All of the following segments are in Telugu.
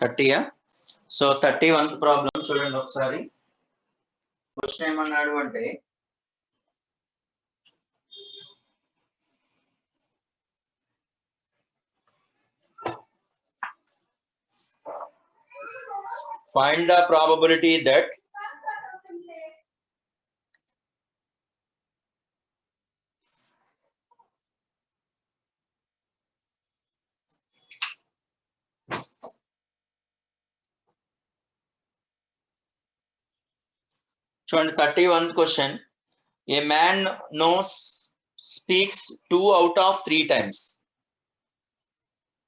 30యా? సో 31th ప్రాబ్లం చూడండి ఒకసారి. క్వశ్చన్ ఏమన్నాడు అంటే find the probability that చూడండి 31th question. A man speaks 2 out of 3 times.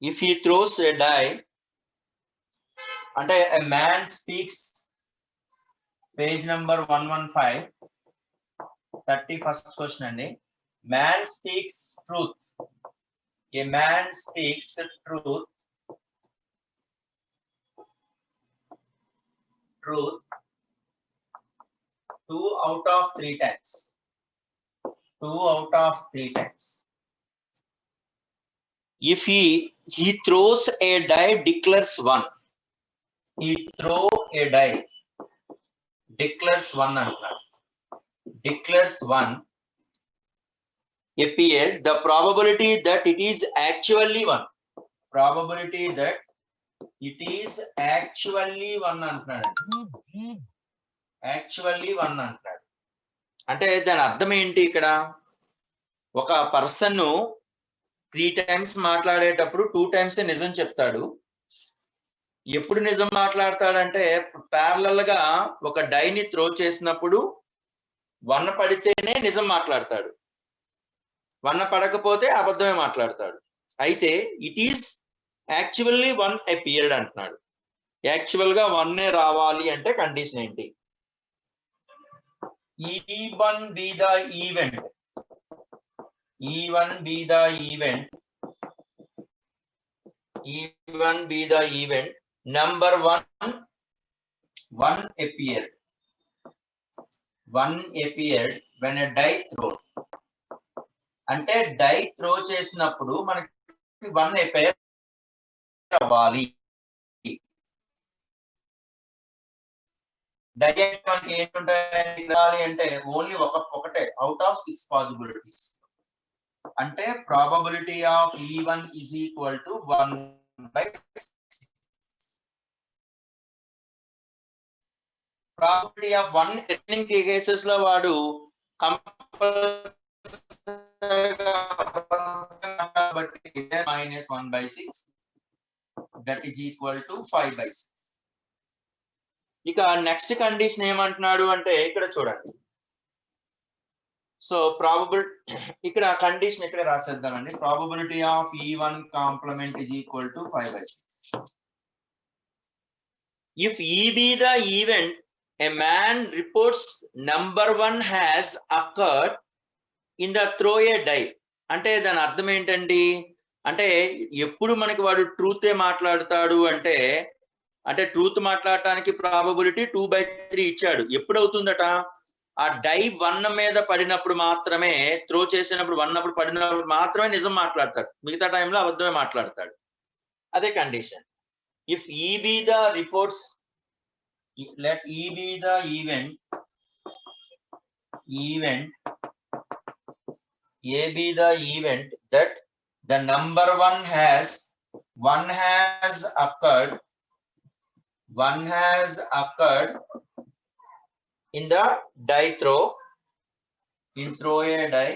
If he throws a die, అంటే a man speaks, page number 115, 31st question అండి. Man speaks truth. A man speaks truth 2 out of 3 times. 2 out of 3 times. If he throws a die, declares 1. He throw a die, declares 1 అంటారు. Declares 1 appear, the probability that it is actually 1. Probability that it is actually 1 అంటున్నాడు. యాక్చువల్లీ 1 అంటున్నాడు. అంటే దాని అర్థం ఏంటి? ఇక్కడ ఒక పర్సన్ 3 టైమ్స్ మాట్లాడేటప్పుడు 2 టైమ్స్ నిజం చెప్తాడు. ఎప్పుడు నిజం మాట్లాడతాడంటే ప్యారలల్ గా ఒక డైని త్రో చేసినప్పుడు 1 పడితేనే నిజం మాట్లాడతాడు, 1 పడకపోతే అబద్ధమే మాట్లాడతాడు. అయితే ఇట్ ఈస్ యాక్చువల్లీ 1 అపియర్డ్ అంటున్నాడు. యాక్చువల్ గా 1 రావాలి అంటే కండిషన్ ఏంటి? E1 be the event. E1 be the event. E1 be the event. Number 1 appeared. 1 appeared when a die thrown. అంటే డై త్రో చేసినప్పుడు మనకి 1 appear అవ్వాలి. డై మనకి ఏంటుంటాయి అంటే ఓన్లీ ఒకటే అవుట్ ఆఫ్ 6 పాసిబిలిటీస్. అంటే probability of E1 is equal to 1/6. Probability of 1 earning cases లో వాడు కాబట్టి -1/6 that is equal to 5/6. ఇక నెక్స్ట్ కండిషన్ ఏమంటున్నాడు అంటే ఇక్కడ చూడండి. సో ప్రాబబుల్ ఇక్కడ కండిషన్ ఇక్కడ రాసేద్దామండి. Probability of E1 complement is equal to 5/6. If E be the event, a man reports number 1 has occurred in the throw a die. అంటే దాని అర్థం ఏంటండి? అంటే ఎప్పుడు మనకి వాడు ట్రూతే మాట్లాడతాడు అంటే ట్రూత్ మాట్లాడటానికి ప్రాబబిలిటీ 2/3 ఇచ్చాడు. ఎప్పుడు అవుతుందట? ఆ డై 1 మీద పడినప్పుడు మాత్రమే, త్రో చేసినప్పుడు 1 అప్పుడు పడినప్పుడు మాత్రమే నిజం మాట్లాడతాడు, మిగతా టైంలో అబద్ధమే మాట్లాడతాడు. అదే condition. If E be the reports, let E be the event, A be the event that the number 1 has occurred in the die throw, in throw a die,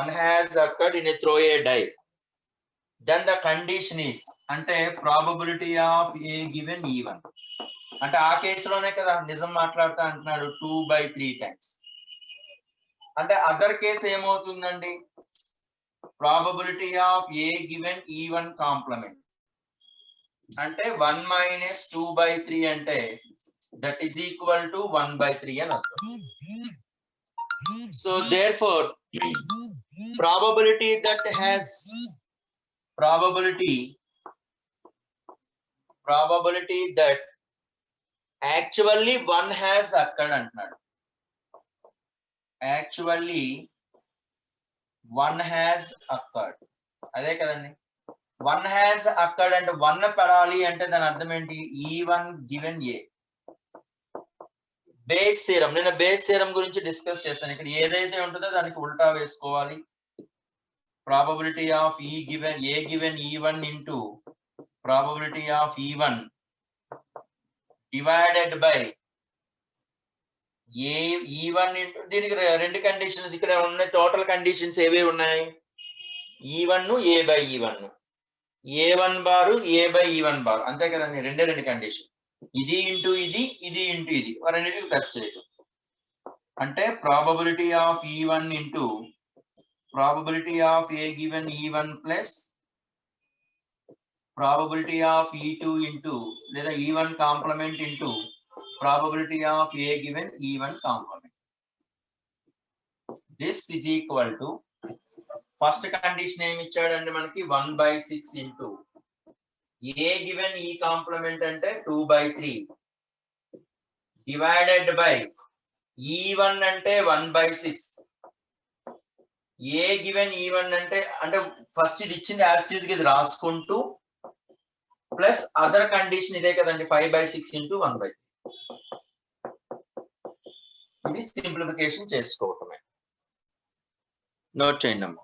1 has occurred in a throw a die. Then the condition is అంటే probability of A given E1. అంటే ఆ కేసులోనే కదా నిజం మాట్లాడతా అంటున్నాడు 2/3 times. అంటే అదర్ కేసు ఏమవుతుందండి? Probability of A given E1 complement అంటే 1 - 2/3 అంటే that is equal to 1/3 అని అర్థం. So therefore probability that actually 1 has occurred అంటున్నాడు. Actually 1 has occurred. అదే కదండి. వన్ హ్యాస్ అక్కర్డ్ అంటే వన్ పడాలి అంటే దాని అర్థం ఏంటి? E1 given a. Base theorem, నేను బేస్ థీరం గురించి డిస్కస్ చేస్తాను. ఇక్కడ ఏదైతే ఉంటుందో దానికి ఉల్టా వేసుకోవాలి. Probability of E given A given E1 into probability of E1 divided by E1 into, దీనికి రెండు కండిషన్స్ ఇక్కడ ఉన్నాయి. టోటల్ కండిషన్స్ ఏవే ఉన్నాయి? E1 A by E1, A1 bar A by E1 bar, అంతే కదండి. రెండు కండిషన్. ఇది ఇంటూ ఇది, ఇది ఇంటూ ఇది, రెండింటికి ప్లస్ చేయడం. అంటే probability of E1 into probability of A given E1 plus probability of E2 into లేదా E1 complement into probability of A given E1 complement. This is equal to first condition ఏమి ఇచ్చాడంటే మనకి 1/6 into A given E complement అంటే 2/3 డివైడెడ్ బై E1 అంటే 1/6, A గివెన్ E1 అంటే ఫస్ట్ ఇది ఇచ్చింది యాజ్ ఇట్ ఈజ్ గా ఇది రాసుకుంటూ ప్లస్ అదర్ కండిషన్ ఇదే కదండి 5/6 ఇంటూ 1/3. ఇది సింప్లిఫికేషన్ చేసుకోవటమే. నోట్ చేయండి అమ్మా.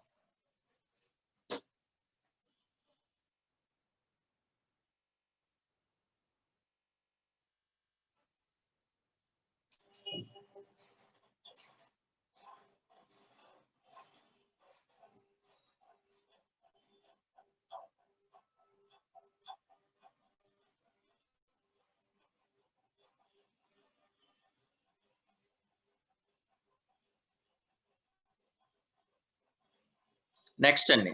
నెక్స్ట్ అండి,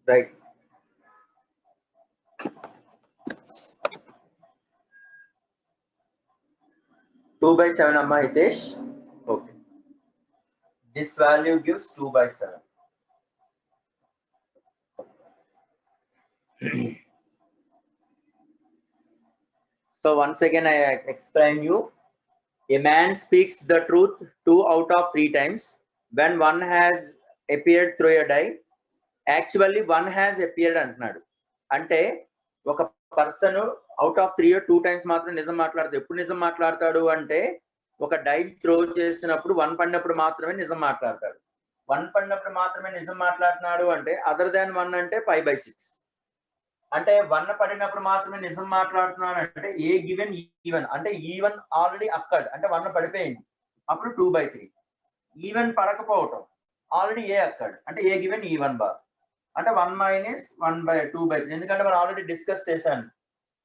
రైట్. టూ బై సెవెన్ అమ్మా Hitesh. Okay, this value gives 2/7. So once again I explain you. A man speaks the truth 2 out of 3 times when one has appeared through a die. Actually one has appeared అంటున్నాడు. అంటే ఒక person out of 3 or 2 times మాత్రం నిజం మాట్లాడతాడు. ఎప్పుడు నిజం మాట్లాడతాడు అంటే ఒక డై త్రో చేసినప్పుడు 1 పడినప్పుడు మాత్రమే నిజం మాట్లాడతాడు. 1 పడినప్పుడు మాత్రమే నిజం మాట్లాడుతున్నాడు అంటే అదర్ దాన్ 1 అంటే 5/6. అంటే 1 పడినప్పుడు మాత్రమే నిజం మాట్లాడుతున్నాడు అంటే A గివెన్ E1 అంటే E1 ఆల్రెడీ అక్కడ్ అంటే 1 పడిపోయింది, అప్పుడు 2/3. E1 పడకపోవటం ఆల్రెడీ A అక్కడ్ అంటే A గివెన్ E1 బార్ అంటే 1 మైనస్ 1/2/3. ఎందుకంటే మనం ఆల్రెడీ డిస్కస్ చేశాను.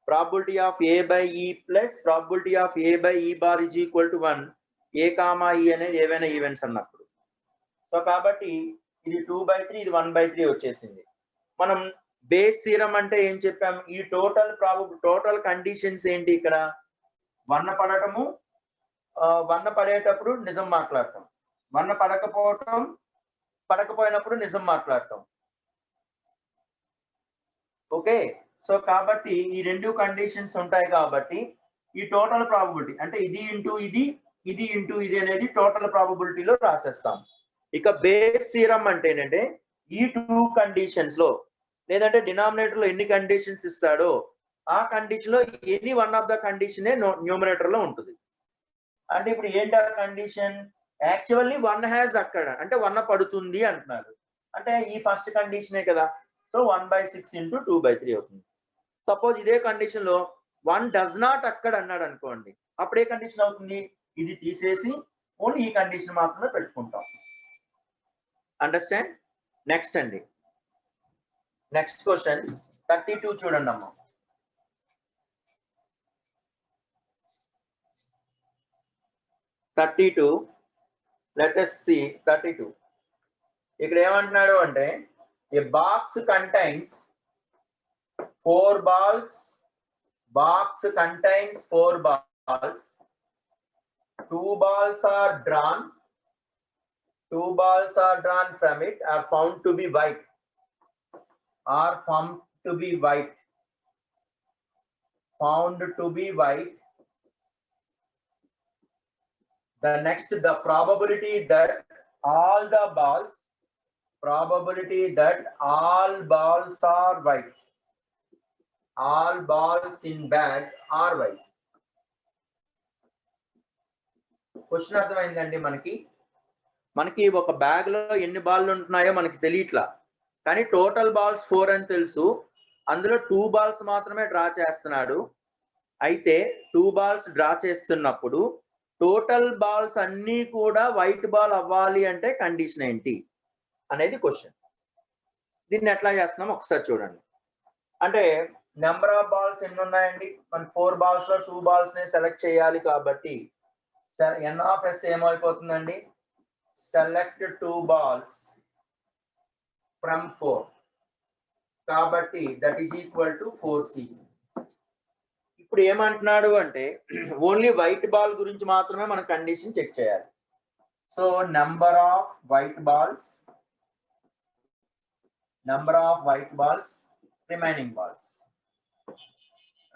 Probability of A by E plus probability of A by E bar is equal to 1. A comma E అనేది ఏవైనా ఈవెంట్స్ అన్నప్పుడు. సో కాబట్టి ఇది 2/3, ఇది 1/3 వచ్చేసింది. మనం బేస్ థీరం అంటే ఏం చెప్పాం? ఈ టోటల్ కండిషన్స్ ఏంటి? ఇక్కడ 1 పడటము, 1 పడేటప్పుడు నిజం మాట్లాడటం, 1 పడకపోయినప్పుడు నిజం మాట్లాడటం. ఓకే, సో కాబట్టి ఈ రెండు కండిషన్స్ ఉంటాయి కాబట్టి ఈ టోటల్ ప్రాబబిలిటీ అంటే ఇది ఇంటూ ఇది, ఇది ఇంటూ ఇది అనేది టోటల్ ప్రాబబిలిటీలో రాసేస్తాం. ఇక బేస్ థీరం అంటే ఏంటంటే ఈ 2 కండిషన్స్ లో లేదంటే డినామినేటర్ లో ఎన్ని కండిషన్స్ ఇస్తాడో ఆ కండిషన్ లో any one of the condition numerator లో ఉంటుంది. అంటే ఇప్పుడు ఏంటి ఆ కండిషన్? యాక్చువల్లీ 1 హ్యాస్ అక్కడ అంటే 1 పడుతుంది అంటున్నారు. అంటే ఈ ఫస్ట్ కండిషనే కదా. సో 1/6 ఇంటూ 2/3 అవుతుంది. సపోజ్ ఇదే కండిషన్ లో 1 డస్ నాట్ అక్కడ అన్నాడు అనుకోండి, అప్పుడు ఏ కండిషన్ అవుతుంది? ఇది తీసేసి ఓన్లీ ఈ కండిషన్ మాత్రమే పెట్టుకుంటాం. అండర్స్టాండ్? నెక్స్ట్ అండి, నెక్స్ట్ క్వశ్చన్ 32 చూడండి అమ్మా. Let us see 32. ఇక్కడ ఏమంటున్నాడు అంటే a box contains 4 balls. Box contains 4 balls. 2 balls are drawn. 2 balls are drawn from it are found to be white. Are found to be white. Found to be white. The next, the probability that all the balls, probability that all balls are white. All balls in bag are white. Question అర్థమైందండి మనకి? మనకి ఒక బ్యాగ్ లో ఎన్ని బాల్ ఉంటున్నాయో మనకి తెలియట్లా, కానీ టోటల్ బాల్స్ 4 అని తెలుసు. అందులో 2 బాల్స్ మాత్రమే డ్రా చేస్తున్నాడు. అయితే 2 బాల్స్ డ్రా చేస్తున్నప్పుడు టోటల్ బాల్స్ అన్నీ కూడా వైట్ బాల్ అవ్వాలి అంటే కండిషన్ ఏంటి అనేది క్వశ్చన్. దీన్ని ఎట్లా చేస్తున్నాం ఒకసారి చూడండి. అంటే నెంబర్ ఆఫ్ బాల్స్ ఎన్ని ఉన్నాయండి? మనకి 4 బాల్స్ లో 2 బాల్స్ ని సెలెక్ట్ చేయాలి కాబట్టి n ఆఫ్ s ఏమైపోతుందండి? సెలెక్ట్ 2 బాల్స్ ఫ్రమ్ 4 కాబట్టి that is equal to 4c. ఇప్పుడు ఏమంటున్నాడు అంటే ఓన్లీ వైట్ బాల్ గురించి మాత్రమే మనం కండిషన్ చెక్ చేయాలి. So number off white balls, number off white balls, remaining balls,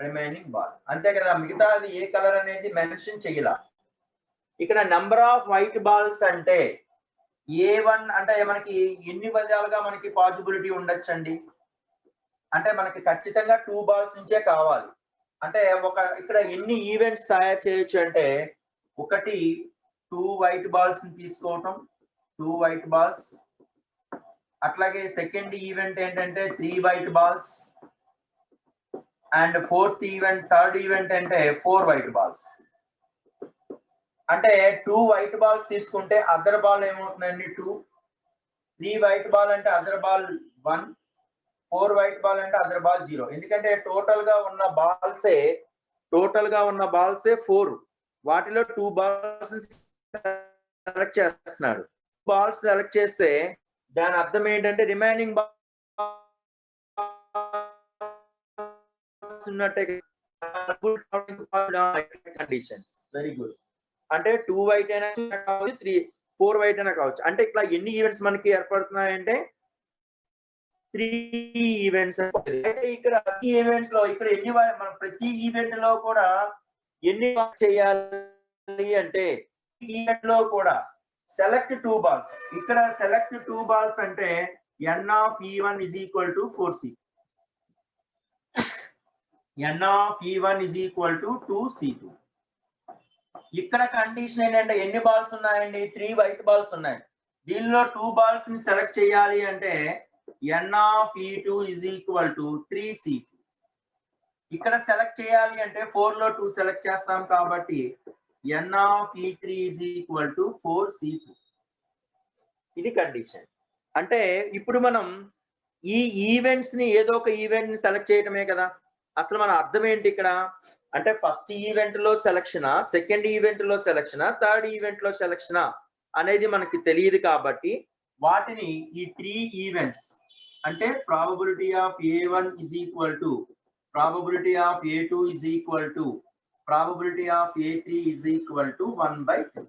remaining ball అంతే కదా. మిగతాది ఏ కలర్ అనేది మెన్షన్ చెయ్యాల. ఇక్కడ నెంబర్ ఆఫ్ వైట్ బాల్స్ అంటే A1 అంటే మనకి ఎన్ని విధాలుగా మనకి పాసిబిలిటీ ఉండొచ్చండి? అంటే మనకి ఖచ్చితంగా 2 బాల్స్ నుంచే కావాలి. అంటే ఇక్కడ ఎన్ని ఈవెంట్స్ తయారు చేయొచ్చు అంటే, ఒకటి 2 వైట్ బాల్స్ ని తీసుకోవటం, 2 వైట్ బాల్స్. అట్లాగే సెకండ్ ఈవెంట్ ఏంటంటే 3 white balls. And fourth event, third event అంటే 4 వైట్ బాల్స్. అంటే 2 వైట్ బాల్స్ తీసుకుంటే అదర్ బాల్ ఏమవుతుందండి 2, 3 వైట్ బాల్ అంటే అదర్ బాల్ 1, 4 వైట్ బాల్ అంటే అదర్ బాల్ 0. ఎందుకంటే టోటల్ గా ఉన్న బాల్సే 4. వాటిలో 2 బాల్స్ సెలెక్ట్ చేస్తున్నాడు. బాల్స్ సెలెక్ట్ చేస్తే దాని అర్థం ఏంటంటే రిమైనింగ్ బాల్స్ ఉన్నట్టే. Conditions very good. అంటే 2 వైట్ అయినా కావచ్చు, 4 వైట్ అయినా కావచ్చు. అంటే ఇట్లా ఎన్ని ఈవెంట్స్ మనకి ఏర్పడుతున్నాయంటే 3 ఈవెంట్స్. అయితే ఇక్కడ ఈ ఈవెంట్స్ లో ఇక్కడ ఎన్ని మనం ప్రతి ఈవెంట్ లో కూడా ఎన్ని చేయాలి అంటే ఈవెంట్ లో కూడా సెలెక్ట్ 2 బాల్స్. ఇక్కడ సెలెక్ట్ 2 బాల్స్ అంటే n of e1 is equal to 4c. n of e1 is equal to 2c2. ఇక్కడ కండిషన్ ఏంటంటే ఎన్ని బాల్స్ ఉన్నాయండి? 3 వైట్ బాల్స్ ఉన్నాయి. దీనిలో 2 బాల్స్ ని సెలెక్ట్ చేయాలి అంటే n of e2 is equal to 3c2. ఇక్కడ సెలెక్ట్ చేయాలి అంటే 4 లో 2 సెలెక్ట్ చేస్తాం కాబట్టి n of e3 is equal to 4c2. ఇది కండిషన్. అంటే ఇప్పుడు మనం ఈ ఈవెంట్స్ ని ఏదో ఒక ఈవెంట్ ని సెలెక్ట్ చేయటమే కదా. అసలు మన అర్థం ఏంటి ఇక్కడ అంటే ఫస్ట్ ఈవెంట్ లో సెలక్షనా, సెకండ్ ఈవెంట్ లో సెలక్షనా, థర్డ్ ఈవెంట్ లో సెలక్షనా అనేది మనకి తెలియదు. కాబట్టి వాటిని ఈ 3 ఈవెంట్స్ అంటే probability of a1 is equal to probability of a2 is equal to probability of a3 is equal to 1/3.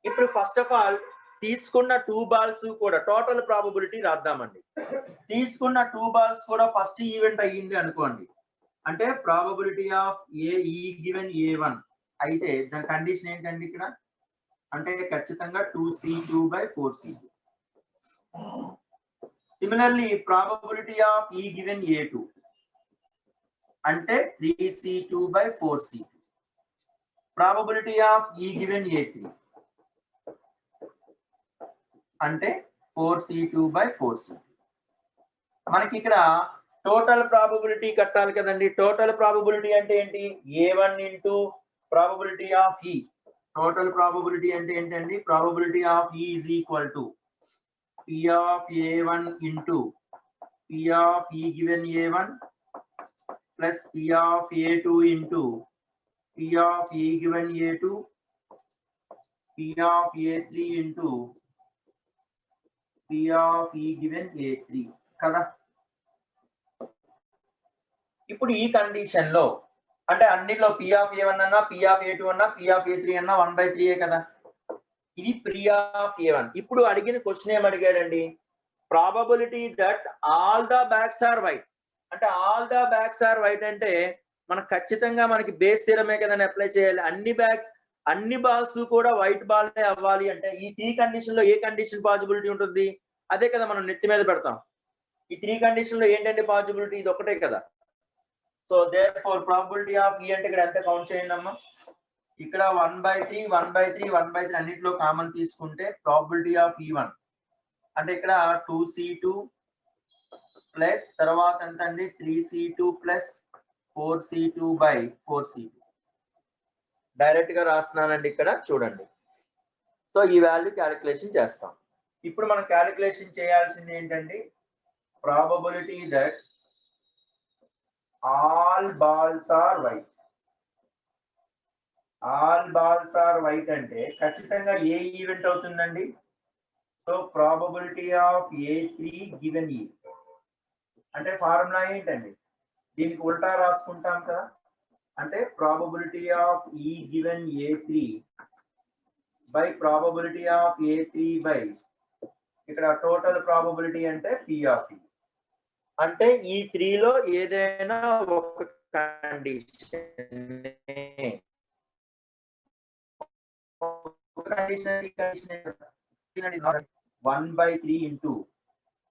ఇప్పుడు ఫస్ట్ ఆఫ్ ఆల్ తీసుకున్న 2 బాల్స్ కూడా టోటల్ ప్రాబబిలిటీ రాద్దామండి. తీసుకున్న 2 బాల్స్ కూడా ఫస్ట్ ఈవెంట్ అయ్యింది అనుకోండి. అంటే ప్రాబబిలిటీ ఆఫ్ ఈ గివెన్ a1 అయితే దాని కండిషన్ ఏంటండి ఇక్కడ అంటే ఖచ్చితంగా 2c2/4c2. సిమిలర్లీ ప్రాబబిలిటీ ఆఫ్ ఈ గివెన్ a2 అంటే 3c2/4c2. ప్రాబబిలిటీ ఆఫ్ ఈ గివెన్ a3 అంటే 4C2/4C2. మనకి ఇక్కడ టోటల్ ప్రాబబిలిటీ కట్టాలి కదండి. టోటల్ ప్రాబబిలిటీ అంటే ఏంటి? A1 into probability of E. Total probability అంటే ఏంటండి? Probability of E is equal to P of A1 into P of E given A1 plus P of A2 into P of E given A2 P of A3 into P of E given A3 కదా. ఇప్పుడు ఈ కండిషన్ లో అంటే అన్నిట్లో P of A1 అన్నా P of A2 అన్నా P of A3 అన్నా 1/3 కదా. ఇది P of A1. ఇప్పుడు అడిగిన క్వశ్చన్ ఏం అడిగాడండి? Probability that all the bags are white. అంటే all the bags are white అంటే మనకు ఖచ్చితంగా మనకి బేస్ థియరమే కదని అప్లై చేయాలి. అన్ని బాల్స్ కూడా వైట్ బాల్లే అవ్వాలి అంటే ఈ 3 కండిషన్ లో ఏ కండిషన్ పాసిబిలిటీ ఉంటుంది? అదే కదా మనం నెత్తి మీద పెడతాం. ఈ 3 కండిషన్ లో ఏంటంటే పాసిబిలిటీ ఇది ఒకటే కదా. So therefore probability of E అంటే ఇక్కడ ఎంత కౌంట్ చేయండి అమ్మా. ఇక్కడ 1/3 1/3 1/3 అన్నిట్లో కామన్ తీసుకుంటే ప్రాబబిలిటీ ఆఫ్ E1 అంటే ఇక్కడ 2C2 ప్లస్ తర్వాత ఎంత అండి 3C2 ప్లస్ 4C2/4C2 డైరెక్ట్ గా రాస్తున్నానండి ఇక్కడ చూడండి. సో ఈ వాల్యూ క్యాలిక్యులేషన్ చేస్తాం. ఇప్పుడు మనం క్యాలిక్యులేషన్ చేయాల్సింది ఏంటండి? Probability that all balls are white. All balls are white అంటే ఖచ్చితంగా ఏ ఈవెంట్ అవుతుందండి? So probability of A3 given E అంటే ఫార్ములా ఏంటండి? దీనికి ఉల్టా రాసుకుంటాం కదా. అంటే probability of E given A3 by probability of A3 by ఇక్కడ టోటల్ ప్రాబబిలిటీ అంటే P of E. అంటే ఈ 3 లో ఏదైనా ఒక కండిషన్ 1/3 ఇంటూ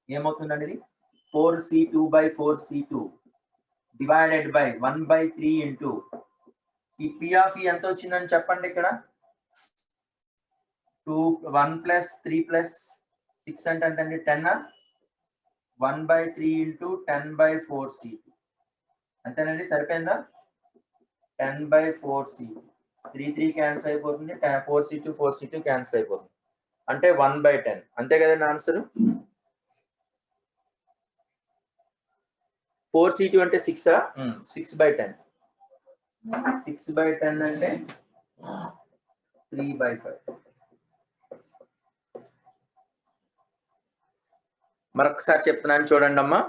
ఏమవుతుందండి ఇది 4C2/4C2 డివైడెడ్ బై 1/3 ఇంటూ ఈ P of E ఎంత వచ్చిందని చెప్పండి. ఇక్కడ 1 + 3 + 6 అంటే ఎంతండి 10. 1/3 ఇంటూ 10/4C2 అంతేనండి. సరిపోయిందా? 10/4C2 3 క్యాన్సిల్ అయిపోతుంది. 4C2 క్యాన్సిల్ అయిపోతుంది. అంటే 1/10 అంతే కదండి ఆన్సర్. 4C2 అంటే 6 6/10 6/10 అంటే 3/5. మరొకసారి చెప్తున్నాను చూడండి అమ్మా.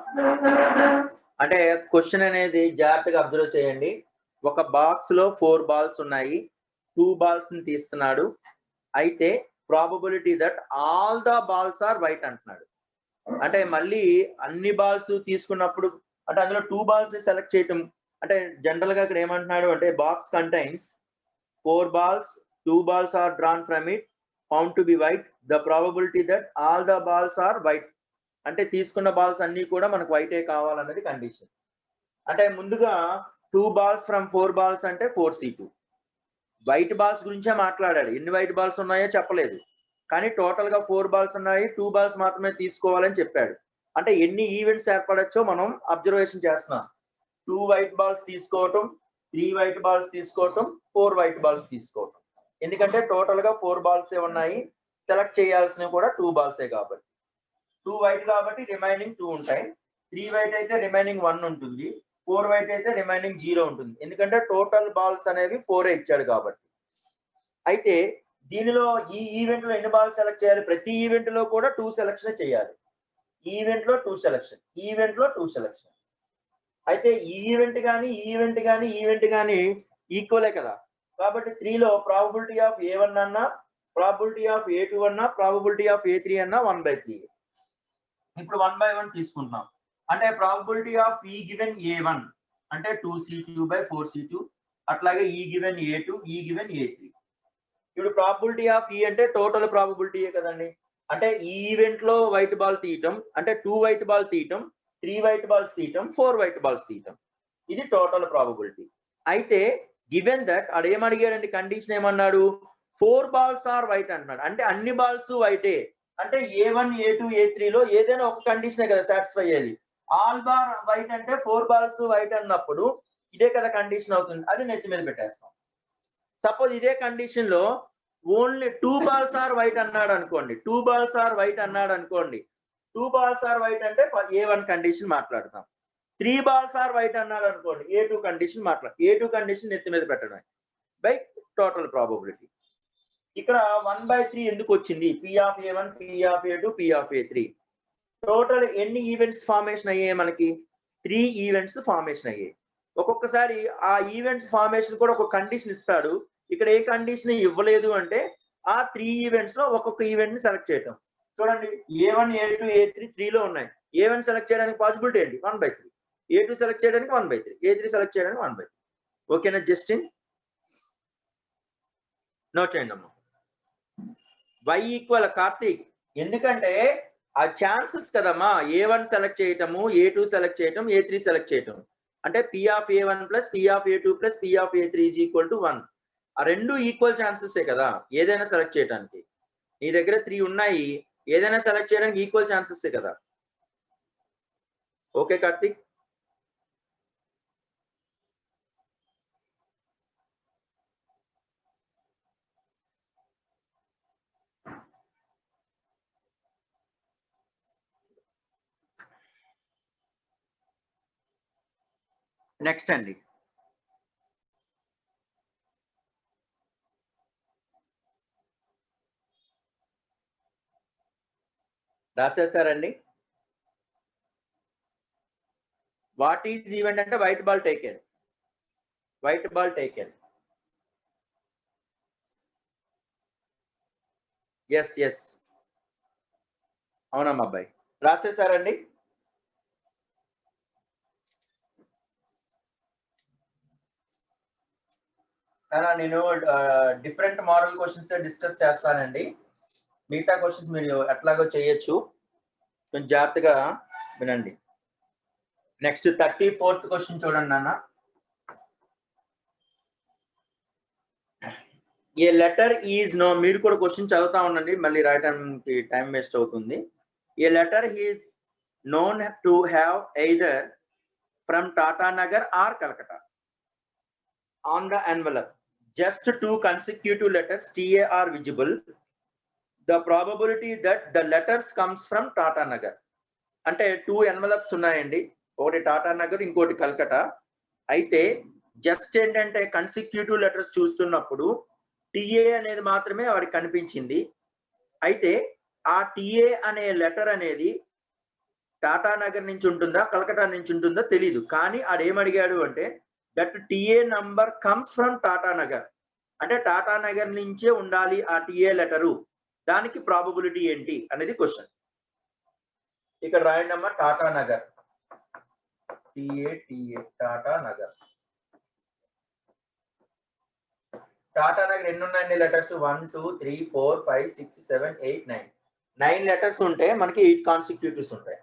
అంటే క్వశ్చన్ అనేది జాగ్రత్తగా అబ్జర్వ్ చేయండి. ఒక బాక్స్ లో 4 బాల్స్ ఉన్నాయి. 2 బాల్స్ ని తీస్తున్నాడు. అయితే probability that all the balls are white అంటున్నాడు. అంటే మళ్ళీ అన్ని బాల్స్ తీసుకున్నప్పుడు అంటే అందులో 2 బాల్స్ ని సెలెక్ట్ చేయటం అంటే జనరల్ గా ఇక్కడ ఏమంటున్నాడు అంటే box contains 4 balls 2 balls are drawn from it found to be white the probability that all the balls are white అంటే తీసుకున్న బాల్స్ అన్ని కూడా మనకు వైటే కావాలన్నది కండిషన్. అంటే ముందుగా 2 బాల్స్ ఫ్రమ్ 4 బాల్స్ అంటే 4C2 వైట్ బాల్స్ గురించే మాట్లాడాడు. ఎన్ని వైట్ బాల్స్ ఉన్నాయో చెప్పలేదు. కానీ టోటల్ గా 4 బాల్స్ ఉన్నాయి. 2 బాల్స్ మాత్రమే తీసుకోవాలని చెప్పాడు. అంటే ఎన్ని ఈవెంట్స్ ఏర్పడచ్చో మనం అబ్జర్వేషన్ చేస్తున్నాం. 2 వైట్ బాల్స్ తీసుకోవటం 3 వైట్ బాల్స్ తీసుకోవటం 4 వైట్ బాల్స్ తీసుకోవటం. ఎందుకంటే టోటల్ గా 4 బాల్స్ ఉన్నాయి. సెలెక్ట్ చేయాల్సినవి కూడా 2 బాల్సే కాబట్టి 2 వైట్ కాబట్టి రిమైనింగ్ 2 ఉంటాయి. 3 వైట్ అయితే రిమైనింగ్ 1 ఉంటుంది. 4 వైట్ అయితే రిమైనింగ్ 0 ఉంటుంది. ఎందుకంటే టోటల్ బాల్స్ అనేవి 4 ఇచ్చాడు కాబట్టి. అయితే దీనిలో ఈ ఈవెంట్ లో ఎన్ని బాల్స్ సెలెక్ట్ చేయాలి? ప్రతి ఈవెంట్ లో కూడా 2 సెలెక్షన్ చేయాలి. ఈవెంట్ లో 2 సెలెక్షన్, ఈవెంట్ లో 2 సెలెక్షన్. అయితే ఈ ఈవెంట్ కానీ ఈక్వలే కదా. కాబట్టి 3 లో ప్రాబబిలిటీ ఆఫ్ A1 అన్నా ప్రాబబిలిటీ ఆఫ్ A2 అన్నా ప్రాబబిలిటీ ఆఫ్ A3 అన్నా 1/3. ఇప్పుడు 1/1 తీసుకుంటున్నాం. అంటే probability of E given A1 అంటే 2C2/4C2 అట్లాగే E given A2 E given A3. ఇప్పుడు ప్రాబబిలిటీ ఆఫ్ E అంటే టోటల్ ప్రాబబిలిటీయే కదండి. అంటే ఈ ఈవెంట్ లో వైట్ బాల్ తీయటం అంటే 2 వైట్ బాల్ తీయటం 3 వైట్ బాల్స్ తీయటం 4 వైట్ బాల్స్ తీయటం ఇది టోటల్ ప్రాబబిలిటీ. అయితే గివెన్ దట్ అడేమడిగాడండి కండిషన్ ఏమన్నాడు 4 బాల్స్ ఆర్ వైట్ అంటున్నాడు. అంటే అన్ని బాల్స్ వైటే అంటే A1 A2 A3 లో ఏదైనా ఒక కండిషనే కదా సాటిస్ఫై అయ్యేది. ఆల్ బార్ వైట్ అంటే 4 బాల్స్ వైట్ అన్నప్పుడు ఇదే కదా కండిషన్ అవుతుంది. అది నెత్తి మీద పెట్టేస్తాం. సపోజ్ ఇదే కండిషన్ లో ఓన్లీ 2 బాల్స్ ఆర్ వైట్ అన్నాడు అనుకోండి. 2 బాల్స్ ఆర్ వైట్ అన్నాడు అనుకోండి. 2 బాల్స్ ఆర్ వైట్ అంటే A1 కండిషన్ మాట్లాడతాం. 3 బాల్స్ ఆర్ వైట్ అన్నాడు అనుకోండి. A2 కండిషన్ A2 కండిషన్ నెత్తి మీద పెట్టడమే బై టోటల్ ప్రాబబిలిటీ. ఇక్కడ 1/3 ఎందుకు వచ్చింది? P of A1, P of A2, P of A3. Total ఎన్ని ఈవెంట్స్ ఫార్మేషన్ అయ్యాయి మనకి? 3 ఈవెంట్స్ ఫార్మేషన్ అయ్యాయి. ఒక్కొక్కసారి ఆ ఈవెంట్స్ ఫార్మేషన్ కూడా ఒక కండిషన్ ఇస్తాడు. ఇక్కడ ఏ కండిషన్ ఇవ్వలేదు అంటే ఆ 3 ఈవెంట్స్ లో ఒక్కొక్క ఈవెంట్ ని సెలెక్ట్ చేయటం. చూడండి A1, A2, A3 3 లో ఉన్నాయి. A1 సెలెక్ట్ చేయడానికి పాసిబిలిటీ ఏంటి? 1/3. A2 సెలెక్ట్ చేయడానికి 1/3. A3 సెలెక్ట్ చేయడానికి 1/3. ఓకేనా జస్టిన్? నోట్ చేయండి అమ్మా. y equal Karthik. ఎందుకంటే ఆ ఛాన్సెస్ కదమ్మా A1 సెలెక్ట్ చేయటము, A2 సెలెక్ట్ చేయటం, A3 సెలెక్ట్ చేయటం. అంటే P of A1 plus P of A2 plus P of A3 is equal to 1. ఆ రెండు ఈక్వల్ ఛాన్సెసే కదా ఏదైనా సెలెక్ట్ చేయడానికి. నీ దగ్గర 3 ఉన్నాయి, ఏదైనా సెలెక్ట్ చేయడానికి ఈక్వల్ ఛాన్సెసే కదా. ఓకే కార్తీక్? నెక్స్ట్ అండి. రాసేసారండి? వాట్ ఈజ్ ఈవెంట్ అంటే white ball taken. White ball taken. Yes yes అవునమ్మా అబ్బాయి. రాసేసారండి? నేను డిఫరెంట్ మోడల్ క్వశ్చన్స్ డిస్కస్ చేస్తానండి. మిగతా క్వశ్చన్స్ మీరు ఎట్లాగో చేయొచ్చు. కొంచెం జాగ్రత్తగా వినండి. నెక్స్ట్ 34th క్వశ్చన్ చూడండి నాన్న. ఏ లెటర్ ఈజ్ నో. మీరు కూడా క్వశ్చన్ చదువుతా ఉండండి, మళ్ళీ రాయడానికి టైం వేస్ట్ అవుతుంది. A letter is known to have either from Tatanagar or Calcutta on the envelope. Just 2 consecutive letters TA are visible. The probability that the letters comes from Tata Nagar. అంటే 2 envelopes ఉన్నాయండి, ఒకటి టాటా నగర్ ఇంకోటి కల్కటా. అయితే జస్ట్ ఏంటంటే కన్సిక్యూటివ్ లెటర్స్ చూస్తున్నప్పుడు TA అనేది మాత్రమే వాడికి కనిపించింది. అయితే ఆ TA అనే లెటర్ అనేది టాటా నగర్ నుంచి ఉంటుందా కల్కటా నుంచి ఉంటుందా తెలియదు. కానీ ఆడేమడిగాడు అంటే that TA number comes from Tata Nagar. అంటే టాటా నగర్ నుంచే ఉండాలి ఆ TA లెటరు. దానికి ప్రాబబిలిటీ ఏంటి అనేది క్వశ్చన్. ఇక్కడ రాయండి అమ్మా టాటా నగర్. TA టాటా నగర్. టాటా నగర్ ఎన్ని ఉన్నాయండి లెటర్స్? 1 2 3 4 5 6 7 8 9. 9 లెటర్స్ ఉంటే మనకి 8 కాన్సిక్యూటివ్స్ ఉంటాయి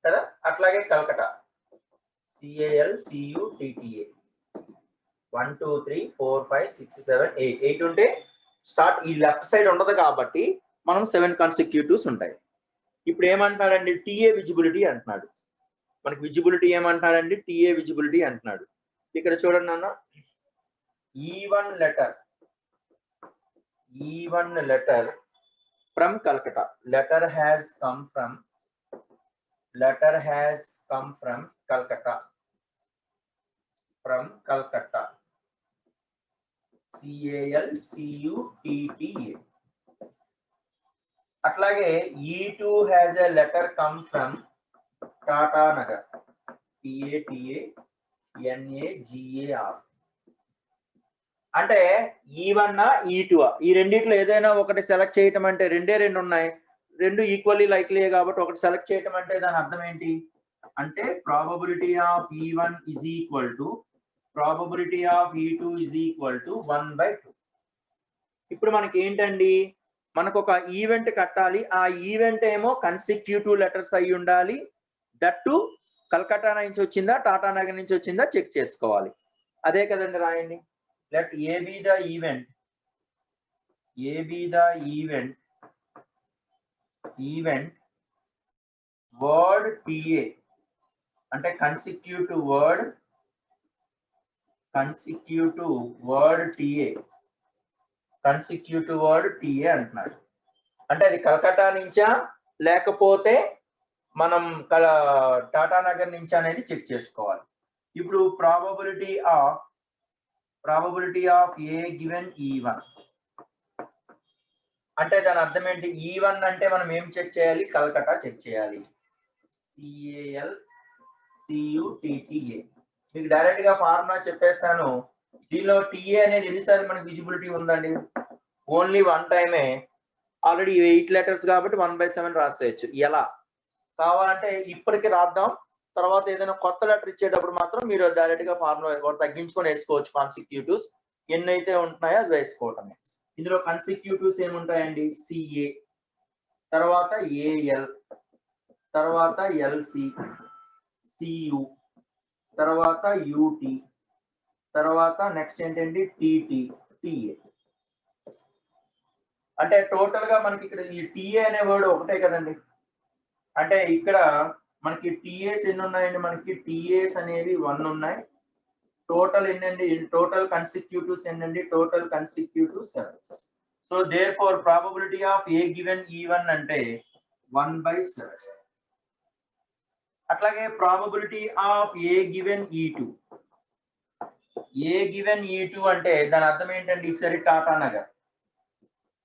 కదా. అట్లాగే కల్కటా CALCUTTA 1 2 3 4 5 6 7 8. 8 ఉంటే స్టార్ట్ ఈ లెఫ్ట్ సైడ్ ఉండదు కాబట్టి మనం 7 కాన్సిక్యూటివ్స్ ఉంటాయి. ఇప్పుడు ఏమంటున్నాడండి? TA విజిబిలిటీ అంటున్నాడు. మనకి విజిబిలిటీ ఏమంటున్నాడండి? TA విజిబిలిటీ అంటున్నాడు. ఇక్కడ చూడండి అన్న, E1 letter from Calcutta. Letter has come from Calcutta. From Calcutta. CALCUTTA. అట్లాగే E2 has a letter come from Tata Nagar. TATANAGAR. అంటే E1 E2 ఈ రెండిట్లో ఏదైనా ఒకటి సెలెక్ట్ చేయటం అంటే రెండే ఉన్నాయి, రెండు ఈక్వల్లీ లైక్లీ కాబట్టి ఒకటి సెలెక్ట్ చేయటం అంటే దాని అర్థం ఏంటి అంటే probability of E1 is equal to probability of E2 is equal to 1/2. ఇప్పుడు మనకి ఏంటండి, మనకు ఒక ఈవెంట్ కట్టాలి. ఆ ఈవెంట్ ఏమో కన్సిక్యూటివ్ లెటర్స్ అయి ఉండాలి. దట్టు కల్కటా నుంచి వచ్చిందా టాటా నగర్ నుంచి వచ్చిందా చెక్ చేసుకోవాలి. అదే కదండి, రాయండి. Let A be the event event word TA అంటే కన్సిక్యూటివ్ వర్డ్ TA అంటున్నాడు. అంటే అది కలకత్తా నుంచా లేకపోతే మనం టాటా నగర్ నుంచి అనేది చెక్ చేసుకోవాలి. ఇప్పుడు probability of A given E1 అంటే దాని అర్థం ఏంటి? E1 అంటే మనం ఏం చెక్ చేయాలి? కలకత్తా చెక్ చేయాలి. CALCUTTA మీకు డైరెక్ట్ గా ఫార్ములా చెప్పేస్తాను. దీనిలో TA అనేది ఎన్నిసార్లు మనకి విజిబిలిటీ ఉందండి? ఓన్లీ వన్ టైమే. ఆల్రెడీ 8 లెటర్స్ కాబట్టి 1/7 రాసేయచ్చు. ఎలా కావాలంటే ఇప్పటికి రాద్దాం. తర్వాత ఏదైనా కొత్త లెటర్ ఇచ్చేటప్పుడు మాత్రం మీరు డైరెక్ట్ గా ఫార్ములా తగ్గించుకొని వేసుకోవచ్చు. కాన్సిక్యూటివ్స్ ఎన్నైతే ఉంటున్నాయో అది వేసుకోవటమే. ఇందులో కాన్సిక్యూటివ్స్ ఏముంటాయండి? CA, తర్వాత AL, తర్వాత LC, CU, తర్వాత UT, తర్వాత నెక్స్ట్ ఏంటండి? TT, TA. అంటే టోటల్ గా మనకి ఇక్కడ ఈ TA అనే వర్డ్ ఒకటే కదండి. అంటే ఇక్కడ మనకి TAs ఎన్ని ఉన్నాయండి? మనకి TAs అనేవి 1 ఉన్నాయి. టోటల్ ఎన్నండి? టోటల్ కన్సిక్యూటివ్స్ ఎన్నండి? Total consecutives 7. So therefore probability of A given E1 అంటే 1/7. అట్లాగే probability of a given E2 అంటే దాని అర్థం ఏంటండి? ఈసారి టాటా నగర్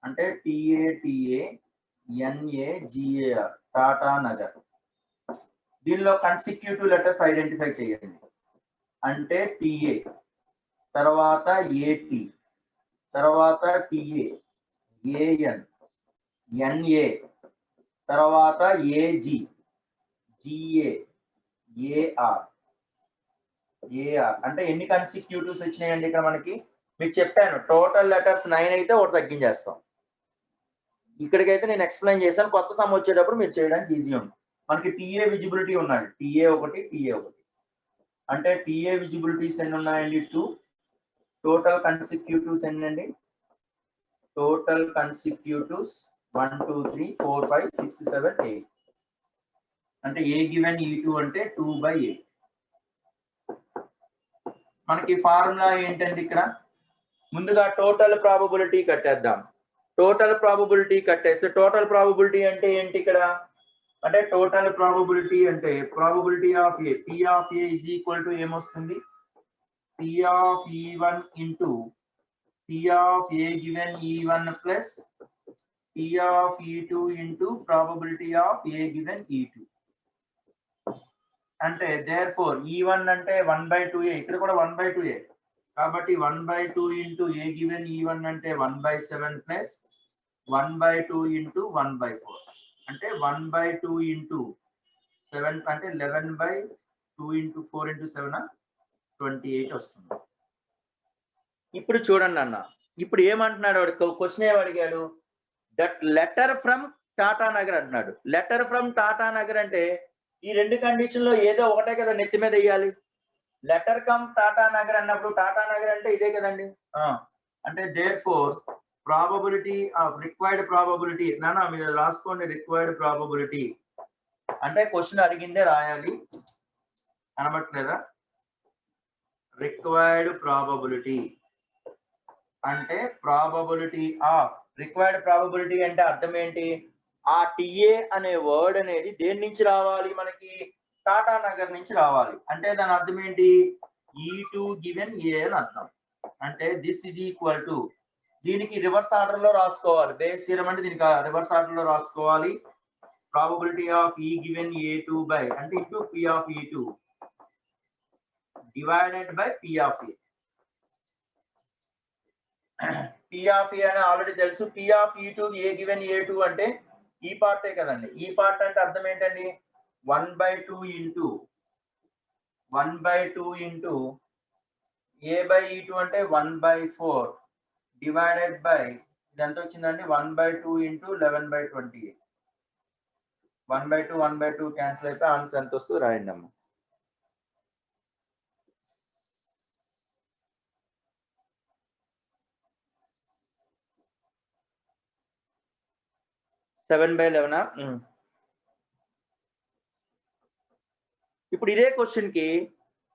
అంటే TATANAGAR టాటా నగర్. దీనిలో కన్సిక్యూటివ్ లెటర్స్ ఐడెంటిఫై చేయండి. అంటే TA, తర్వాత AT, తర్వాత TA, AN, NA, తర్వాత AG, GA, AR అంటే ఎన్ని కన్సిక్యూటివ్స్ వచ్చినాయండి ఇక్కడ మనకి? మీకు చెప్పాను టోటల్ లెటర్స్ 9 అయితే ఒకటి తగ్గించేస్తాం. ఇక్కడికైతే నేను ఎక్స్ప్లెయిన్ చేశాను. కొత్త సమ్ వచ్చేటప్పుడు మీరు చేయడానికి ఈజీ ఉంది. మనకి TA విజిబిలిటీ ఉన్నాడు. TA ఒకటి అంటే TA విజిబిలిటీస్ ఎన్ని ఉన్నాయండి? 2. టోటల్ కన్సిక్యూటివ్స్ ఎన్నండి? టోటల్ కన్సిక్యూటివ్స్ 1 2 3 4 5 6 7 8 అంటే ఏ గివెన్ E2 అంటే 2/8. మనకి ఫార్ములా ఏంటండి? ఇక్కడ ముందుగా టోటల్ ప్రాబబిలిటీ కట్టేద్దాం. టోటల్ ప్రాబబిలిటీ కట్టేస్తే టోటల్ ప్రాబబిలిటీ అంటే ఏంటి ఇక్కడ? అంటే టోటల్ ప్రాబబిలిటీ అంటే probability of A P of A is equal to ఏమొస్తుంది? P of E1 into P of A given E1 plus P of E2 into probability of a given E2. అంటే దేర్ ఫోర్ E1 అంటే 1/2A, ఇక్కడ కూడా 1/2A కాబట్టి 1/2 ఇంటూ ఏ గివెన్ E1 అంటే 1/7 ప్లస్ 1/2 ఇంటూ 1/4 అంటే 1/2 ఇంటూ 7 అంటే 11/2 ఇంటూ 4 ఇంటూ 7 28 వస్తుంది. ఇప్పుడు చూడండి అన్న, ఇప్పుడు ఏమంటున్నాడు వాడు? క్వశ్చన్ ఏం అడిగాడు? That letter from Tatanagar అంటున్నాడు. లెటర్ ఫ్రమ్ టాటా నగర్ అంటే ఈ రెండు కండిషన్ లో ఏదో ఒకటే కదా నెత్తి మీద వేయాలి. లెటర్ కమ్ టాటా నగర్ అన్నప్పుడు టాటా నగర్ అంటే ఇదే కదండి. అంటే therefore probability of required probability నానా మీరు రాసుకోండి. రిక్వైర్డ్ ప్రాబబిలిటీ అంటే క్వశ్చన్ అడిగిందే రాయాలి. కనబట్లేదా? రిక్వైర్డ్ ప్రాబబిలిటీ అంటే ప్రాబబిలిటీ ఆఫ్. రిక్వైర్డ్ ప్రాబబిలిటీ అంటే అర్థం ఏంటి? ఆ TA అనే వర్డ్ అనేది దేని నుంచి రావాలి? మనకి టాటా నగర్ నుంచి రావాలి. అంటే దాని అర్థం ఏంటి? E2 గివెన్ A అని అర్థం. అంటే దిస్ ఇజ్ ఈక్వల్ టు, దీనికి రివర్స్ ఆర్డర్ లో రాసుకోవాలి. బేస్ థియరం అంటే దీనికి రివర్స్ ఆర్డర్ లో రాసుకోవాలి. Probability of E given A2 by అంటే into P of E2 divided by P of A. P of A అని ఆల్రెడీ తెలుసు. P of E2 A given A2 అంటే ఈ పార్టే కదండి. ఈ పార్ట్ అంటే అర్థం ఏంటండి? 1/2 ఇంటూ A బై E2 అంటే 1/4 డివైడెడ్ బై ఇది ఎంత వచ్చిందండి? 1/2 ఇంటూ 11/28. 1/2 క్యాన్సిల్ అయితే ఆన్సర్ ఎంత వస్తుంది రాయండి అమ్మ. 7/11. ఇప్పుడు ఇదే క్వశ్చన్ కి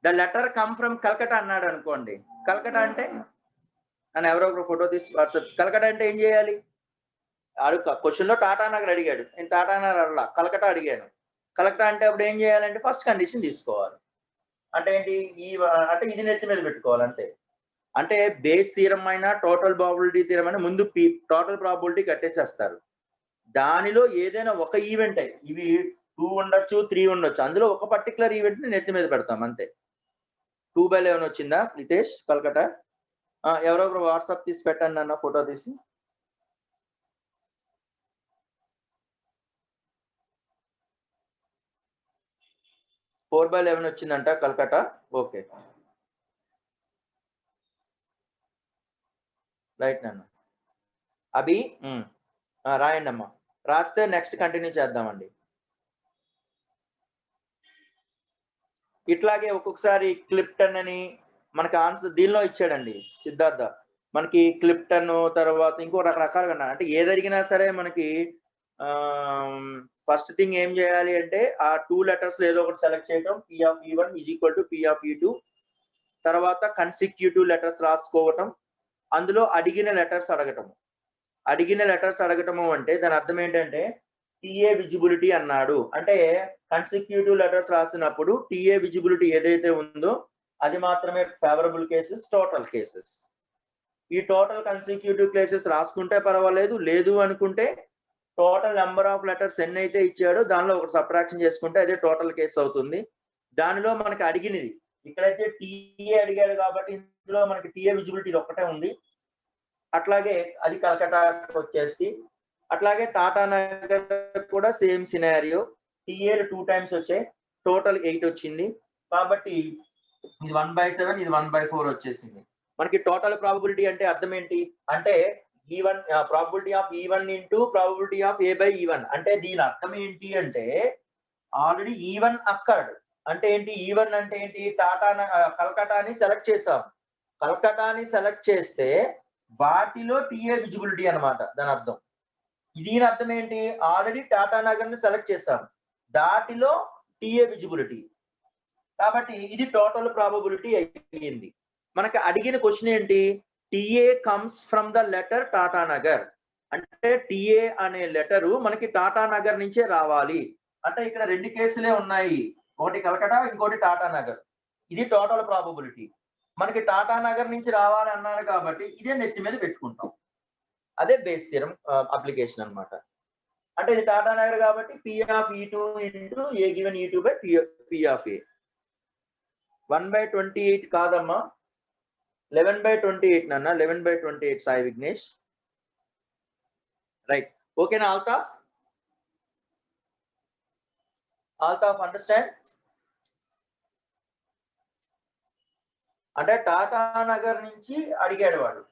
the letter come from Calcutta అన్నాడు అనుకోండి. కల్కటా అంటే నన్ను ఎవరో ఒక ఫోటో తీసి వాట్సాప్. కల్కటా అంటే ఏం చేయాలి? క్వశ్చన్ లో టాటా నగర్ అడిగాడు, నేను టాటా నగర్ అడలా, కలకటా అడిగాను. కలకటా అంటే అప్పుడు ఏం చేయాలంటే ఫస్ట్ కండిషన్ తీసుకోవాలి. అంటే ఏంటి? అంటే ఇది నెత్తి మీద పెట్టుకోవాలి అంతే. అంటే బేస్ థీరం అయినా టోటల్ ప్రాబబిలిటీ థీరం అయినా ముందు టోటల్ ప్రాబబిలిటీ కట్టేసేస్తారు. దానిలో ఏదైనా ఒక ఈవెంట్, ఇవి 2 ఉండొచ్చు, 3 ఉండొచ్చు, అందులో ఒక పర్టికులర్ ఈవెంట్ ని నెత్తి మీద పెడతాం అంతే. 2/11 వచ్చిందా లితేష్? కలకటా ఎవరో ఒకరు వాట్సాప్ తీసి పెట్టండి అన్న, ఫోటో తీసి. 4/11 వచ్చిందంట కల్కటా. ఓకే రైట్ నాన్న. అభి రాయండి అమ్మా. రాస్తే నెక్స్ట్ కంటిన్యూ చేద్దామండి. ఇట్లాగే ఒక్కొక్కసారి క్లిప్టన్ అని మనకి ఆన్సర్ దీనిలో ఇచ్చాడండి సిద్ధార్థ. మనకి క్లిప్టన్ తర్వాత ఇంకో రకరకాలుగా ఉన్నాయి. అంటే ఏది అడిగినా సరే మనకి ఫస్ట్ థింగ్ ఏం చేయాలి అంటే ఆ 2 లెటర్స్ ఏదో ఒకటి సెలెక్ట్ చేయడం. P(E1) = P(E2). తర్వాత కన్సిక్యూటివ్ లెటర్స్ రాసుకోవటం, అందులో అడిగిన లెటర్స్ అడగటం. అడిగిన లెటర్స్ అడగటము అంటే దాని అర్థం ఏంటంటే టీఏ విజిబిలిటీ అన్నాడు అంటే కన్సిక్యూటివ్ లెటర్స్ రాసినప్పుడు టీఏ విజిబిలిటీ ఏదైతే ఉందో అది మాత్రమే ఫేవరబుల్ కేసెస్, టోటల్ కేసెస్. ఈ టోటల్ కన్సిక్యూటివ్ కేసెస్ రాసుకుంటే పర్వాలేదు, లేదు అనుకుంటే టోటల్ నెంబర్ ఆఫ్ లెటర్స్ ఎన్ని అయితే ఇచ్చాడో దానిలో ఒకటి సబ్ట్రాక్షన్ చేసుకుంటే అదే టోటల్ కేసు అవుతుంది. దానిలో మనకి అడిగినది ఇక్కడైతే టీఏ అడిగాడు కాబట్టి ఇందులో మనకి టీఏ విజిబిలిటీ ఒకటే ఉంది. అట్లాగే అది కలకటాకి వచ్చేసి, అట్లాగే టాటా నగర్ కూడా సేమ్ సినారియో. టీఏలు 2 టైమ్స్ వచ్చాయి, టోటల్ 8 వచ్చింది. కాబట్టి ఇది 1/7, ఇది 1/4 వచ్చేసింది. మనకి టోటల్ ప్రాబబిలిటీ అంటే అర్థం ఏంటి అంటే E1 probability of E1 into probability of A/E1. అంటే దీని అర్థం ఏంటి అంటే ఆల్రెడీ E1 అక్కర్డ్. అంటే ఏంటి? E1 అంటే ఏంటి? కల్కటాని సెలెక్ట్ చేసాం. కల్కటాని సెలెక్ట్ చేస్తే వాటిలో టీఏ విజిబిలిటీ అన్నమాట దాని అర్థం. దీని అర్థం ఏంటి? ఆల్రెడీ టాటా నగర్ ని సెలెక్ట్ చేసాం, దాటిలో టీఏ విజిబిలిటీ. కాబట్టి ఇది టోటల్ ప్రాబబిలిటీ అయ్యింది. మనకి అడిగిన క్వశ్చన్ ఏంటి? TA comes from the letter Tata Nagar. అంటే టీఏ అనే లెటరు మనకి టాటా నగర్ నుంచే రావాలి. అంటే ఇక్కడ 2 కేసులే ఉన్నాయి, ఒకటి కలకటా, ఇంకోటి టాటా నగర్. ఇది టోటల్ ప్రాబబిలిటీ. మనకి టాటా నగర్ నుంచి రావాలి అన్నాడు కాబట్టి ఇదే నెత్తి మీద పెట్టుకుంటాం. అదే బేస్ థియరం అప్లికేషన్ అన్నమాట. అంటే ఇది టాటా నగర్ కాబట్టి P(E2) ఇంటూ A(E2)/P(A). 1/28 కాదమ్మా, 11/28 నాన్న. 11/28 సాయి విఘ్నేష్. రైట్, ఓకేనా? ఆల్తాఫ్ అండర్స్టాండ్? అంటే టాటా నగర్ నుంచి అడిగాడు వాడు.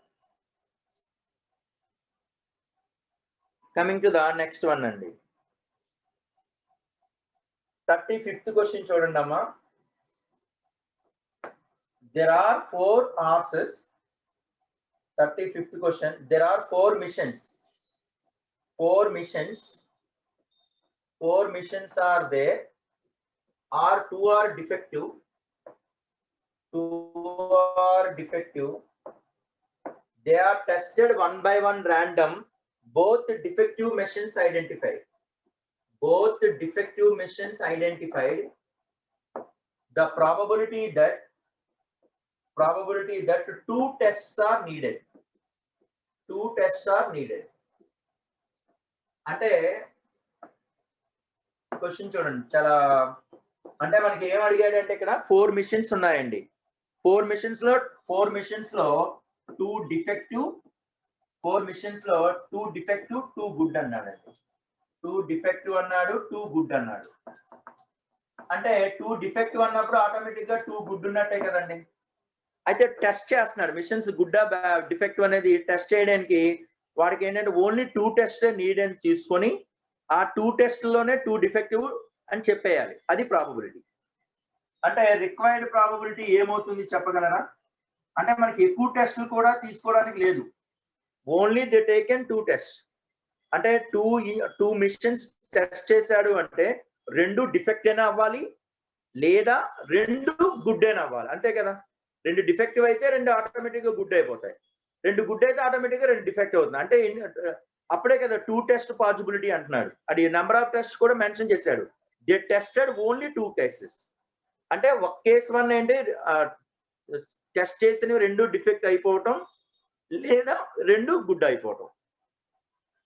Coming to the next one అండి. 35th క్వశ్చన్ చూడండి అమ్మా. There are 4 horses. 35th question. There are 4 missions. 4 missions. 4 missions are there. 2 are defective. 2 are defective. They are tested one by one random. Both defective missions identified. Both defective missions identified. The probability that 2 tests are needed. 2 tests are needed. అంటే క్వశ్చన్ చూడండి, చాలా అంటే మనకి ఏం అడిగాడు అంటే ఇక్కడ 4 మిషన్స్ ఉన్నాయండి. 4 మిషన్స్ లో 2 డిఫెక్టివ్, 4 మిషన్స్ లో 2 డిఫెక్టివ్, 2 గుడ్ అన్నాడండి. 2 డిఫెక్టివ్ అన్నాడు, 2 గుడ్ అన్నాడు. అంటే 2 డిఫెక్టివ్ అన్నప్పుడు ఆటోమేటిక్ గా 2 గుడ్ ఉన్నట్టే కదండి. అయితే టెస్ట్ చేస్తున్నాడు మిషన్స్ గుడ్డా డిఫెక్టివ్ అనేది టెస్ట్ చేయడానికి. వాడికి ఏంటంటే ఓన్లీ 2 టెస్ట్ నీడ్ అని తీసుకొని ఆ 2 టెస్ట్ లోనే 2 డిఫెక్టివ్ అని చెప్పేయాలి. అది ప్రాబబిలిటీ. అంటే రిక్వైర్డ్ ప్రాబబిలిటీ ఏమవుతుంది చెప్పగలరా? అంటే మనకి ఎక్కువ టెస్టులు కూడా తీసుకోవడానికి లేదు, ఓన్లీ దే టేకెన్ 2 టెస్ట్. అంటే టూ మిషన్స్ టెస్ట్ చేశాడు అంటే 2 డిఫెక్ట్ అయినా అవ్వాలి లేదా 2 గుడ్ అయినా అవ్వాలి, అంతే కదా. 2 డిఫెక్టివ్ అయితే 2 ఆటోమేటిక్ గా గుడ్ అయిపోతాయి, 2 గుడ్ అయితే ఆటోమేటిక్ గా 2 డిఫెక్ట్ అవుతుంది. అంటే అప్పుడే కదా 2 టెస్ట్ పాసిబిలిటీ అంటున్నాడు. అది నెంబర్ ఆఫ్ టెస్ట్ కూడా మెన్షన్ చేశాడు. They tested only 2 cases. అంటే ఒక కేసు 1 ఏంటి, టెస్ట్ చేసినవి 2 డిఫెక్ట్ అయిపోవటం లేదా 2 గుడ్ అయిపోవటం.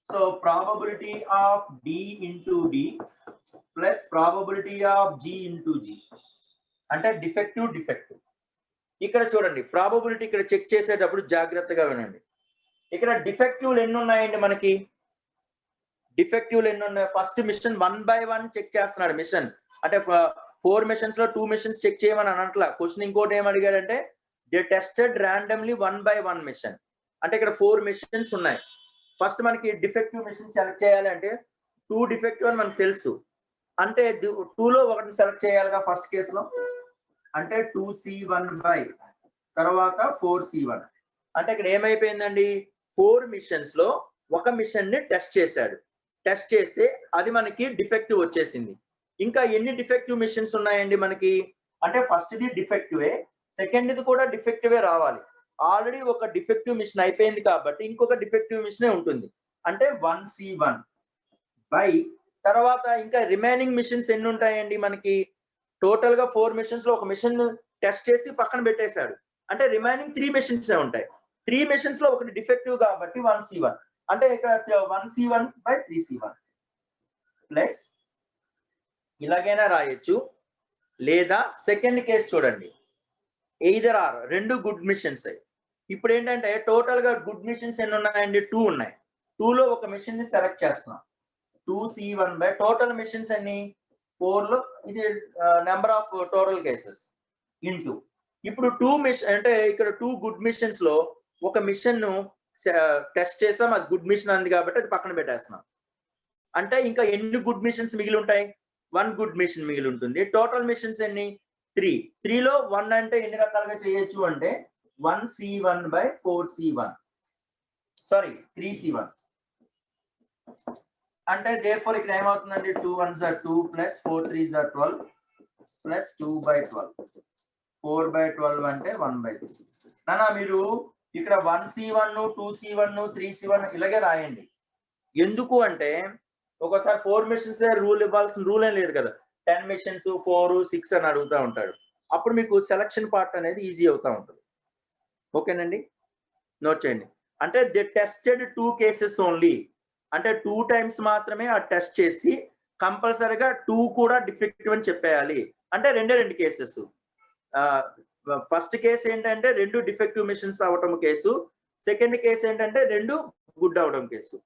So probability of D into D plus probability of G into G అంటే డిఫెక్టివ్. ఇక్కడ చూడండి ప్రాబబిలిటీ ఇక్కడ చెక్ చేసేటప్పుడు జాగ్రత్తగా వినండి. ఇక్కడ డిఫెక్టివ్లు ఎన్ని ఉన్నాయండి మనకి? డిఫెక్టివ్లు ఎన్ని ఉన్నాయి? ఫస్ట్ మిషన్ 1 by 1 చెక్ చేస్తున్నాడు మిషన్. అంటే 4 మిషన్స్ లో 2 మిషన్స్ చెక్ చేయమని అనట్లా. క్వశ్చన్ ఇంకోటి ఏం అడిగాడంటే they tested randomly 1 by 1 machine. అంటే ఇక్కడ 4 మిషన్స్ ఉన్నాయి. ఫస్ట్ మనకి డిఫెక్టివ్ మిషన్ సెలెక్ట్ చేయాలంటే 2 డిఫెక్టివ్ అని మనకు తెలుసు. అంటే 2 లో ఒకటి సెలెక్ట్ చేయాలిగా ఫస్ట్ కేసులో. అంటే 2C1 by తర్వాత 4C1. అంటే ఇక్కడ ఏమైపోయిందండి, 4 మిషన్స్ లో ఒక మిషన్ ని టెస్ట్ చేశాడు. టెస్ట్ చేస్తే అది మనకి డిఫెక్టివ్ వచ్చేసింది. ఇంకా ఎన్ని డిఫెక్టివ్ మిషన్స్ ఉన్నాయండి మనకి? అంటే ఫస్ట్ ది డిఫెక్టివే, సెకండ్ ది కూడా డిఫెక్టివే రావాలి. ఆల్రెడీ ఒక డిఫెక్టివ్ మిషన్ అయిపోయింది కాబట్టి ఇంకొక డిఫెక్టివ్ మిషనే ఉంటుంది. అంటే 1C1 బై తర్వాత ఇంకా రిమైనింగ్ మిషన్స్ ఎన్ని ఉంటాయండి మనకి? టోటల్ గా 4 మిషన్స్ లో ఒక మిషన్ టెస్ట్ చేసి పక్కన పెట్టేశాడు. అంటే రిమైనింగ్ 3 మిషన్స్ ఉంటాయి. 3 మిషన్స్ లో ఒకటి డిఫెక్టివ్ కాబట్టి 1C1. అంటే ఇక్కడ 1C1 by 3C1 ప్లస్ ఇలాగైనా రాయొచ్చు. లేదా సెకండ్ కేసు చూడండి, ఎయిదర్ ఆర్ 2 గుడ్ మిషన్స్. ఇప్పుడు ఏంటంటే టోటల్ గా గుడ్ మిషన్స్ ఎన్ని ఉన్నాయండి? 2 ఉన్నాయి. 2 లో ఒక మిషన్ ని సెలెక్ట్ చేస్తున్నాం. 2C1 by టోటల్ మిషన్స్ అన్ని 4 లో ఇది number of total cases into ఇప్పుడు 2 మిషన్ అంటే ఇక్కడ 2 గుడ్ మిషన్స్ లో ఒక మిషన్ ను టెస్ట్ చేసాం, అది గుడ్ మిషన్ అంది కాబట్టి అది పక్కన పెట్టేస్తున్నాం. అంటే ఇంకా ఎన్ని గుడ్ మిషన్స్ మిగిలి ఉంటాయి? 1 గుడ్ మిషన్ మిగిలి ఉంటుంది. టోటల్ మిషన్స్ ఎన్ని? 3. 3 లో 1 అంటే ఎన్ని రకాలుగా చేయొచ్చు అంటే 1C1 by 4C1 sorry 3C1. అంటే therefore ఇక్కడ ఏమవుతుందండి, 2 1s are 2 plus 4 3s are 12 plus 2 by 12 4 by 12 అంటే 1 by 3. నానా మీరు ఇక్కడ 1C1 2C1 3C1 ఇలాగే రాయండి. ఎందుకు అంటే ఒకసారి 4 మిషన్స్ రూల్ ఇవ్వాల్సిన రూల్ ఏం లేదు కదా. 10 మిషన్స్ 4 6 అని అడుగుతా ఉంటాడు. అప్పుడు మీకు సెలక్షన్ పార్ట్ అనేది ఈజీ అవుతా ఉంటుంది. ఓకేనండి, నోట్ చేయండి. అంటే దే టెస్టెడ్ 2 కేసెస్ ఓన్లీ. అంటే 2 టైమ్స్ మాత్రమే ఆ టెస్ట్ చేసి కంపల్సరీగా 2 కూడా డిఫెక్టివ్ అని చెప్పేయాలి. అంటే 2 కేసెస్. ఫస్ట్ కేసు ఏంటంటే 2 డిఫెక్టివ్ మిషన్స్ అవటం కేసు. సెకండ్ కేసు ఏంటంటే 2 గుడ్ అవడం కేసు.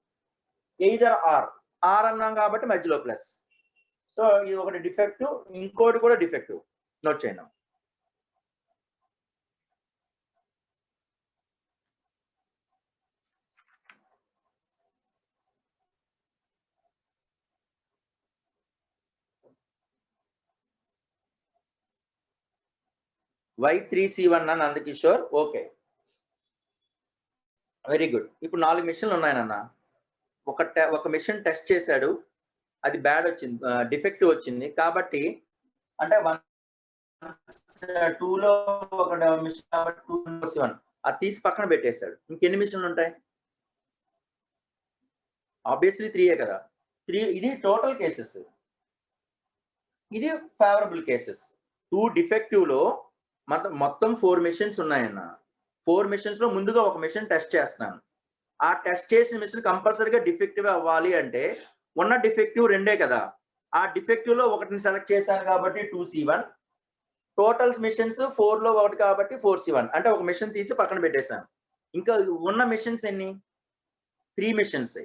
ఎయిదర్ ఆర్ అన్నాం కాబట్టి మధ్యలో ప్లస్. సో ఇది ఒకటి డిఫెక్టివ్, ఇంకోటి కూడా డిఫెక్టివ్. నోట్ చేయండి. Y3C1 అన్న నందకిషోర్. Okay, very good. ఇప్పుడు 4 మిషన్లు ఉన్నాయన్న. ఒక మిషన్ టెస్ట్ చేశాడు, అది బ్యాడ్ వచ్చింది, డిఫెక్టివ్ వచ్చింది. కాబట్టి అంటే 2 లో ఒక మిషన్ కాబట్టి 2C1 అది తీసి పక్కన పెట్టేశాడు. ఇంకెన్ని మిషన్లు ఉంటాయి? ఆబ్వియస్లీ 3 కదా. 3 ఇది టోటల్ కేసెస్, ఇది ఫేవరబుల్ కేసెస్. 2 డిఫెక్టివ్ లో మొత్తం 4 మిషన్స్ ఉన్నాయన్న. 4 మిషన్స్ లో ముందుగా ఒక మిషన్ టెస్ట్ చేస్తున్నాను. ఆ టెస్ట్ చేసిన మిషన్ కంపల్సరీగా డిఫెక్టివ్ అవ్వాలి అంటే ఉన్న డిఫెక్టివ్ 2 కదా. ఆ డిఫెక్టివ్ లో ఒకటిని సెలెక్ట్ చేశాను కాబట్టి 2C1. టోటల్ మిషన్స్ 4 లో ఒకటి కాబట్టి 4C1. అంటే ఒక మిషన్ తీసి పక్కన పెట్టేశాను. ఇంకా ఉన్న మిషన్స్ ఎన్ని? 3 మిషన్స్.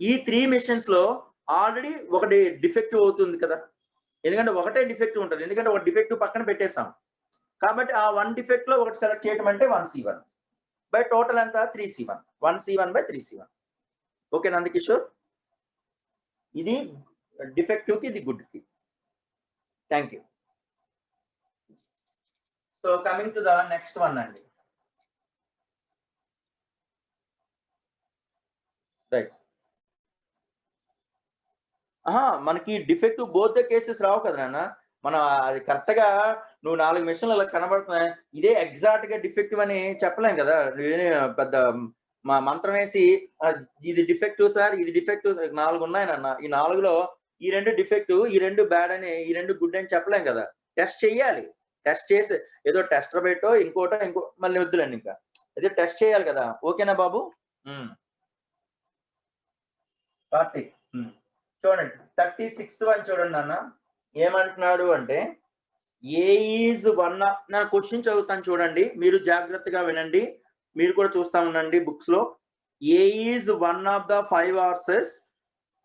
ఈ 3 మిషన్స్ లో ఆల్రెడీ ఒకటి డిఫెక్టివ్ అవుతుంది కదా, ఎందుకంటే ఒకటే డిఫెక్టివ్ ఉంటుంది. ఎందుకంటే ఒక డిఫెక్టివ్ పక్కన పెట్టేసాం కాబట్టి ఆ 1 డిఫెక్ట్ లో ఒకటి సెలెక్ట్ చేయడం అంటే 1C1 బై టోటల్ అంతా 3C1. 1C1 by 3C1. Okay Nandakishore, ఇది డిఫెక్టివ్ కి, ఇది గుడ్ కి. Thank you. So coming to the next one అండి. రైట్, మనకి డిఫెక్టివ్ బోత్ ద కేసెస్ రావు కదా నాన్న. మనం అది కరెక్ట్ గా నువ్వు 4 మెషిన్లు అలా కనబడుతున్నాయి. ఇదే ఎగ్జాక్ట్ గా డిఫెక్టివ్ అని చెప్పలేం కదా. నువ్వేమి పెద్ద మంత్రం వేసి ఇది డిఫెక్టివ్ సార్, ఇది డిఫెక్టివ్ 4 ఉన్నాయి నాన్న. ఈ 4లో ఈ 2 డిఫెక్టివ్, ఈ 2 బ్యాడ్ అని, ఈ 2 గుడ్ అని చెప్పలేం కదా. టెస్ట్ చెయ్యాలి. టెస్ట్ చేసి ఏదో టెస్టర్ పెట్టో ఇంకోటో మళ్ళీ వద్దులేండి ఇంకా. అదే టెస్ట్ చేయాలి కదా. ఓకేనా బాబు? కార్తీక్ చూడండి 36th వన్ చూడండి నాన్న. ఏమంటున్నాడు అంటే ఏ ఈజ్ వన్ ఆఫ్, నా క్వశ్చన్ చదువుతాను చూడండి, మీరు జాగ్రత్తగా వినండి, మీరు కూడా చూస్తా ఉండండి బుక్స్ లో. A is one of the 5 horses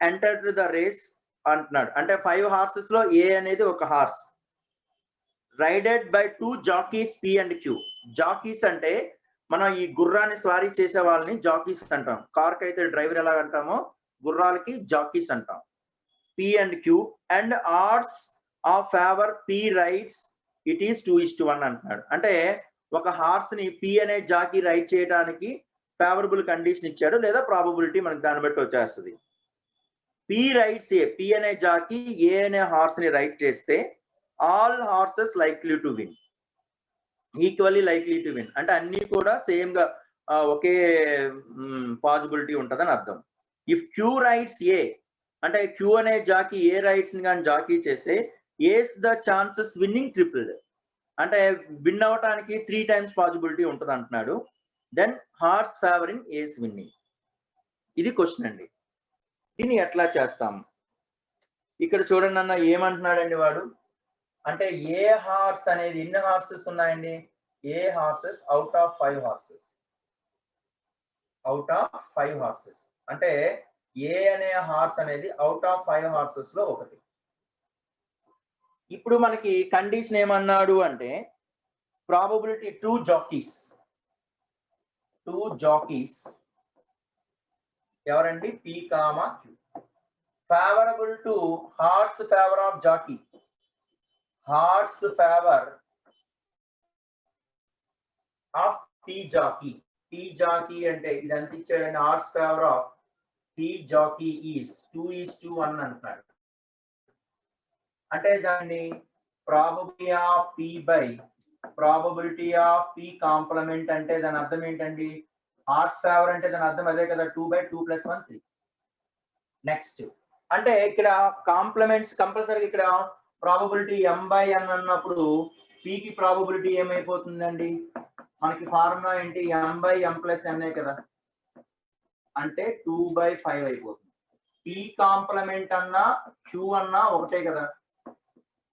entered the race అంటున్నాడు. అంటే 5 హార్సెస్ లో ఏ అనేది ఒక horse, rided by 2 jockeys P and Q. Jockeys అంటే మనం ఈ గుర్రాన్ని స్వారీ చేసే వాళ్ళని జాకీస్ అంటాం. కార్ కి అయితే డ్రైవర్ ఎలా అంటామో గుర్రాలకి జాకీస్ అంటాం. P and Q and arts of favour P rides it is 2:1 అంటున్నాడు. అంటే ఒక హార్స్ ని పి అనే జాకీ రైడ్ చేయడానికి ఫేవరబుల్ కండిషన్ ఇచ్చాడు, లేదా ప్రాబబిలిటీ మనకి దాన్ని బట్టి వచ్చేస్తుంది. పి రైడ్స్ ఏ, పి అనే జాకీ ఏ అనే హార్స్ ని రైడ్ చేస్తే all horses likely to win, equally likely to win. అంటే అన్ని కూడా సేమ్ గా ఒకే పాసిబిలిటీ ఉంటదని అర్థం. ఇఫ్ క్యూ రైడ్స్ ఏ, అంటే క్యూ అనే జాకీ ఏ రైడ్స్ ని కానీ జాకీ చేస్తే ఏస్ ద ఛాన్సెస్ విన్నింగ్ ట్రిపుల్డ్, అంటే విన్ అవటానికి 3 times పాసిబిలిటీ ఉంటుంది అంటున్నాడు. దెన్ హార్స్ ఫేవరింగ్ ఏస్ విన్నింగ్. ఇది క్వశ్చన్ అండి. దీన్ని ఎట్లా చేస్తాం? ఇక్కడ చూడండి అన్న ఏమంటున్నాడండి వాడు. అంటే ఏ హార్స్ అనేది ఎన్ని హార్సెస్ ఉన్నాయండి? A horses out of 5 horses, out of 5 horses. అంటే ఏ అనే హార్స్ అనేది అవుట్ ఆఫ్ 5 హార్సెస్ లో ఒకటి. ఇప్పుడు మనకి కండిషన్ ఏమన్నాడు అంటే ప్రాబబిలిటీ 2 జాకీస్, 2 జాకీస్ ఎవరండి? P comma Q. Favourable to horse favour of jockey, horse favour of P jockey. P jockey అంటే ఇదంతా ఇచ్చాడండి. Horse favour of P jockey is 2:1 అంటున్నాడు. అంటే దాన్ని probability of P by probability of P complement అంటే దాని అర్థం ఏంటండి? హార్స్ ఫేవర్ అంటే దాని అర్థం అదే కదా, 2/2 + 1 3. నెక్స్ట్ అంటే ఇక్కడ కాంప్లిమెంట్స్ కంపల్సరీ ఇక్కడ ప్రాబబిలిటీ m/n అన్నప్పుడు p కి ప్రాబబిలిటీ ఏమైపోతుందండి? మనకి ఫార్ములా ఏంటి? m/m + n కదా, అంటే 2/5 అయిపోతుంది. p కాంప్లిమెంట్ అన్నా q అన్నా ఒకటే కదా,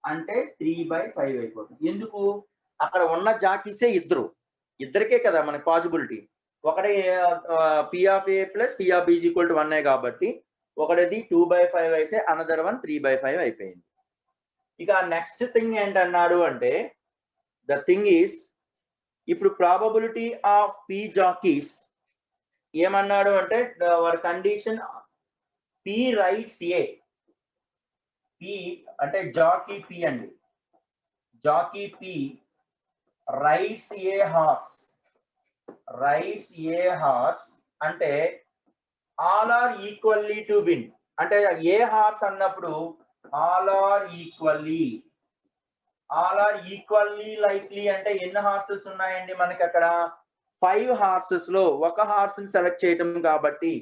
అంటే 3/5 అయిపోతుంది. ఎందుకు? అక్కడ ఉన్న జాకీసే ఇద్దరికే కదా మనకి పాసిబిలిటీ. ఒకటే p of a plus p of b = 1 కాబట్టి ఒకటిది 2/5 అయితే అనదర్ వన్ 3/5 అయిపోయింది. ఇక నెక్స్ట్ థింగ్ ఏంటన్నాడు అంటే ద థింగ్ ఈస్, ఇప్పుడు ప్రాబబిలిటీ ఆఫ్ p జాకీస్ ఏమన్నాడు అంటే వారి condition p rides a, p అంటే జాకీ p అండి, jockey p rides a horse, rides a horse అంటే all are equally to win. అంటే ఏ హార్స్ అన్నప్పుడు all are equally, all are equally likely అంటే ఎన్ని హార్సెస్ ఉన్నాయండి మనకి అక్కడ? 5 హార్సెస్ లో ఒక హార్స్ ని సెలెక్ట్ చేయటం కాబట్టి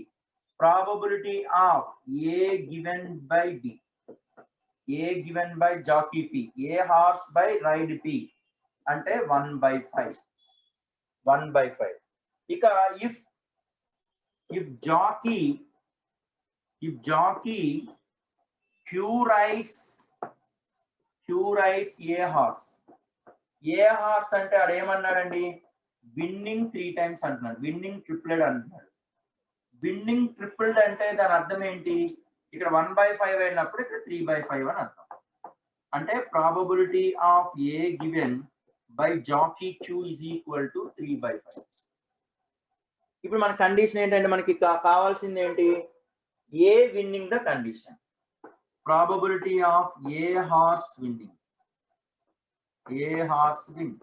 probability of A given by B, A given by jockey P, A horse by ride P అంటే 1/5, 1/5. ఇక if jockey q rides a horse, A horse అంటే ఆడ ఏమన్నాడండి? విన్నింగ్ 3 times అంటున్నాడు, విన్నింగ్ ట్రిప్లెడ్ అంటున్నాడు. విన్నింగ్ ట్రిప్లెడ్ అంటే దాని అర్థం ఏంటి? ఇక్కడ 1/5 అయినప్పుడు ఇక్కడ 3/5 అని అర్థం. అంటే probability of A given by jockey q is equal to 3/5. ఇప్పుడు మన కండిషన్ ఏంటంటే మనకి కావాల్సింది ఏంటి? A winning the condition, probability of A horse winning, A horse win.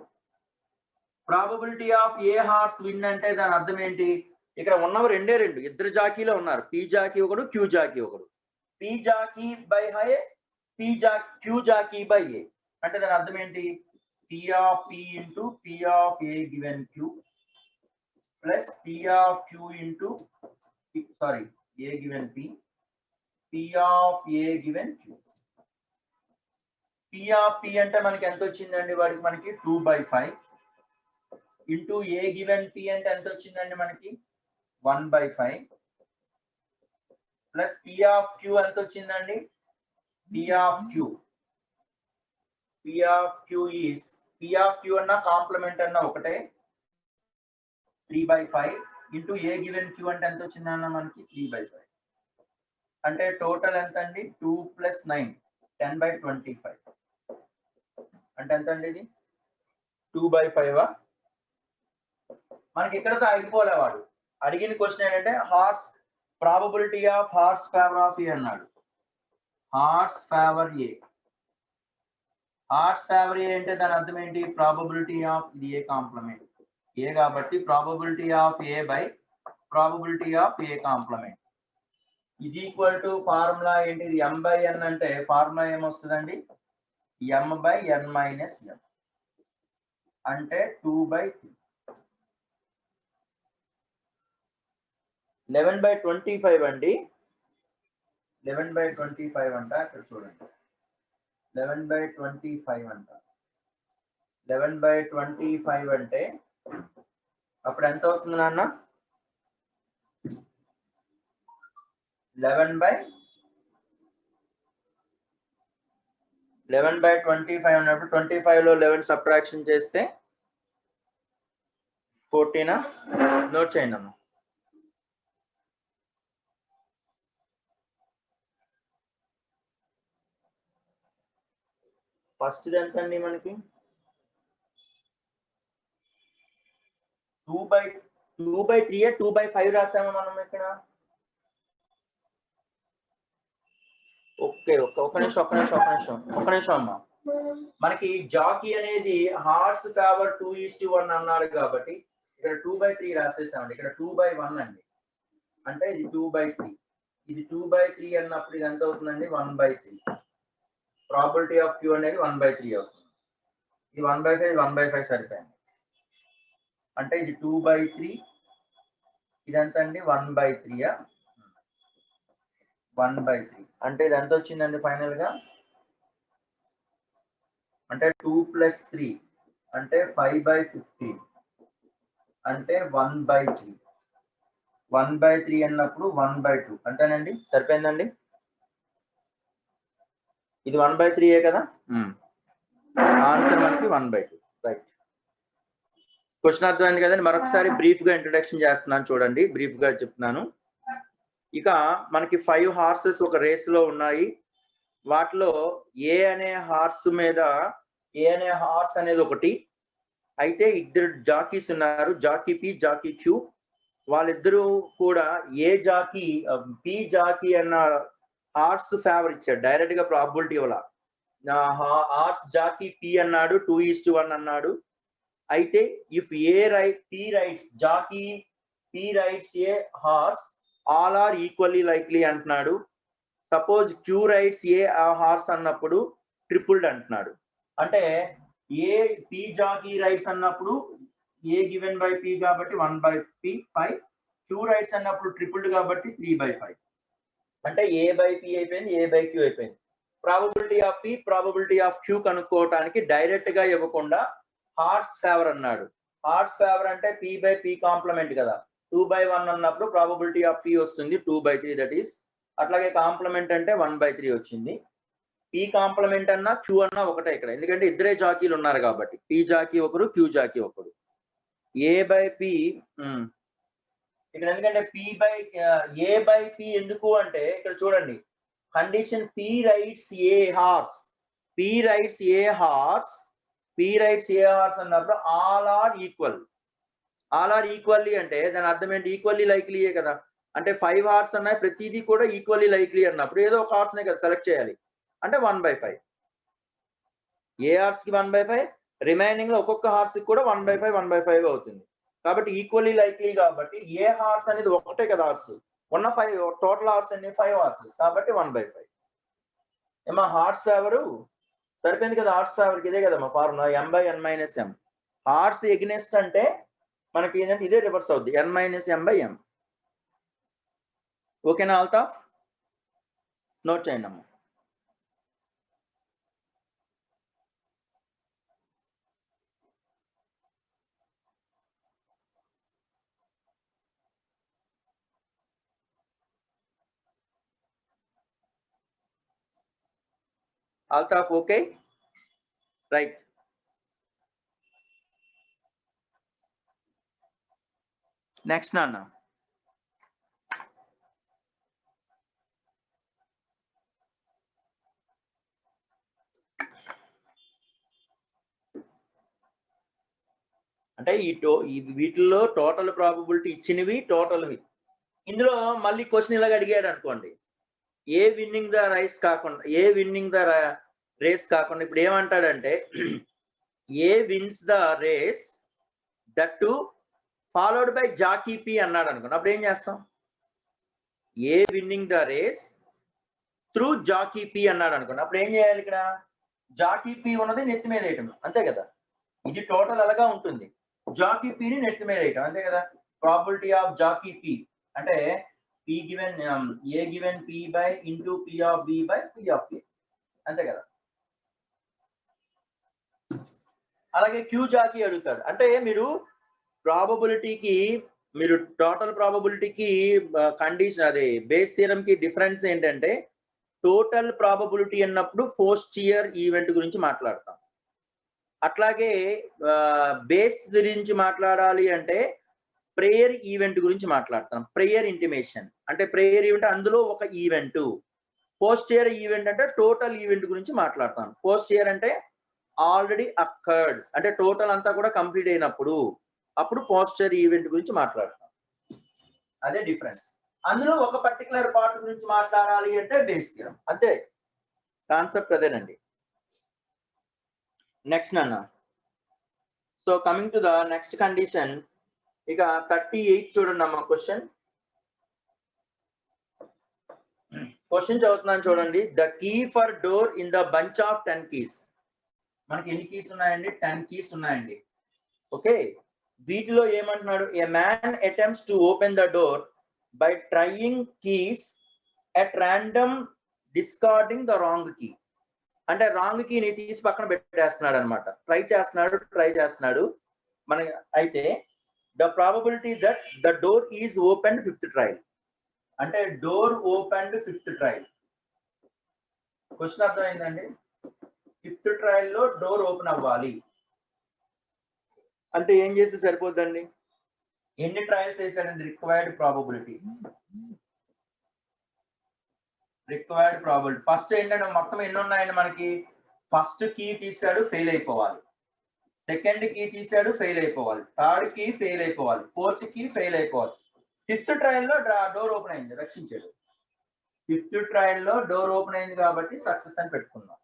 Probability of A horse win అంటే దాని అర్థం ఏంటి? ఇక్కడ ఉన్నవి రెండే రెండు, ఇద్దరు జాకీలో ఉన్నారు, పి జాకీ ఒకడు, క్యూ జాకీ ఒకడు. P jockey by high Q jockey by A. అంటే దాని అర్థం ఏంటి? P of P into P of A given Q plus P of Q into A given P, P of A given Q. P of P అంటే మనకి ఎంత వచ్చిందండి? వాడికి మనకి 2/5 ఇంటూ A given P అంటే ఎంత వచ్చిందండి? మనకి 1/5 ప్లస్ P of Q ఎంత వచ్చిందండి? P of Q is P of Q అన్న కాంప్లిమెంట్ అన్న ఒకటే 3/5 ఇంటూ A given Q అంటే ఎంత వచ్చిందన్న మనకి 3/5. అంటే టోటల్ ఎంత అండి? 2 + 9 10/25. అంటే ఎంత అండి ఇది? 2/5. మనకి ఇక్కడతో ఆగిపోలే. వాడు అడిగిన క్వశ్చన్ ఏంటంటే probability of horse favour of A అన్నాడు. Horse favour A. Horse favour A అంటే దాని అర్థం ఏంటి? ప్రాబబిలిటీ ఆఫ్ ఇది ఏ కాంప్లిమెంట్ ఏ కాబట్టి probability of A by probability of A complement is equal to formula ఏంటి? M/N అంటే ఫార్ములా ఏమొస్తుందండి? M/N - M అంటే 2/3. 11/25 అండి. 11/25 అంట. ఇక్కడ చూడండి 11/25 అంట. 11/25 అంటే అప్పుడు ఎంత అవుతుంది నాన్న? 11/25 అన్నప్పుడు 25 లో 11 సబ్ట్రాక్షన్ చేస్తే 14. నోట్ చేయండి అమ్మ. ఫస్ట్ ఎంత అండి మనకి? 2/3 2/5 రాసాము మనం ఇక్కడ. ఓకే ఒక నిమిషం అమ్మా. మనకి జాకీ అనేది హార్స్ ఫేవర్ 2:1 అన్నాడు కాబట్టి ఇక్కడ 2/3 రాసేసామండి. ఇక్కడ 2/1 అండి. అంటే ఇది 2/3. ఇది 2/3 అన్నప్పుడు ఇది ఎంత అవుతుందండి? 1/3. ప్రాబిలిటీ ఆఫ్ Q అనేది 1/3 అవుతుంది. ఇది 1/5 1/5 సరిపోయింది. అంటే ఇది 2/3. ఇదంతా అండి 1/3. 1/3 అంటే ఇది ఎంత వచ్చిందండి ఫైనల్ గా? అంటే 2 + 3 అంటే 5/15 అంటే 1/3. 1/3 అన్నప్పుడు 1/2 అంతేనండి. సరిపోయిందండి. ఇది 1/3 కదా. ఆన్సర్ మనకి 1/2. రైట్. క్వశ్చన్ అర్థమైంది కదండి. మరొకసారి బ్రీఫ్ గా ఇంట్రొడక్షన్ చేస్తున్నాను చూడండి. బ్రీఫ్ గా చెప్తున్నాను. ఇక మనకి 5 హార్సెస్ ఒక రేస్ లో ఉన్నాయి. వాటిలో ఏ అనే హార్స్ అనేది ఒకటి. అయితే ఇద్దరు జాకీస్ ఉన్నారు, జాకీ P జాకీ Q. వాళ్ళిద్దరూ కూడా P జాకీ అన్న హార్స్ ఫేవర్ ఇచ్చాడు. డైరెక్ట్ గా ప్రాబిలిటీ వల్ల హార్స్ జాకీ P అన్నాడు 2:1 అన్నాడు. అయితే if jockey P rides a horse all are equally likely అంటున్నాడు. Suppose Q rides a horse అన్నప్పుడు ట్రిపుల్డ్ అంటున్నాడు. అంటే P జాకీ రైడ్స్ అన్నప్పుడు A given by P కాబట్టి 1/5. Q రైడ్స్ అన్నప్పుడు ట్రిపుల్డ్ కాబట్టి 3/5. అంటే A/P అయిపోయింది, A/Q అయిపోయింది. Probability of P probability of Q కనుక్కోవటానికి డైరెక్ట్ గా ఇవ్వకుండా హార్స్ ఫేవర్ అన్నాడు. హార్స్ ఫేవర్ అంటే P/P కాంప్లిమెంట్ కదా. 2/1 అన్నప్పుడు ప్రాబబిలిటీ ఆఫ్ P వస్తుంది 2/3. దట్ ఈస్ అట్లాగే కాంప్లిమెంట్ అంటే 1/3 వచ్చింది. P కాంప్లిమెంట్ అన్నా Q అన్నా ఒకటే ఇక్కడ. ఎందుకంటే ఇద్దరే జాకీలు ఉన్నారు కాబట్టి. P జాకీ ఒకరు, Q జాకీ ఒకరు. A/P ఇక్కడ ఎందుకంటే A/P ఎందుకు అంటే ఇక్కడ చూడండి condition P rides a horse అన్నప్పుడు ఆల్ ఆర్ ఈక్వల్లీ అంటే దాని అర్థం ఏంటి? ఈక్వల్లీ లైక్లీయే కదా. అంటే 5 హార్స్ ఉన్నాయి, ప్రతిదీ కూడా ఈక్వల్లీ లైక్లీ అన్నప్పుడు ఏదో ఒక హార్స్ నే కదా సెలెక్ట్ చేయాలి. అంటే 1/5. ఏ హార్స్ కి 1/5, రిమైనింగ్ లో ఒక్కొక్క హార్స్ కి కూడా 1/5 అవుతుంది. కాబట్టి ఈక్వల్లీ లైక్లీ కాబట్టి ఏ హార్స్ అనేది ఒకటే కదా హార్స్. ఉన్న 5 టోటల్ అవర్స్ అన్ని 5 అవర్స్ కాబట్టి 1/5. ఏమా హార్స్ పవర్ సరిపోయింది కదా, హార్స్ పవర్కి ఇదే కదమ్మా ఫార్ములా m/n-m. హార్స్ ఎగ్నెస్ట్ అంటే మనకి ఏంటంటే ఇదే రివర్స్ అవుద్ది n-m/m. ఓకేనా అల్తాఫ్? నోట్ చేయండి అమ్మా. Altaf, okay? Right. Next, Nana. అంటే ఈ వీటిల్లో టోటల్ ప్రాబబిలిటీ ఇచ్చినవి టోటల్వి. ఇందులో మళ్ళీ క్వశ్చన్ ఇలాగ అడిగాడు అనుకోండి, ఏ విన్నింగ్ ద రేస్ కాకుండా ఇప్పుడు ఏమంటాడంటే A wins the race that to followed by jockey P అన్నాడు అనుకోండి, అప్పుడు ఏం చేస్తాం? A winning the race through jockey P అన్నాడు అనుకోండి, అప్పుడు ఏం చేయాలి? ఇక్కడ జాకీ పి ఉన్నది నెత్తి మీద వేయటం, అంతే కదా. ఇది టోటల్ అలాగా ఉంటుంది, జాకీ పిని నెత్తి మీద వేయటం, అంతే కదా. ప్రాబిలిటీ ఆఫ్ జాకీ పి అంటే P given A given P by into P of B by P of A, అంతే కదా. అలాగే క్యూ జాకీ అడుగుతాడు అంటే మీరు ప్రాబబిలిటీకి, మీరు టోటల్ ప్రాబబిలిటీకి కండిషన్ అదే బేస్ థియరం కి డిఫరెన్స్ ఏంటంటే టోటల్ ప్రాబబిలిటీ అన్నప్పుడు ఫస్ట్ ఇయర్ ఈవెంట్ గురించి మాట్లాడతాం. అట్లాగే బేస్ గురించి మాట్లాడాలి అంటే ప్రేయర్ ఈవెంట్ గురించి మాట్లాడతాం. ప్రేయర్ ఇంటిమేషన్ అంటే ప్రేయర్ ఈవెంట్ అందులో ఒక ఈవెంట్. పోస్ట్ ఇయర్ ఈవెంట్ అంటే టోటల్ ఈవెంట్ గురించి మాట్లాడతాం. పోస్ట్ ఇయర్ అంటే ఆల్రెడీ అక్కర్డ్ అంటే టోటల్ అంతా కూడా కంప్లీట్ అయినప్పుడు, అప్పుడు పోస్టర్ ఈవెంట్ గురించి మాట్లాడతాం. అదే డిఫరెన్స్. అందులో ఒక పర్టికులర్ పార్ట్ గురించి మాట్లాడాలి అంటే బేస్ థియరం, అంతే కాన్సెప్ట్ అదేనండి. నెక్స్ట్ నాన్న, so coming to the next condition, ఇక 38 చూడండి అమ్మా. క్వశ్చన్ చదువుతున్నాను చూడండి. The key for door in the bunch of 10 keys. మనకి ఎన్ని కీస్ ఉన్నాయండి? 10 keys ఉన్నాయండి. ఓకే, వీటిలో ఏమంటున్నాడు? A man attempts to open the door by trying keys at random discarding the wrong key. అంటే రాంగ్ కీని తీసి పక్కన పెట్టేస్తున్నాడు అనమాట. ట్రై చేస్తున్నాడు మన. అయితే the probability that the door is open 5th trial అంటే door open 5th trial. Question అర్థమైందండి? 5th ట్రయల్ లో డోర్ ఓపెన్ అవ్వాలి అంటే ఏం చేస్తే సరిపోద్దండి? ఎన్ని ట్రయల్స్ వేసాడండి? Required probability. ఫస్ట్ ఏంటంటే మొత్తం ఎన్ని ఉన్నాయండి మనకి? ఫస్ట్ కీ తీసాడు, ఫెయిల్ అయిపోవాలి. సెకండ్ కీ తీసాడు, ఫెయిల్ అయిపోవాలి. థర్డ్ కీ ఫెయిల్ అయిపోవాలి. ఫోర్త్ కీ ఫెయిల్ అయిపోవాలి. 5th ట్రయల్ లో డోర్ ఓపెన్ అయింది, రక్షించాడు. 5th ట్రయల్ లో డోర్ ఓపెన్ అయింది కాబట్టి సక్సెస్ అని పెట్టుకుందాం.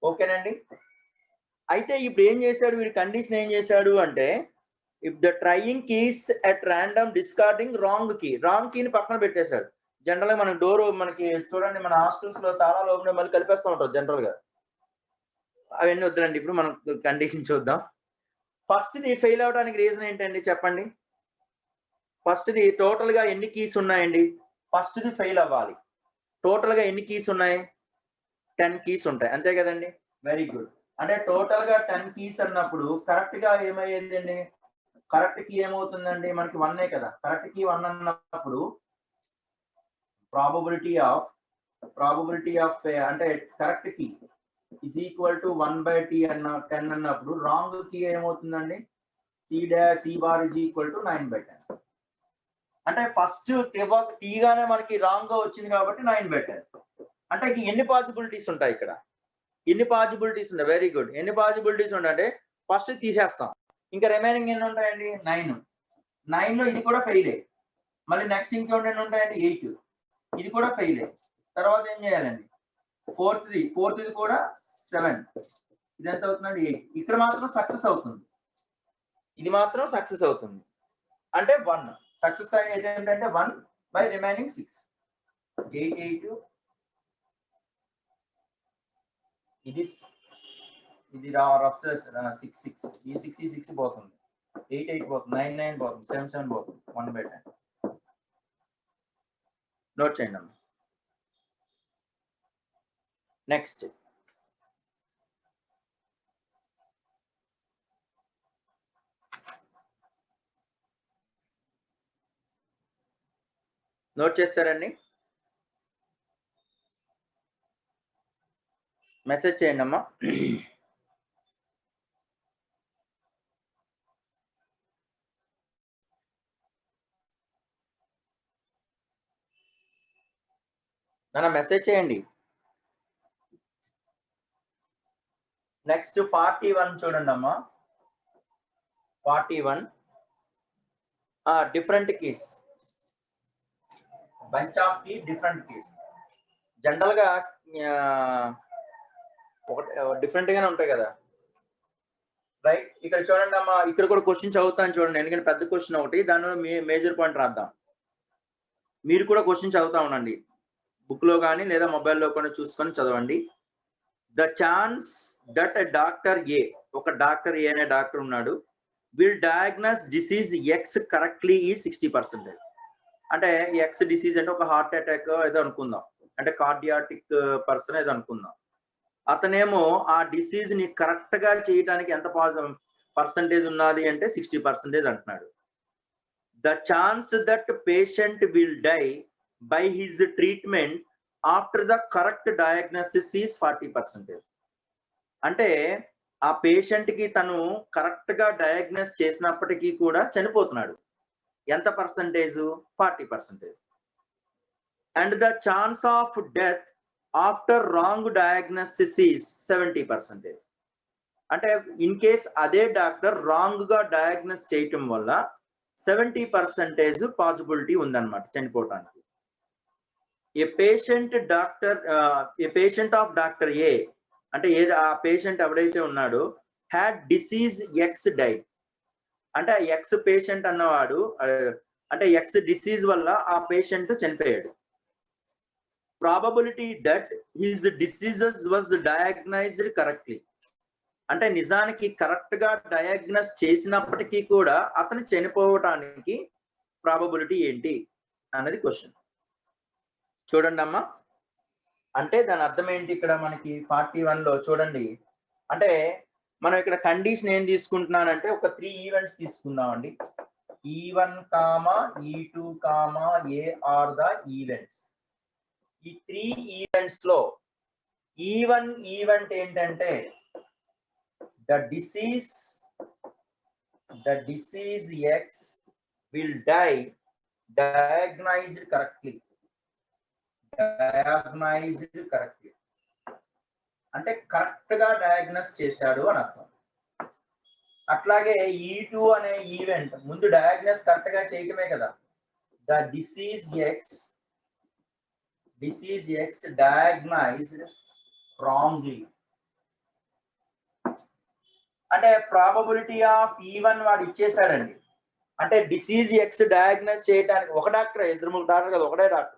ఓకేనండి. అయితే ఇప్పుడు ఏం చేశాడు వీడి? కండిషన్ ఏం చేశాడు అంటే if the trying keys at random discarding wrong కీని పక్కన పెట్టేశాడు. జనరల్ గా మనం డోర్ మనకి చూడండి, మన హాస్టల్స్ లో తాళాలు ఓపెన్ మళ్ళీ కలిపేస్తూ ఉంటాం జనరల్ గా. అవన్నీ వద్దులండి, ఇప్పుడు మనం కండిషన్ చూద్దాం. ఫస్ట్ ది ఫెయిల్ అవడానికి రీజన్ ఏంటండి చెప్పండి? ఫస్ట్ ది టోటల్ గా ఎన్ని కీస్ ఉన్నాయండి? ఫస్ట్ ది ఫెయిల్ అవ్వాలి. టోటల్ గా ఎన్ని కీస్ ఉన్నాయి? 10 keys ఉంటాయి, అంతే కదండి. Very good. అంటే టోటల్ గా 10 keys అన్నప్పుడు కరెక్ట్ గా ఏమయ్యేదండి? కరెక్ట్ కీ ఏమవుతుందండి? మనకి 1 కదా. కరెక్ట్ కీ 1 అన్నప్పుడు ప్రాబబిలిటీ ఆఫ్ అంటే correct key is equal to 1/t అన్న 10 అన్నప్పుడు రాంగ్ కీ ఏమవుతుందండి? C bar is equal to 9/10. అంటే ఫస్ట్ తీగానే మనకి రాంగ్ గా వచ్చింది కాబట్టి 9/10. అంటే ఎన్ని పాసిబిలిటీస్ ఉంటాయి ఇక్కడ? ఎన్ని పాసిబిలిటీస్ ఉన్నాయి? Very good. ఎన్ని పాసిబిలిటీస్ ఉంటాయంటే ఫస్ట్ తీసేస్తాం, ఇంకా రిమైనింగ్ ఎన్ని ఉంటాయండి? 9 లో ఇది కూడా ఫెయిల్ అయ్యి, మళ్ళీ నెక్స్ట్ ఇంకోటి ఎన్ని ఉంటాయండి? 8, ఇది కూడా ఫెయిల్ అయ్యి. తర్వాత ఏం చేయాలండి? ఫోర్త్ కూడా 7, ఇది ఎంత అవుతుందండి? 8. ఇక్కడ మాత్రం సక్సెస్ అవుతుంది, ఇది మాత్రం సక్సెస్ అవుతుంది. అంటే 1 సక్సెస్ అయ్యేది ఏంటంటే 1, by remaining 6. 8 8 ఇది రఫ్ చేస్తారు 6 6 ఈ 6 ఈ 6 పోతుంది 8 8 పోతుంది 9 9 పోతుంది 7 7 పోతుంది 1/10 నోట్ చేయండి అమ్మా. నెక్స్ట్ నోట్ చేస్తారండి, మెసేజ్ చేయండి అమ్మా. నన్ను మెసేజ్ చేయండి. నెక్స్ట్ 41 చూడండి అమ్మా. 41 different keys, bunch of key different keys. General గా డిఫరెంట్ గానే ఉంటాయి కదా, రైట్? ఇక్కడ చూడండి అమ్మా, ఇక్కడ కూడా క్వశ్చన్ చదువుతాను చూడండి, ఎందుకంటే పెద్ద క్వశ్చన్ ఒకటి, దానిలో మేజర్ పాయింట్ రాద్దాం. మీరు కూడా క్వశ్చన్ చదువుతా ఉండండి, బుక్ లో కానీ లేదా మొబైల్లో కూడా చూసుకొని చదవండి. ద ఛాన్స్ దట్ డాక్టర్ ఏ, ఒక డాక్టర్ ఏ అనే డాక్టర్ ఉన్నాడు, will diagnose disease X correctly ఈ 60%. అంటే ఎక్స్ డిసీజ్ అంటే ఒక హార్ట్ అటాక్ ఏదో అనుకుందాం, అంటే కార్డియాటిక్ పర్సన్ ఏదో అనుకుందాం. అతనేమో ఆ డిసీజ్ ని కరెక్ట్ గా చేయడానికి ఎంత పర్సంటేజ్ ఉన్నది అంటే 60% అంటున్నాడు. The chance that patient will die by his treatment after the correct diagnosis is 40%. అంటే ఆ పేషెంట్ కి తను కరెక్ట్ గా డయాగ్నోస్ చేసినప్పటికీ కూడా చనిపోతున్నాడు. ఎంత percentage? 40%. And the chance of death after wrong diagnosis is 70%. అంటే ఇన్ కేస్ అదే డాక్టర్ రాంగ్ గా డయాగ్నోస్ చేయటం వల్ల 70% పాసిబిలిటీ ఉందన్నమాట చనిపోవటానికి. ఏ పేషెంట్ ఆఫ్ డాక్టర్ ఏ, అంటే ఏది ఆ పేషెంట్ ఎవడైతే ఉన్నాడో, హ్యాడ్ డిసీజ్ ఎక్స్ డైడ్, అంటే ఎక్స్ పేషెంట్ అన్నవాడు అంటే ఎక్స్ డిసీజ్ వల్ల ఆ పేషెంట్ చనిపోయాడు. Probability that his diseases was డయాగ్నైజ్డ్ correctly, అంటే నిజానికి కరెక్ట్ గా డయాగ్నోస్ చేసినప్పటికీ కూడా అతను చనిపోవటానికి ప్రాబబిలిటీ ఏంటి అన్నది క్వశ్చన్. చూడండి అమ్మా, అంటే దాని అర్థం ఏంటి ఇక్కడ మనకి 41 లో చూడండి. అంటే మనం ఇక్కడ కండిషన్ ఏం తీసుకుంటున్నానంటే ఒక 3 ఈవెంట్స్ తీసుకుందామండి. E1, E2, A are the events. ఈ 3 ఈవెంట్స్ లో E1 ఈవెంట్ ఏంటంటే the disease X will die diagnosed correctly. అంటే కరెక్ట్ గా డయాగ్నోస్ చేశాడు అని అర్థం. అట్లాగే E2 అనే ఈవెంట్ ముందు డయాగ్నోస్ కరెక్ట్ గా చేయటమే కదా. ద డిసీజ్ ఎక్స్ డయాగ్నైజ్డ్ రాంగ్లీ, అంటే ప్రాబబిలిటీ ఆఫ్ E1 వాడు ఇచ్చేసాడండి. అంటే డిసీజ్ ఎక్స్ డయాగ్నోస్ చేయడానికి ఒక డాక్టర్, ఇద్దరు ముగ్గురు డాక్టర్ కదా, ఒకటే doctor.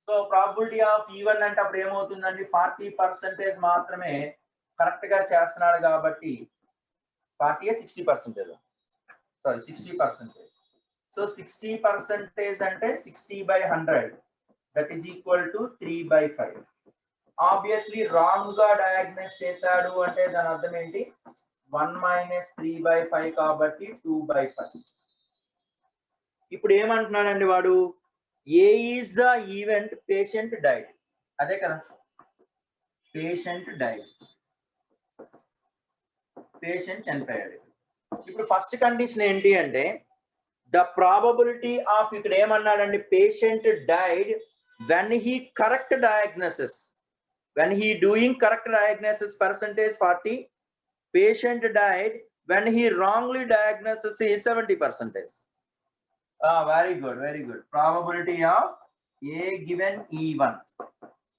So probability of E1 అంటే అప్పుడు ఏమవుతుందండి, 40% మాత్రమే కరెక్ట్ గా చేస్తున్నాడు కాబట్టి 60%. సో 60% అంటే 60/100, that is equal to 3/5. Obviously wrong గా డయాగ్నోస్ చేశాడు అంటే దాని అర్థం ఏంటి, 1 - 3/5 కాబట్టి 2/5. ఇప్పుడు ఏమంటున్నాడండి వాడు, A is the event patient died, అదే కదా, పేషెంట్ డైడ్, పేషెంట్ చనిపోయాడు. ఇప్పుడు ఫస్ట్ కండిషన్ ఏంటి అంటే ద ప్రాబబిలిటీ ఆఫ్, ఇక్కడ ఏమన్నాడండి, patient died when he correct diagnosis, when he doing correct diagnosis percentage 40, patient died when he wrongly diagnosis is 70%. Very good. Probability of A given E1.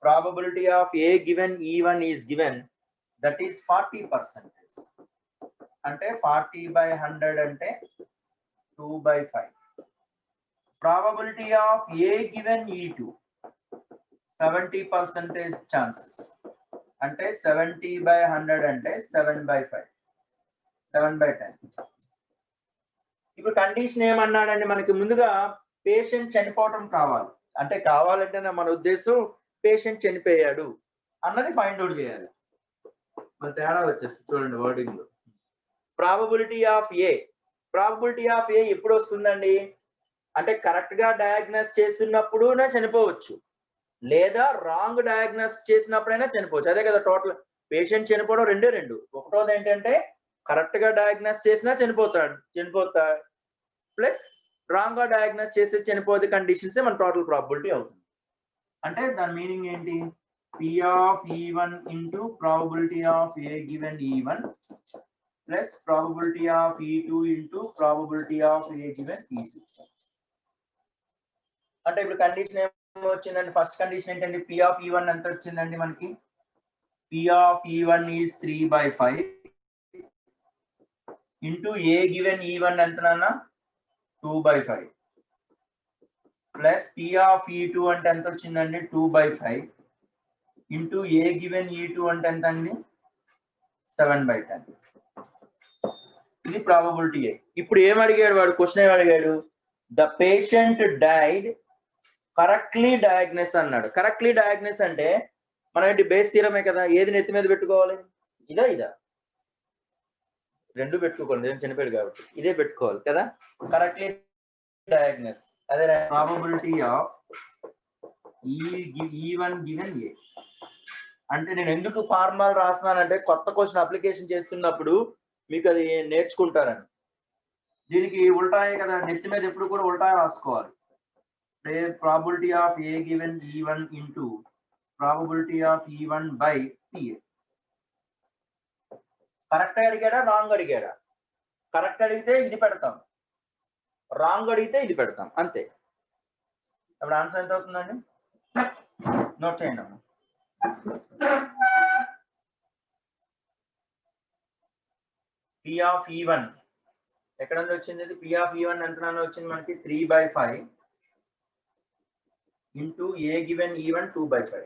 Probability of A given E1 is given, that is 40%. అంటే 40/100 అంటే 2/5. Probability of a given E2 70% chances అంటే 70/100 అంటే 7/5 7/10. ఇప్పుడు కండిషన్ ఏమన్నాడండి మనకి ముందుగా పేషెంట్ చనిపోవటం కావాలి అంటే కావాలంటే మన ఉద్దేశం పేషెంట్ చనిపోయాడు అన్నది ఫైండ్ అవుట్ చేయాలి. మన తేడా వచ్చేస్తుంది చూడండి వర్డింగ్ లో. ప్రాబబిలిటీ ఆఫ్ ఏ ఎప్పుడు వస్తుందండి అంటే కరెక్ట్ గా డయాగ్నోస్ చేస్తున్నప్పుడునే చనిపోవచ్చు లేదా రాంగ్ డయాగ్నోస్ చేసినప్పుడైనా చనిపోవచ్చు. అదే కదా టోటల్ పేషెంట్ చనిపోవడం రెండు. ఒకటోది ఏంటంటే కరెక్ట్ గా డయాగ్నోస్ చేసినా చనిపోతాడు ప్లస్ రాంగ్ గా డయాగ్నోస్ చేసి చనిపోతే కండిషన్స్ మన టోటల్ ప్రాబబిలిటీ అవుతుంది. అంటే దాని మీనింగ్ ఏంటి? P of E1 into probability of A given E1 plus probability of E2 into probability of A given E2. అంటే ఇప్పుడు కండిషన్ ఏమో వచ్చిందండి ఫస్ట్ కండిషన్ ఏంటండి P of E1 ఎంత వచ్చిందండి మనకి P of E1 is 3/5 into A given E1 ఎంత నాన్న 2/5 plus P of E2 అంటే ఎంత వచ్చిందండి 2/5 into A given E2 అంటే ఎంత అండి 7/10. ఇది ప్రాబబిలిటీ ఏ. ఇప్పుడు ఏం అడిగాడు వాడు క్వశ్చన్ ఏం అడిగాడు the patient died correctly diagnose అన్నాడు. కరెక్ట్లీ డయాగ్నోస్ అంటే మనం ఏంటి బేస్ థీరమే కదా ఏది నెత్తి మీద పెట్టుకోవాలి ఇదా రెండు పెట్టుకోండి ఏం చనిపోయాడు కాబట్టి ఇదే పెట్టుకోవాలి కదా కరెక్ట్లీ డయాగ్నోస్. అదే probability of E1 given a. అంటే నేను ఎందుకు ఫార్ములా రాస్తున్నానంటే కొత్త క్వశ్చన్ అప్లికేషన్ చేస్తున్నప్పుడు మీకు అది నేర్చుకుంటారని. దీనికి ఉల్టాయే కదా నెత్తి మీద ఎప్పుడు కూడా ఉల్టా రాసుకోవాలి. Probability of A given E1 into probability of E1 by PA. Correct అడిగాడా రాంగ్ అడిగాడా? కరెక్ట్ అడిగితే ఇది పెడతాం రాంగ్ అడిగితే ఇది పెడతాం అంతే. అప్పుడు ఆన్సర్ ఎంత అవుతుందండి నోట్ చేయండి అమ్మా. P of E1 ఎక్కడ నుంచి వచ్చింది P of E1 ఎంత వచ్చింది మనకి 3/5 into A given E1 2/5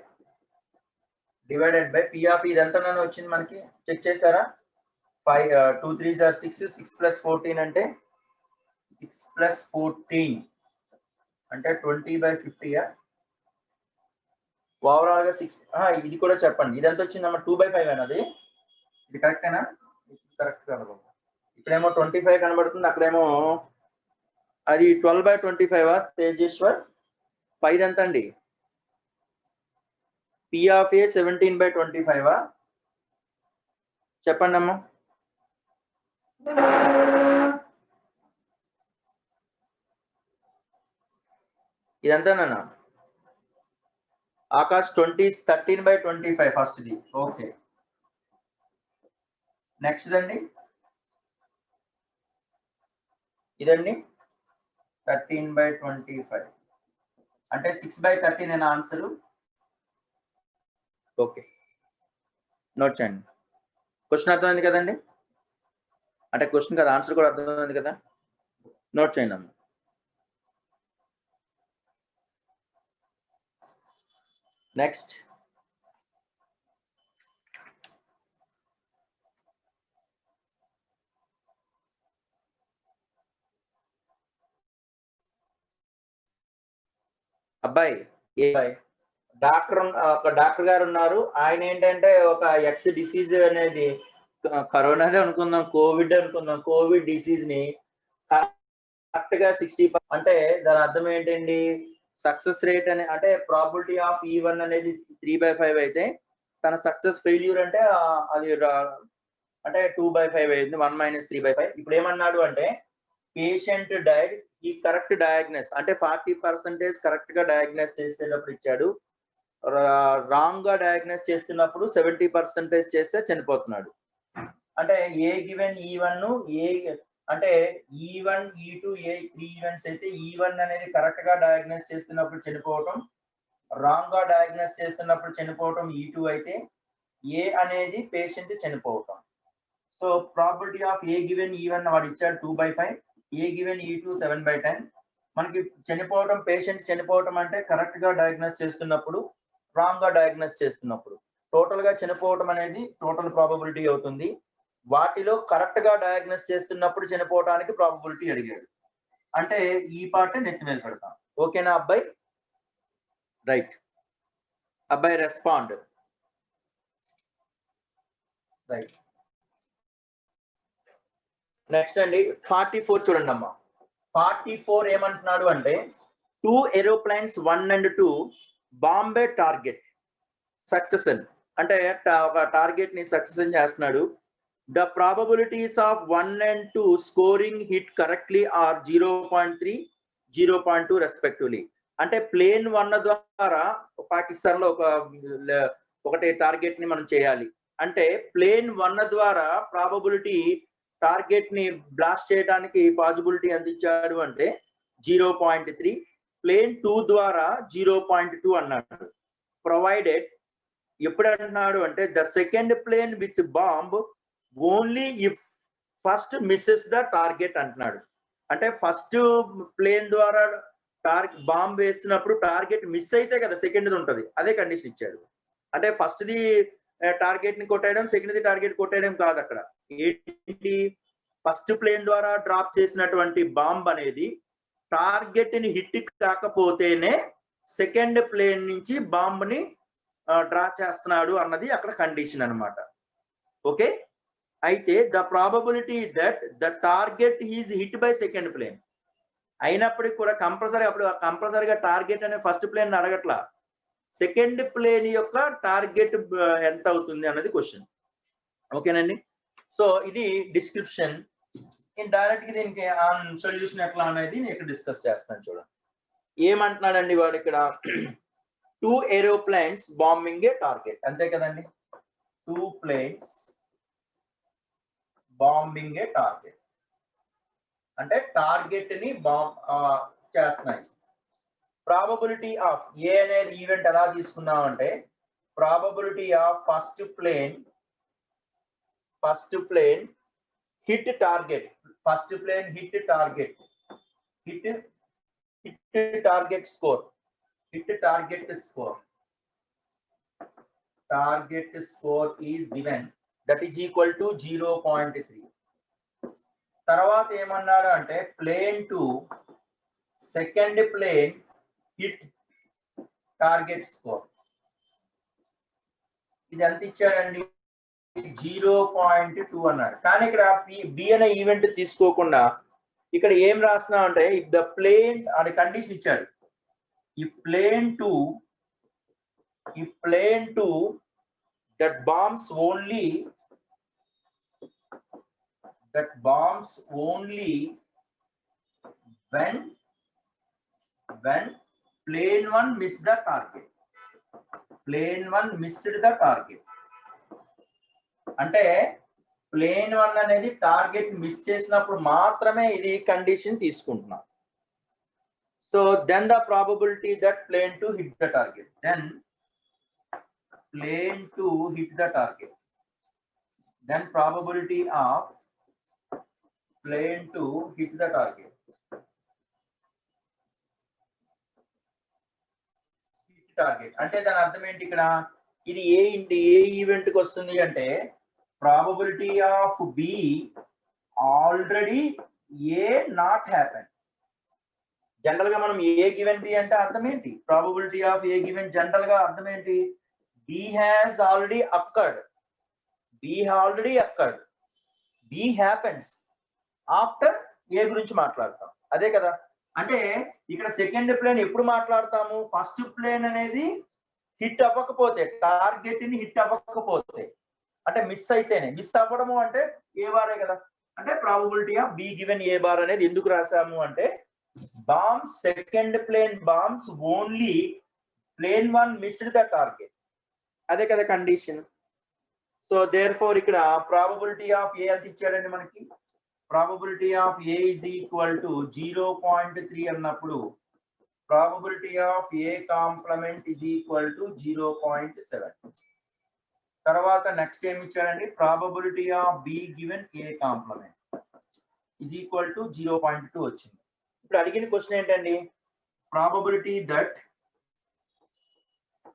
divided by P of ఇది ఎంత వచ్చింది మనకి చెక్ చేశారా 5 2 3s are 6 6 plus 14 అంటే 6 plus 14 అంటే 20/50 ఓవరాల్ గా 6 ఇది కూడా చెప్పండి ఇది ఎంత వచ్చిందమ్మా 2/5 అనేది ఇది కరెక్టేనా కరెక్ట్ కనుక ఇక్కడేమో 25 కనబడుతుంది అక్కడేమో అది 12/25 తేజేశ్వర్ 5 ఎంత అండి P of A 17/25 చెప్పండి అమ్మా ఇదంతానా Akash 13/25 first the okay next అండి ఇదండి 13/25 అంటే 6/13 అనే ఆన్సర్ ఓకే నోట్ చేయండి. క్వశ్చన్ అర్థమైంది కదండి అంటే క్వశ్చన్ కదా ఆన్సర్ కూడా అర్థమైంది కదా నోట్ చేయండి అమ్మ. నెక్స్ట్ అబ్బాయి ఒక డాక్టర్ గారు ఉన్నారు ఆయన ఏంటంటే ఒక ఎక్స్ డిసీజ్ అనేది కరోనాదే అనుకుందాం కోవిడ్ డిసీజ్ ని కరెక్ట్ గా 60 అంటే దాని అర్థం ఏంటండి సక్సెస్ రేట్ అని అంటే ప్రాబిలిటీ ఆఫ్ E1 అనేది 3/5 అయితే తన సక్సెస్ ఫెయిల్యూర్ అంటే అది అంటే 2/5 అయింది 1 - 3/5. ఇప్పుడు ఏమన్నాడు అంటే పేషెంట్ డైడ్ ఈ కరెక్ట్ డయాగ్నోస్ అంటే 40% కరెక్ట్ గా డయాగ్నోస్ చేసేటప్పుడు ఇచ్చాడు రాంగ్ గా డయాగ్నోస్ చేస్తున్నప్పుడు 70% చేస్తే చనిపోతున్నాడు. అంటే ఏ గివెన్ E1 అంటే E1 E2 3 ఈవెంట్స్ అయితే E1 అనేది కరెక్ట్ గా డయాగ్నోస్ చేస్తున్నప్పుడు చనిపోవటం రాంగ్ గా డయాగ్నోస్ చేస్తున్నప్పుడు చనిపోవటం E2 అయితే ఏ అనేది పేషెంట్ చనిపోవటం. So probability of A given E1 వాడు ఇచ్చాడు 2/5 ఏ గివెన్ E2 7/10 మనకి చనిపోవడం, పేషెంట్ చనిపోవడం అంటే కరెక్ట్ గా డయాగ్నోస్ చేస్తున్నప్పుడు, రాంగ్ గా డయాగ్నోస్ చేస్తున్నప్పుడు. టోటల్ గా చనిపోవడం అనేది టోటల్ ప్రాబబిలిటీ అవుతుంది. వాటిలో కరెక్ట్ గా డయాగ్నోస్ చేస్తున్నప్పుడు చనిపోవడానికి ప్రాబబిలిటీ అడిగాడు. అంటే ఈ పార్ట్ నెత్తి మీద పెడతాం. ఓకేనా అబ్బాయి? రైట్. అబ్బాయి రెస్పాండ్. రైట్. నెక్స్ట్ అండి 44 చూడండి అమ్మా. 44 ఏమంటున్నాడు అంటే 2 aeroplanes 1 and 2 bomb a target success అంటే ఒక టార్గెట్ ని సక్సెస్ చేస్తున్నాడు. The probabilities of 1 and 2 scoring hit correctly are 0.3, 0.2 respectively. అంటే ప్లేన్ 1 ద్వారా పాకిస్తాన్ లో ఒకటి టార్గెట్ ని మనం చేయాలి. అంటే ప్లేన్ 1 ద్వారా ప్రాబబిలిటీ టార్గెట్ ని బ్లాస్ట్ చేయడానికి పాసిబిలిటీ ఎంత ఇచ్చాడు అంటే 0.3. ప్లేన్ 2 ద్వారా 0.2 అన్నాడు. ప్రొవైడెడ్ ఎప్పుడు అంటున్నాడు అంటే the second plane with bomb only if first missus the target అంటున్నాడు. అంటే ఫస్ట్ ప్లేన్ ద్వారా బాంబ్ వేసినప్పుడు టార్గెట్ మిస్ అయితే కదా సెకండ్ ఉంటది, అదే కండిషన్ ఇచ్చాడు. అంటే ఫస్ట్ ది టార్గెట్ ని కొట్టేయడం, సెకండ్ ది టార్గెట్ కొట్టేయడం కాదు. అక్కడ ఏంటి, ఫస్ట్ ప్లేన్ ద్వారా డ్రాప్ చేసినటువంటి బాంబ్ అనేది టార్గెట్ ని హిట్ కాకపోతేనే సెకండ్ ప్లేన్ నుంచి బాంబ్ ని డ్రా చేస్తున్నాడు అన్నది అక్కడ కండిషన్ అన్నమాట. ఓకే. అయితే the probability that the target is hit by second plane అయినప్పటికీ కూడా కంపల్సరీగా టార్గెట్ అనే ఫస్ట్ ప్లేన్ అడగట్లా, సెకండ్ ప్లేన్ యొక్క టార్గెట్ ఎంత అవుతుంది అన్నది క్వశ్చన్. ఓకేనండి. సో ఇది డిస్క్రిప్షన్. నేను డైరెక్ట్ గా దీనికి సొల్యూషన్ ఎట్లా అనేది నేను ఇక్కడ డిస్కస్ చేస్తాను. చూడండి ఏమంటున్నాడండి వాడు ఇక్కడ 2 ఏరోప్లేన్స్ బాంబింగ్ ఏ టార్గెట్, అంతే కదండి. 2 ప్లేన్స్ బాంబింగ్ ఏ టార్గెట్ అంటే టార్గెట్ ని బాంబ్ చేస్తున్నాయి. ప్రాబబిలిటీ ఆఫ్ ఏ అనేది ఈవెంట్ ఎలా తీసుకున్నాం అంటే probability of first plane hit target, first plane hit target score is given that is equal to 0.3. తర్వాత ఏమన్నాడు అంటే plane 2 second plane hit target score ఇది ఎంత ఇచ్చాడండి 0.2 అన్నాడు. కానీ ఇక్కడ బి అనే ఈవెంట్ తీసుకోకుండా ఇక్కడ ఏం రాస్తున్నా అంటే ఇఫ్ ద ప్లేన్ అనే కండిషన్ ఇచ్చాడు. ఈ plane 2 that bombs only when plane 1 missed the target. అంటే ప్లేన్ 1 అనేది టార్గెట్ మిస్ చేసినప్పుడు మాత్రమే ఇది కండిషన్ తీసుకుంటున్నాం. So then the probability that plane 2 hit the target, then probability of plane 2 hit the target. అంటే దాని అర్థం ఏంటి, ఇక్కడ ఇది ఏ ఈవెంట్ కి వస్తుంది అంటే probability of B already A not happen. General గా మనం ఏ గివెన్ బి అంటే అర్థం ఏంటి, probability of A given general గా అర్థం ఏంటి, B has already occurred, B happens after A గురించి మాట్లాడతాం, అదే కదా. అంటే ఇక్కడ సెకండ్ ప్లేన్ ఎప్పుడు మాట్లాడతాము, ఫస్ట్ ప్లేన్ అనేది హిట్ అవ్వకపోతే, టార్గెట్ ని హిట్ అవ్వకపోతే, అంటే మిస్ అయితేనే. మిస్ అవ్వడము అంటే ఏ బారే కదా. అంటే probability of B given A bar అనేది ఎందుకు రాసాము అంటే bombs, second plane bombs only plane 1 missed the target, అదే కదా కండిషన్. సో దేర్ ఫోర్ ఇక్కడ ప్రాబబిలిటీ ఆఫ్ ఏ ಅಂತ ఇచ్చాడండి మనకి. Probability of A is equal to 0.3 అన్నప్పుడు probability of A complement is equal to 0.7. తర్వాత నెక్స్ట్ ఏమి ఇచ్చాడండి, probability of B given A complement is equal to 0.2 వచ్చింది. ఇప్పుడు అడిగిన క్వశ్చన్ ఏంటండి, probability that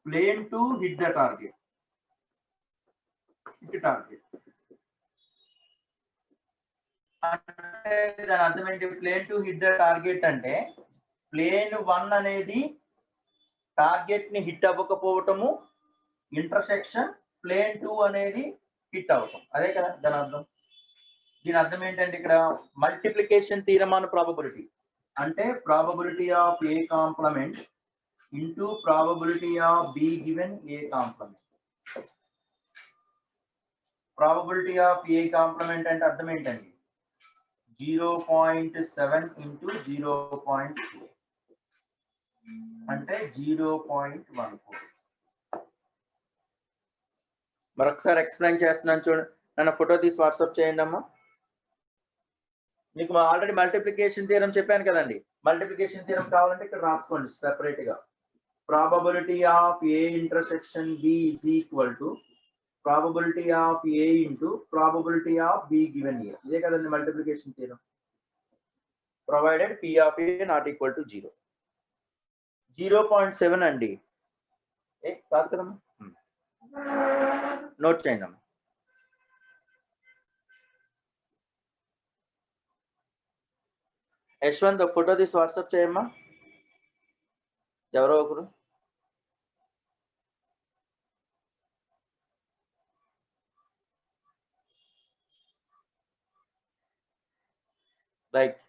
plane to hit the target. అంటే దాని అర్థం ఏంటి, plane to hit the target అంటే ప్లేన్ 1 అనేది టార్గెట్ ని హిట్ అవ్వకపోవటము, ఇంటర్సెక్షన్ ప్లేన్ 2 అనేది హిట్ అవటం, అదే కదా దాని అర్థం. దీని అర్థం ఏంటంటే ఇక్కడ మల్టిప్లికేషన్ థీరం ఆన్ ప్రాబబిలిటీ అంటే probability of A complement into probability of B given A complement. Probability of A complement అంటే అర్థం ఏంటండి, 0.7 ఇంటూ 0.2 అంటే 0.14. మరొకసారి ఎక్స్ప్లెయిన్ చేస్తున్నాను చూడండి, నన్ను ఫోటో తీసి వాట్సాప్ చేయండి అమ్మా. మీకు ఆల్రెడీ మల్టిప్లికేషన్ థీరం చెప్పాను కదండి, మల్టిప్లికేషన్ థీరం కావాలంటే ఇక్కడ రాసుకోండి సెపరేట్ గా. Probability of A intersection B is equal to probability of A into probability of B given A. ఇదే కదండి multiplication theorem. Provided P of A not equal to 0. 0.7 అండి, కాదు కదమ్మా, నోట్ చేయండి అమ్మా. యశ్వంత్ ఒక ఫోటో తీసి వాట్సాప్ చేయమ్మా, ఎవరో ఒకరు. Right,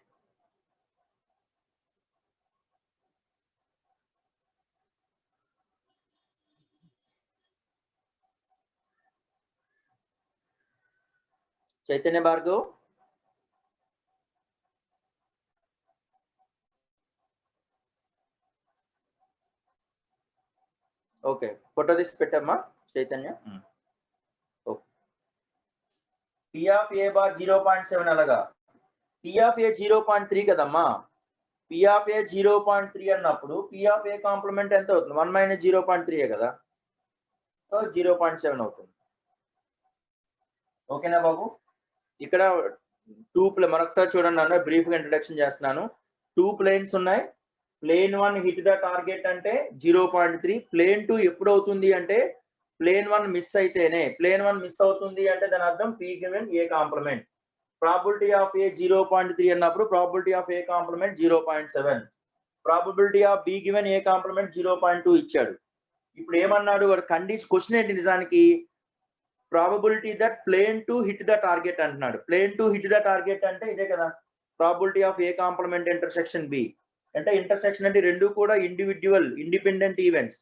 Chaitanya Bhargav. Okay, photo తీసి పెట్టమ్మా Chaitanya. Okay, P of A bar 0.7 అలాగా, పి ఆఫ్ ఏ 0.3 కదమ్మా. పి ఆఫ్ ఏ 0.3 అన్నప్పుడు పి ఆఫ్ ఏ కాంప్లిమెంట్ ఎంత అవుతుంది, 1 - 0.3 కదా, సో 0.7 అవుతుంది. ఓకేనా బాబు. ఇక్కడ 2 మరొకసారి చూడండి అన్న, బ్రీఫ్ గా ఇంట్రడక్షన్ చేస్తున్నాను. 2 ప్లేన్స్ ఉన్నాయి. ప్లేన్ 1 హిట్ ద టార్గెట్ అంటే 0.3. ప్లేన్ 2 ఎప్పుడు అవుతుంది అంటే ప్లేన్ 1 మిస్ అయితేనే. ప్లేన్ 1 మిస్ అవుతుంది అంటే దాని అర్థం P given A complement. Probability of A 0.3 అన్నప్పుడు probability of A complement 0.7. Probability of B given A complement 0.2 ఇచ్చాడు. ఇప్పుడు ఏమన్నాడు వాడు, కండిషన్ క్వశ్చన్ ఏంటి నిజానికి, probability that plane to hit the target అంటున్నాడు. Plane to hit the target అంటే ఇదే కదా, probability of A complement intersection B. అంటే ఇంటర్సెక్షన్ అంటే రెండు కూడా independent events.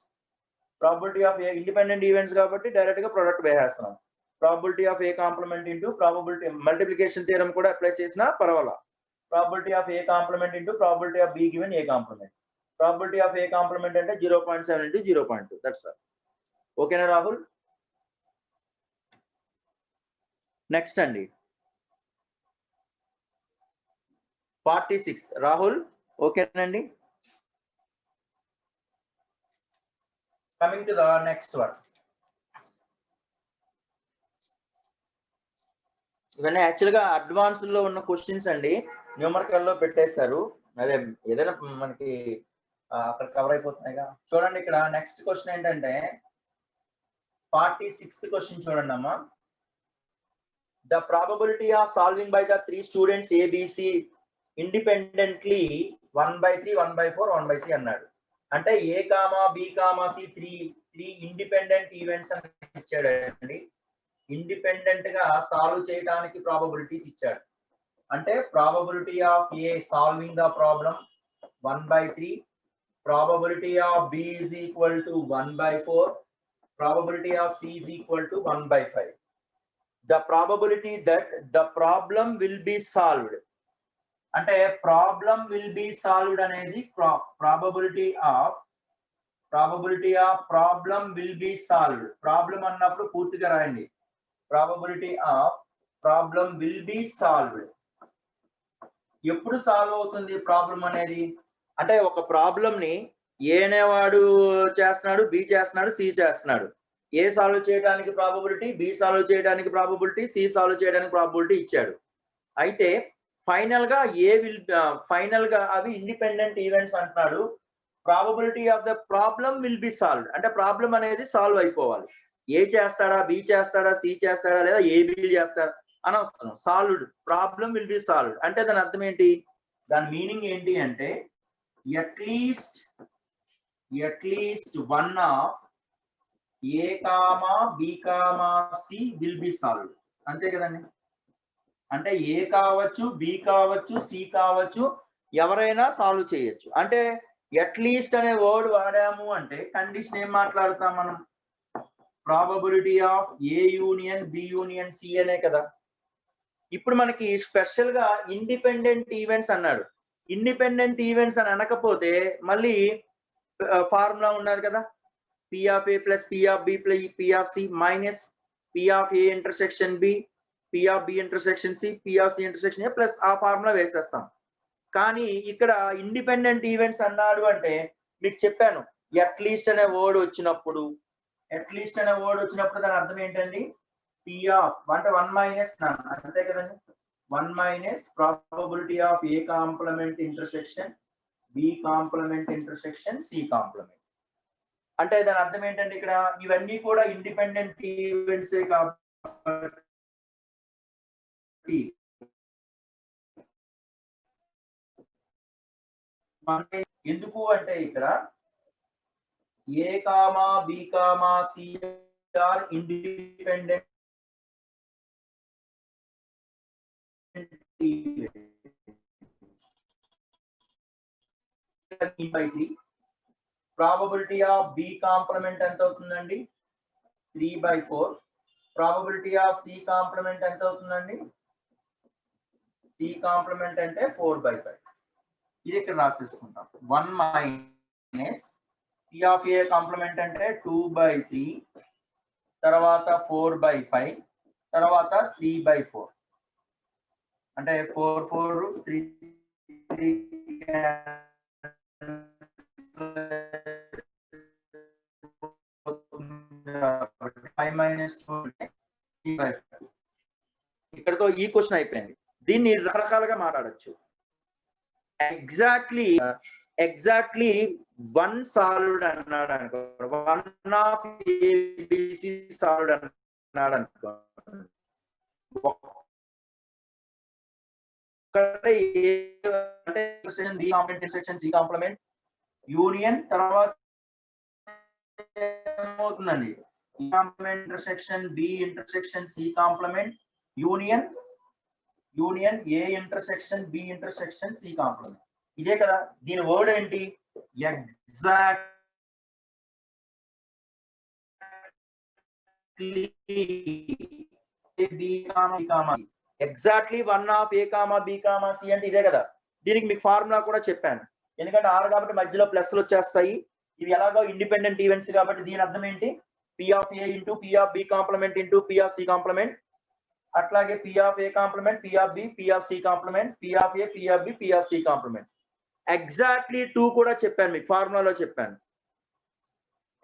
Probability of A independent events కాబట్టి డైరెక్ట్ గా ప్రొడక్ట్ వేసేస్తున్నాం. Probability of A complement into probability, multiplication theorem కూడా అప్లై చేసినా పర్వాలా. Probability of A complement into probability of B given A complement. Probability of A complement అంటే 0.7 ఇంటూ 0.2. That's all. ఓకేనా రాహుల్. నెక్స్ట్ అండి 46 రాహుల్. ఓకేనండి. Coming to the next one. ఇవన్నీ యాక్చువల్ గా అడ్వాన్స్ లో ఉన్న క్వశ్చన్స్ అండి, న్యూమరికల్ లో పెట్టేశారు. అదే ఏదైనా మనకి అక్కడ కవర్ అయిపోతున్నాయిగా. చూడండి ఇక్కడ నెక్స్ట్ క్వశ్చన్ ఏంటంటే 46th క్వశ్చన్ చూడండి అమ్మా. The probability of solving by the 3 students A, B, C independently 1/3, 1/4, 1/C అన్నాడు. అంటే A, B, C 3 independent events అని ఇచ్చాడండి. ఇండిపెండెంట్ గా సాల్వ్ చేయడానికి ప్రాబబిలిటీస్ ఇచ్చాడు. అంటే probability of A solving the problem 1/3, probability of B is equal to 1/4, probability of C is equal to 1/5. The probability that the problem will be solved అంటే ప్రాబ్లం విల్ బి సాల్వ్డ్ అనేది probability of problem will be solved. Problem అన్నప్పుడు పూర్తిగా రాయండి. Probability of problem will be solved. ఎప్పుడు సాల్వ్ అవుతుంది ప్రాబ్లం అనేది అంటే ఒక ప్రాబ్లం ని ఏ అనేవాడు చేస్తున్నాడు, బి చేస్తున్నాడు, సి చేస్తున్నాడు. ఏ సాల్వ్ చేయడానికి ప్రాబబిలిటీ, బి సాల్వ్ చేయడానికి ప్రాబబిలిటీ, సి సాల్వ్ చేయడానికి ప్రాబబిలిటీ ఇచ్చాడు. అయితే ఫైనల్ గా ఫైనల్ గా అవి ఇండిపెండెంట్ ఈవెంట్స్ అంటున్నాడు. Probability of the problem will be solved, అంటే ప్రాబ్లం అనేది సాల్వ్ అయిపోవాలి. ఏ చేస్తాడా, బి చేస్తాడా, సి చేస్తాడా, లేదా ఏబి చేస్తాడా అనవసరం. Solved, problem will be solved అంటే దాని అర్థం ఏంటి? దాని మీనింగ్ ఏంటి అంటే at least one of A comma B comma C will be solved, అంతే కదండి. అంటే ఏ కావచ్చు, బి కావచ్చు, సి కావచ్చు, ఎవరైనా సాల్వ్ చేయొచ్చు. అంటే అట్లీస్ట్ అనే వర్డ్ వాడాము అంటే కండిషన్ ఏం మాట్లాడతాం మనం? Probability of A union B union C అనే కదా. ఇప్పుడు మనకి స్పెషల్ గా ఇండిపెండెంట్ ఈవెంట్స్ అన్నాడు. ఇండిపెండెంట్ ఈవెంట్స్ అని అనకపోతే మళ్ళీ ఫార్ములా ఉన్నది కదా, P of A plus P of B plus P of C minus P of A intersection B, P of B intersection C, P of C intersection A plus ఆ ఫార్ములా వేసేస్తాం. కానీ ఇక్కడ ఇండిపెండెంట్ ఈవెంట్స్ అన్నాడు అంటే మీకు చెప్పాను, అట్లీస్ట్ అనే వర్డ్ వచ్చినప్పుడు దాని అర్థం ఏంటండి? పి ఆఫ్ అంటే 1 మైనస్ నన్, అంతే కదండి. 1 minus probability of A complement intersection B complement intersection C complement. అంటే దాని అర్థం ఏంటంటే ఇక్కడ ఇవన్నీ కూడా ఇండిపెండెంట్ ఈవెంట్సే కాబట్టి ఎందుకు అంటే ఇక్కడ A comma B comma C are independent by 3. Probability of B complement ఎంత అవుతుందండి? 3/4. ప్రాబబిలిటీ ఆఫ్ సి కాంప్లిమెంట్ ఎంత అవుతుందండి? సి కాంప్లిమెంట్ అంటే 4/5. ఇది ఇక్కడ రాసేసుకుంటాం. 1 minus P of A complement అంటే 2/3, తర్వాత 4/5, తర్వాత 3/4. అంటే 4 4 3 3 5 మైనస్ 2 ఇక్కడతో ఈ క్వశ్చన్ అయిపోయింది. దీన్ని రకరకాలుగా మాట్లాడచ్చు. ఎగ్జాక్ట్లీ వన్ సాల్వ్డ్ అన్నాడు అనుకో, 1 ఆఫ్ ఏబిసి సాల్వ్డ్ అన్నాడు అనుకో, సి కాంప్లిమెంట్ యూనియన్ తర్వాత అవుతుందండి intersection B intersection C complement union A intersection B intersection C complement. ఇదే కదా. దీని వర్డ్ ఏంటి? Exactly 1 of A comma B comma C అంటే ఇదే కదా. దీనికి మీకు ఫార్ములా కూడా చెప్పాను. ఎందుకంటే ఆరు కాబట్టి మధ్యలో ప్లస్లు వచ్చేస్తాయి. ఇవి ఎలాగో ఇండిపెండెంట్ ఈవెంట్స్ కాబట్టి దీని అర్థం ఏంటి? P of A into P of B complement into P of C complement. అట్లాగే P of A complement P of B P of C complement, P of A P of B P of C complement. Exactly 2 కూడా చెప్పాను మీకు, ఫార్ములాలో చెప్పాను.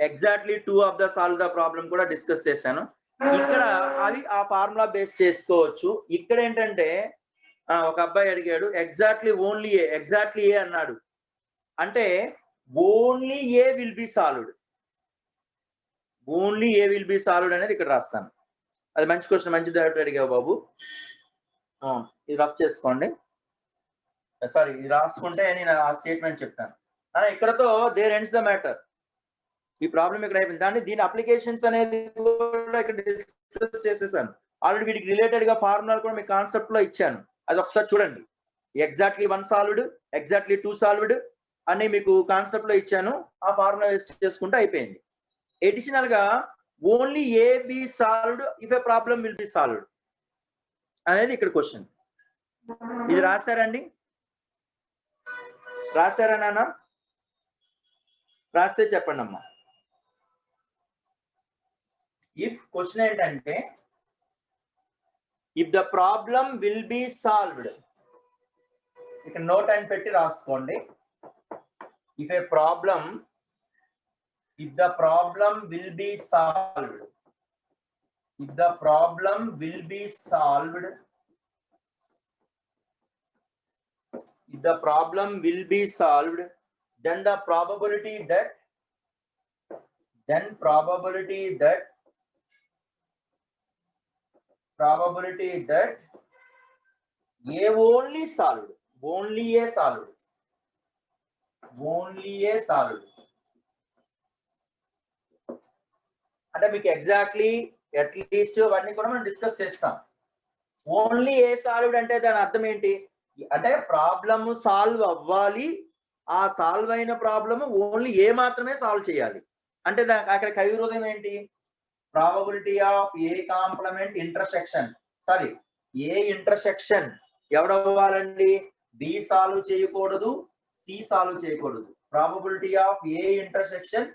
Exactly 2 of the solve the problem కూడా డిస్కస్ చేశాను. ఇక్కడ అవి ఆ ఫార్ములా బేస్ చేసుకోవచ్చు. ఇక్కడ ఏంటంటే ఒక అబ్బాయి అడిగాడు ఎగ్జాక్ట్లీ ఓన్లీ ఏ, ఎగ్జాక్ట్లీ ఏ అన్నాడు అంటే only A will be solved, only A will be solved అనేది ఇక్కడ రాస్తాను. అది మంచి క్వశ్చన్, మంచి డౌట్ అడిగావు బాబు. ఇది రఫ్ చేసుకోండి, సారీ ఇది రాసుకుంటే నేను ఆ స్టేట్మెంట్ చెప్తాను. ఇక్కడతో దేర్ ఎండ్స్ ద మ్యాటర్. ఈ ప్రాబ్లం ఇక్కడ అయిపోయింది. దాన్ని దీని అప్లికేషన్స్ అనేది కూడా ఇక్కడ డిస్కస్ చేసేసాను. ఆల్రెడీ వీటికి రిలేటెడ్ గా ఫార్ములాలు కూడా మీకు కాన్సెప్ట్ లో ఇచ్చాను, అది ఒకసారి చూడండి. ఎగ్జాక్ట్లీ 1 సాల్వ్డ్, ఎగ్జాక్ట్లీ 2 సాల్వ్డ్ అని మీకు కాన్సెప్ట్ లో ఇచ్చాను. ఆ ఫార్ములా వేస్ట్ చేసుకుంటే అయిపోయింది. ఎడిషనల్ గా only A be solved if A problem will be solved అనేది ఇక్కడ క్వశ్చన్. ఇది రాశారండి? రాశారా నాన్న? రాస్తే చెప్పండి అమ్మా. ఇఫ్ క్వశ్చన్ ఏంటంటే if the problem will be solved, ఇక్కడ నోట్ అని పెట్టి రాసుకోండి. If A problem, if the problem will be solved, if the problem will be solved if the problem will be solved, then the probability that A only solved, only A solved, అంటే మీకు ఎగ్జాక్ట్లీ అట్లీస్ట్ అవన్నీ కూడా మనం డిస్కస్ చేస్తాం. ఓన్లీ ఏ సాల్వ్డ్ అంటే దాని అర్థం ఏంటి అంటే ప్రాబ్లమ్ సాల్వ్ అవ్వాలి, ఆ సాల్వ్ అయిన ప్రాబ్లమ్ ఓన్లీ ఏ మాత్రమే సాల్వ్ చేయాలి అంటే అక్కడ కవిరోధం ఏంటి probability of A complement intersection sorry A intersection ఎవడవ్వాలండి బి సాల్వ్ చేయకూడదు సి సాల్వ్ చేయకూడదు. Probability of A intersection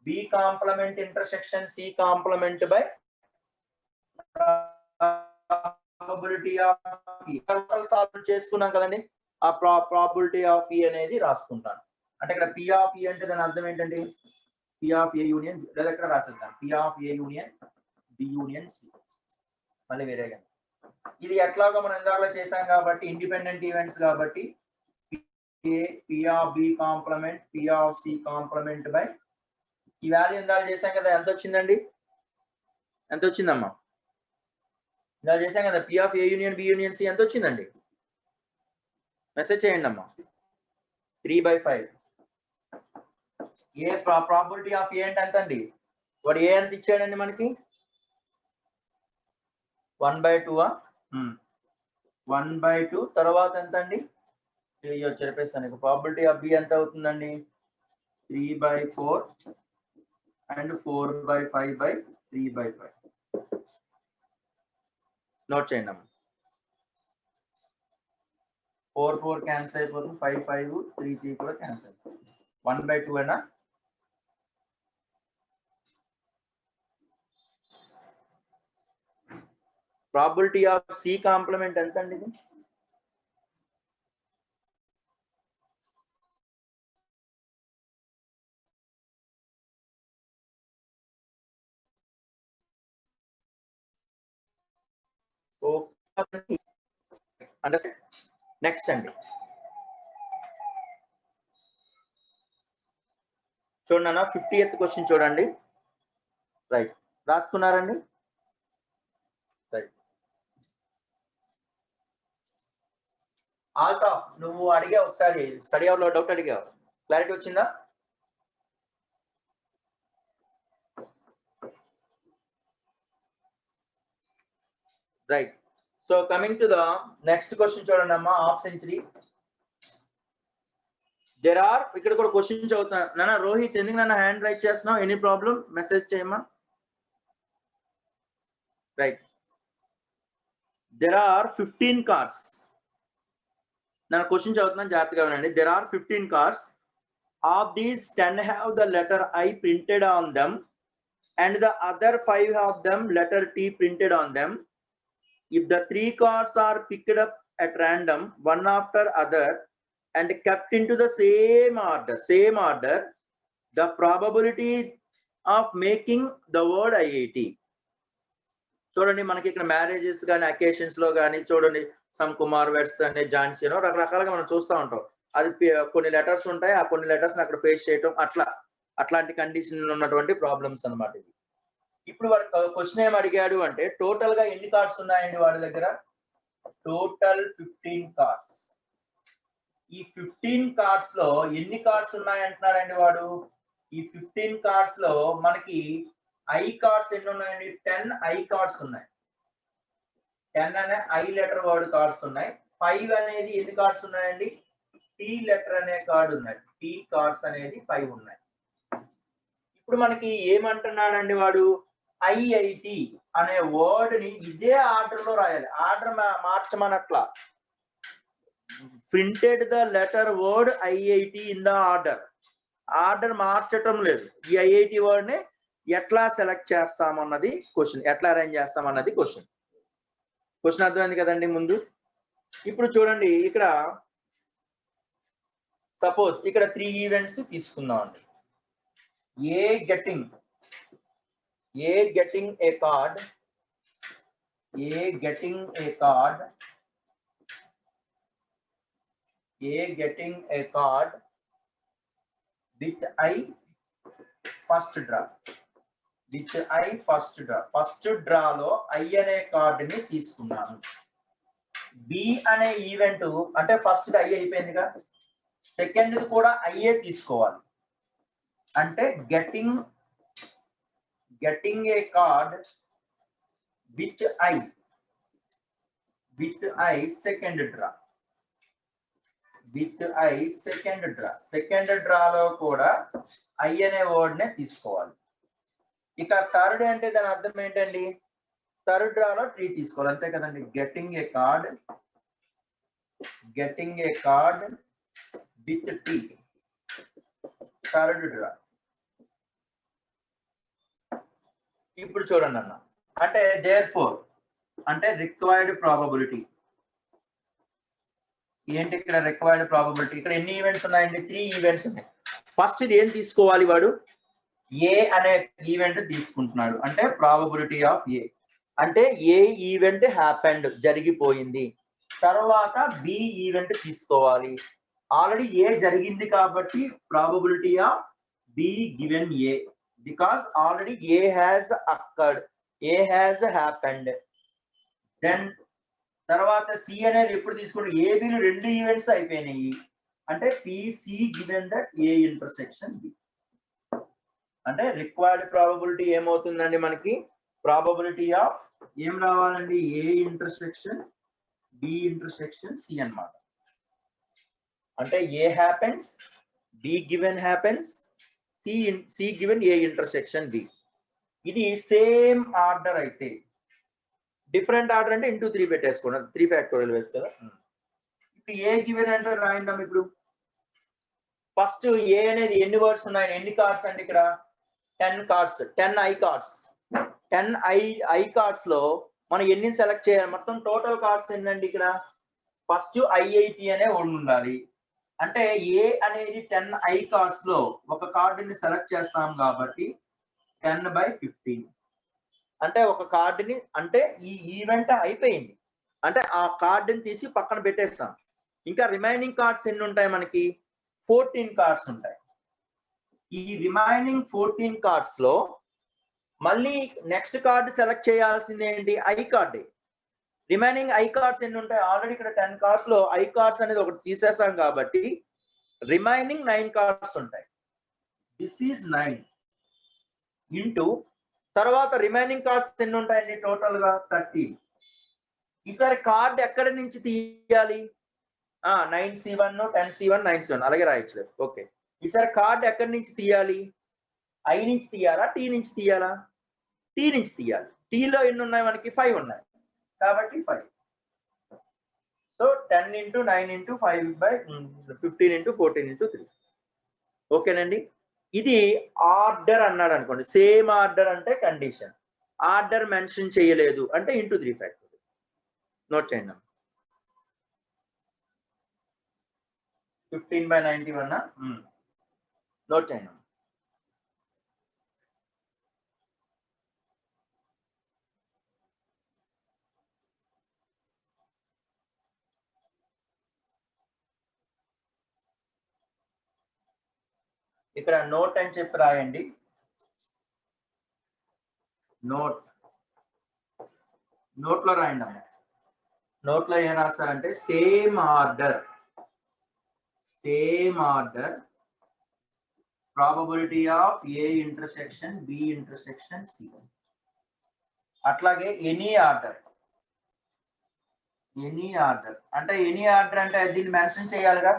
B complement intersection C complement by probability of E solve చేసుకున్నాం కదండి ఆ ప్రాబబిలిటీ ఆఫ్ ఈ అనేది రాసుకుంటాను. అంటే ఇక్కడ పి ఆఫ్ ఈ అంటే దాని అర్థం ఏంటండి పి ఆఫ్ ఏ యూనియన్ లేదా ఇక్కడ రాసేద్దాం P of A union B union C మళ్ళీ వేరేగా ఇది ఎట్లాగో మనం ఇందాక చేసాం కాబట్టి ఇండిపెండెంట్ ఈవెంట్స్ కాబట్టి P of B complement P of C complement by ఈ వాల్యూ ఇందాక చేసాం కదా ఎంత వచ్చిందండి ఎంత వచ్చిందమ్మా ఇలా చేసాం కదా P of A union B union C ఎంత వచ్చిందండి మెసేజ్ చేయండి అమ్మా 3/5 ఏ ప్రాబబిలిటీ ఆఫ్ ఏ అంటే ఎంత అండి వాడు ఏ ఎంత ఇచ్చాడండి మనకి 1/2 1/2 తర్వాత ఎంత అండి చెప్పేస్తాను ప్రాబబిలిటీ ఆఫ్ బి ఎంత అవుతుందండి 3/4 అండ్ 4/5/3/5 నోట్ చేయండి అమ్మా 4 క్యాన్సిల్ అయిపోతుంది 5 3 కూడా క్యాన్సిల్ 1/2 అయినా ప్రాబబిలిటీ ఆఫ్ సి కాంప్లిమెంట్ ఎంత అండి ఇది అండర్స్టాండ్ నెక్స్ట్ అండి చూడండి అన్న 50th క్వశ్చన్ చూడండి రైట్ రాసుకున్నారండి రైట్ ఆల్తాఫ్ నువ్వు అడిగావు ఒకసారి స్టడీ అవర్ లో డౌట్ అడిగావు క్లారిటీ వచ్చిందా right so coming to the next question చూడండి అమ్మా హాఫ్ సెంచరీ దేర్ ఆర్ ఇక్కడ కూడా క్వశ్చన్ చదువుతున్నా నాన్న రోహిత్ ఎందుకు నన్ను హ్యాండ్ రైట్ చేస్తున్నావు ఎనీ ప్రాబ్లం మెసేజ్ చేయమ్మా రైట్ దేర్ ఆర్ 15 కార్స్ నేను క్వశ్చన్ చదువుతున్నాను జాగ్రత్తగా వినండి there are 15 cars of these 10 have the letter I printed on them and the other 5 have them letter T printed on them if the 3 cars are picked up at random one after other and kept into the same order the probability of making the word IIT చూడండి మనకి ఇక్కడ మ్యారేజెస్ కానీ అకేషన్స్ లో కానీ చూడండి సమ్ కుమార్ వెడ్స్ అనే జాన్సీ రకరకాలుగా మనం చూస్తూ ఉంటాం అది కొన్ని లెటర్స్ ఉంటాయి ఆ కొన్ని లెటర్స్ అక్కడ ఫేస్ చేయటం అట్లాంటి కండిషన్ ఉన్నటువంటి ప్రాబ్లమ్స్ అన్నమాట ఇది ఇప్పుడు వాడు క్వశ్చన్ ఏం అడిగాడు అంటే టోటల్ గా ఎన్ని కార్డ్స్ ఉన్నాయండి వాడి దగ్గర టోటల్ 15 కార్డ్స్ ఈ 15 కార్డ్స్ లో ఎన్ని కార్డ్స్ ఉన్నాయంటున్నాడండి వాడు ఈ 15 కార్డ్స్ లో మనకి ఐ కార్డ్స్ ఎన్ని ఉన్నాయండి 10 ఐ కార్డ్స్ ఉన్నాయి 10 అనే ఐ లెటర్ వర్డ్ కార్డ్స్ ఉన్నాయి 5 అనేది ఎన్ని కార్డ్స్ ఉన్నాయండి టీ లెటర్ అనే కార్డ్ ఉన్నాయి టీ కార్డ్స్ అనేది 5 ఉన్నాయి ఇప్పుడు మనకి ఏమంటున్నాడండి వాడు ఐఐటి అనే వర్డ్ ని ఇదే ఆర్డర్ లో రాయాలి ఆర్డర్ మార్చమనట్లా printed the letter word IIT in the order మార్చటం లేదు ఈ ఐఐటి వర్డ్ ని ఎట్లా సెలెక్ట్ చేస్తామన్నది క్వశ్చన్ ఎట్లా అరేంజ్ చేస్తామన్నది క్వశ్చన్ అర్థమైంది కదండి ముందు ఇప్పుడు చూడండి ఇక్కడ సపోజ్ ఇక్కడ 3 ఈవెంట్స్ తీసుకుందాం అండి ఏ getting a card A getting a card with I first draw. With I first draw. First draw లో I అనే కార్డుని తీసుకున్నాను. B అనే ఈవెంట్ అంటే ఫస్ట్ I అయిపోయిందిగా, సెకండ్ కూడా ఐఏ తీసుకోవాలి. అంటే getting A card with I second draw. Second డ్రాలో కూడా ఐ అనే వర్డ్ నే తీసుకోవాలి. ఇక థర్డ్ అంటే దాని అర్థం ఏంటండి? థర్డ్ డ్రాలో 3 తీసుకోవాలి, అంతే కదండి. Getting A card with T, third draw. ఇప్పుడు చూడండి అన్న, అంటే therefore అంటే రిక్వైర్డ్ ప్రాబబిలిటీ ఏంటి? ఇక్కడ రిక్వైర్డ్ ప్రాబబిలిటీ ఇక్కడ ఎన్ని ఈవెంట్స్ ఉన్నాయండి? 3 ఈవెంట్స్ ఉన్నాయి. ఫస్ట్ ఇది ఏం తీసుకోవాలి? వాడు ఏ అనే ఈవెంట్ తీసుకుంటున్నాడు, అంటే ప్రాబబిలిటీ ఆఫ్ ఏ అంటే ఏ ఈవెంట్ హ్యాపెండ్ జరిగిపోయింది. తర్వాత బి ఈవెంట్ తీసుకోవాలి. ఆల్రెడీ ఏ జరిగింది కాబట్టి probability of B given A, because already A has occurred, A has happened. Then తర్వాత సి అనేది ఎప్పుడు తీసుకుంటే ఏబిలు 2 ఈవెంట్స్ అయిపోయినాయి అంటే P C given that A intersection B. అంటే రిక్వైర్డ్ ప్రాబబిలిటీ ఏమవుతుందండి మనకి? ప్రాబబిలిటీ ఆఫ్ ఏం రావాలండి? A intersection B intersection C అన్నమాట. అంటే A happens, B given happens, C given A intersection B. ఇది సేమ్ ఆర్డర్ అయితే, డిఫరెంట్ ఆర్డర్ అంటే ఇంటూ 3 పెట్టేసుకోండి, 3 ఫ్యాక్టోరియల్ వేస్ కదా. ఇప్పుడు ఏ గివెన్ అంటే రాయండి. ఇప్పుడు ఫస్ట్ ఏ అనేది ఎన్ని వర్డ్స్ ఉన్నాయి, ఎన్ని కార్డ్స్ అంటే ఇక్కడ 10 cards, 10 I cards. 10 I cards లో మనం ఎన్ని సెలెక్ట్ చేయాలి? మొత్తం టోటల్ కార్డ్స్ ఏంటండి ఇక్కడ? ఫస్ట్ ఐఐటి అనే ఉండాలి. అంటే ఏ అనేది 10 ఐ కార్డ్స్ లో ఒక కార్డుని సెలెక్ట్ చేస్తాం కాబట్టి 10/15 అంటే ఒక కార్డుని, అంటే ఈ ఈవెంట్ అయిపోయింది అంటే ఆ కార్డుని తీసి పక్కన పెట్టేస్తాం. ఇంకా రిమైనింగ్ కార్డ్స్ ఎన్ని ఉంటాయి మనకి? 14 కార్డ్స్ ఉంటాయి. ఈ రిమైనింగ్ 14 కార్డ్స్ లో మళ్ళీ నెక్స్ట్ కార్డు సెలెక్ట్ చేయాల్సింది ఏంటి? ఐ కార్డే. రిమైనింగ్ ఐ కార్డ్స్ ఎన్ని ఉంటాయి? ఆల్రెడీ ఇక్కడ 10 కార్డ్స్ లో ఐ కార్డ్స్ అనేది ఒకటి తీసేసాం కాబట్టి రిమైనింగ్ 9 కార్డ్స్ ఉంటాయి. దిస్ ఈజ్ 9 ఇంటూ తర్వాత రిమైనింగ్ కార్డ్స్ ఎన్ని ఉంటాయండి? టోటల్ గా 13. ఈసారి కార్డ్ ఎక్కడి నుంచి తీయాలి? 9C1, 10C1, 9C1 అలాగే రాయొచ్చు. ఓకే, ఈసారి కార్డ్ ఎక్కడి నుంచి తీయాలి? ఐ నుంచి తీయాలా, టీ నుంచి తీయాలా? టీ నుంచి తీయాలి. టీలో ఎన్ని ఉన్నాయి మనకి? 5 ఉన్నాయి కాబట్టి 5. So 10 into 9 into 5/15 into 14 into 3. ఓకేనండి. ఇది ఆర్డర్ అన్నాడు అనుకోండి, సేమ్ ఆర్డర్ అంటే కండిషన్. ఆర్డర్ మెన్షన్ చేయలేదు అంటే ఇంటూ 3 ఫ్యాక్టోరియల్. నోట్ చేయండి. 15/91 నోట్ చేయండి. ఇక్కడ నోట్ అని చెప్పి రాయండి. నోట్ లో రాయండి అమ్మ. నోట్ లో ఏం రాస్తారంటే same order probability of A intersection B intersection C. అట్లాగే ఎనీ ఆర్డర్ అంటే ఎనీ ఆర్డర్ అంటే దీన్ని మెన్షన్ చేయాలిగా.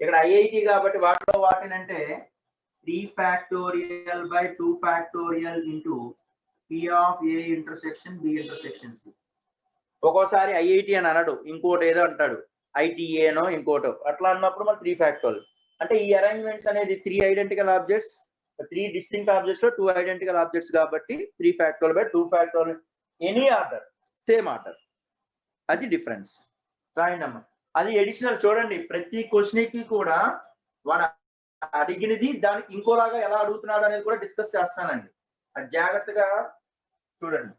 ఇక్కడ ఐఐటి కాబట్టి వాటినంటే 3 factorial by 2 factorial into P of A intersection B intersection C. ఒక్కోసారి ఐఐటి అని అనడు, ఇంకోటి ఏదో అంటాడు, ఐటీఏనో ఇంకోటో. అట్లా అన్నప్పుడు మనం 3 ఫ్యాక్టోరియల్ అంటే ఈ అరేంజ్మెంట్స్ అనేది 3 ఐడెంటికల్ ఆబ్జెక్ట్స్, 3 డిస్టింక్ట్ ఆబ్జెక్ట్స్ లో 2 ఐడెంటికల్ ఆబ్జెక్ట్స్ కాబట్టి 3 factorial by 2 factorial any order, same order. అది డిఫరెన్స్. రాయండి అమ్మ. అది ఎడిషనల్. చూడండి ప్రతి క్వశ్చన్ కి కూడా వాడు అడిగినది దానికి ఇంకోలాగా ఎలా అడుగుతున్నాడు అనేది కూడా డిస్కస్ చేస్తానండి. అది జాగ్రత్తగా చూడండి.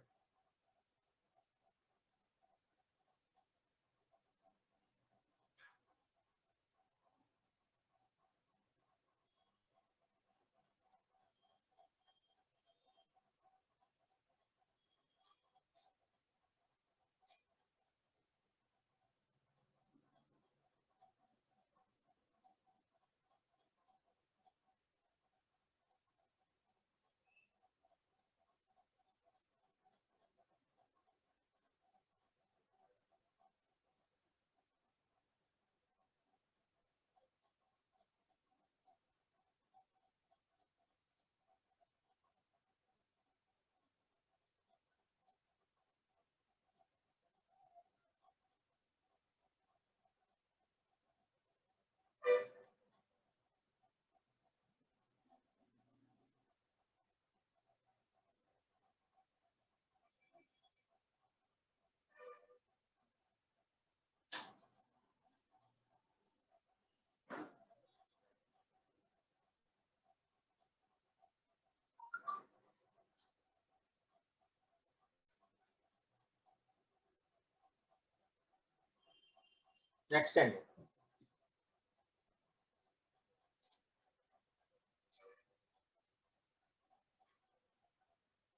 నెక్స్ట్ అండి.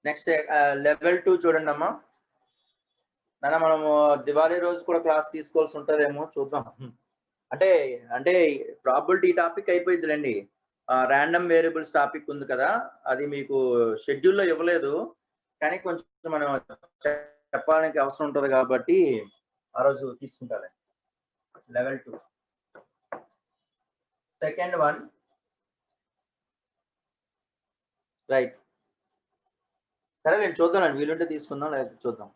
నెక్స్ట్ లెవెల్ 2 చూడండి అమ్మా. మనము దివాళీ రోజు కూడా క్లాస్ తీసుకోవాల్సి ఉంటుందేమో చూద్దాం. అంటే అంటే ప్రాబబిలిటీ టాపిక్ అయిపోయిందిలేండి. ర్యాండమ్ వేరియబుల్స్ టాపిక్ ఉంది కదా, అది మీకు షెడ్యూల్లో ఇవ్వలేదు, కానీ కొంచెం మనం చెప్పడానికి అవసరం ఉంటుంది కాబట్టి ఆ రోజు తీసుకుంటారు. Level 2 second one, right. సరే నేను చూద్దానండి, వీలుంటే తీసుకుందాం, లేదా చూద్దాం.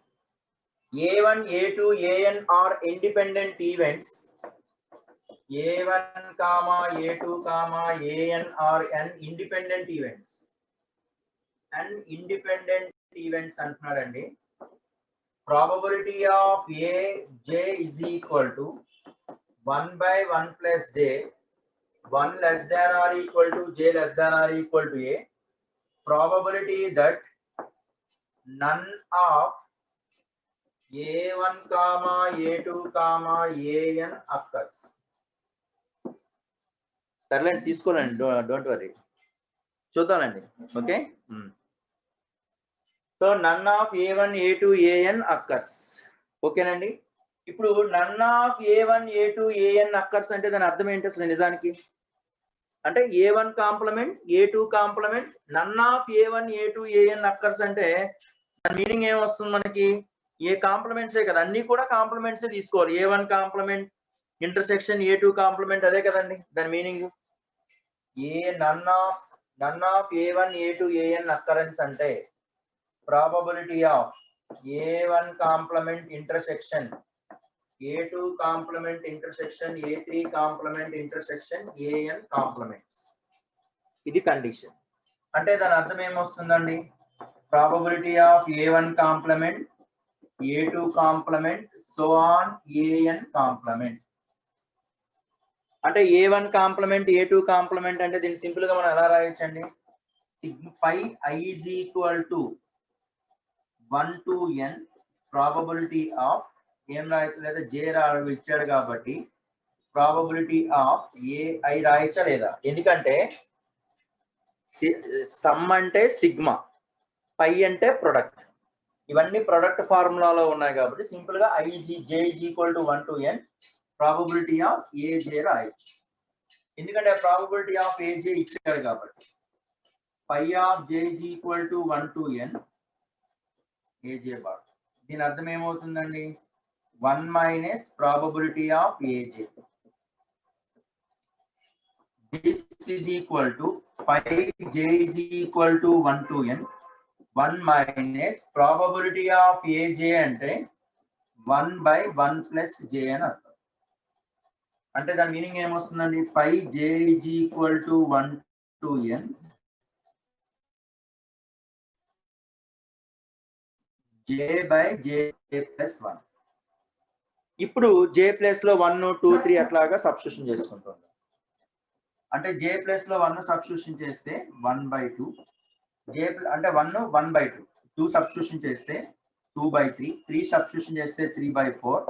A1, A2, AN are independent events. A1, A2, AN are n independent events. N independent events అంటున్నారండి. Probability of A, J is equal to 1 by 1 plus J. 1 less than or equal to J less than or equal to A. Probability that none of A1, A2, AN occurs. సర్లేండి, తీసుకోలేండి, డోంట్ వరీ, చూద్దామండి. Okay, so none of A1, A2, AN occurs. ఓకేనండి. ఇప్పుడు నన్ of A1, A2, AN occurs అంటే దాని అర్థం ఏంటి అసలు నిజానికి? అంటే A1 complement, A2 complement, none of A1, A2, AN occurs అంటే దాని మీనింగ్ ఏమొస్తుంది మనకి? ఏ కాంప్లిమెంట్సే కదా, అన్ని కూడా కాంప్లిమెంట్సే తీసుకోవాలి. A1 complement intersection A2 complement, అదే కదండి దాని meaning. None of A1, A2, AN occurrence అంటే probability of A1 complement intersection A2 complement intersection A3 complement intersection AN complements. ఇది కండిషన్. అంటే దాని అర్థం ఏమొస్తుందండి? Probability of A1 complement, A2 complement, so on AN complement. అంటే A1 కాంప్లిమెంట్, A2 కాంప్లిమెంట్ అంటే దీన్ని సింపుల్ గా మనం ఎలా రాయొచ్చండి? Sigma pi I is equal to 1 to n probability of, ఏం రాయొచ్చు లేదా, J ఇచ్చాడు కాబట్టి ప్రాబబిలిటీ ఆఫ్ AI రాయొచ్చా లేదా? ఎందుకంటే సమ్ అంటే సిగ్మా, పై అంటే ప్రొడక్ట్, ఇవన్నీ ప్రొడక్ట్ ఫార్ములాలో ఉన్నాయి కాబట్టి సింపుల్ గా J is equal to 1 to n probability of AJ రాయొచ్చు. ఎందుకంటే ప్రాబబిలిటీ ఆఫ్ AJ ఇచ్చాడు కాబట్టి pi of J is equal to 1 to n AJ bar. దీని అర్థం ఏమవుతుందండి? 1 minus probability of AJ. This is equal to pi J is equal to 1 to n. 1 minus probability of AJ అంటే 1 by 1 plus J అని అర్థం. అంటే దాని మీనింగ్ ఏమొస్తుందండి? Pi J is equal to 1 to n J by J plus 1. ఇప్పుడు J ప్లేస్ లో 1, 2, 3 అట్లాగా సబ్స్టిట్యూషన్ చేసుకుంటాం. అంటే J ప్లేస్ లో 1 సబ్స్టిట్యూషన్ చేస్తే 1 by 2, J అంటే 1 by 2, 2 సబ్స్టిట్యూషన్ చేస్తే 2 by 3, 3 సబ్స్టిట్యూషన్ చేస్తే 3 by 4,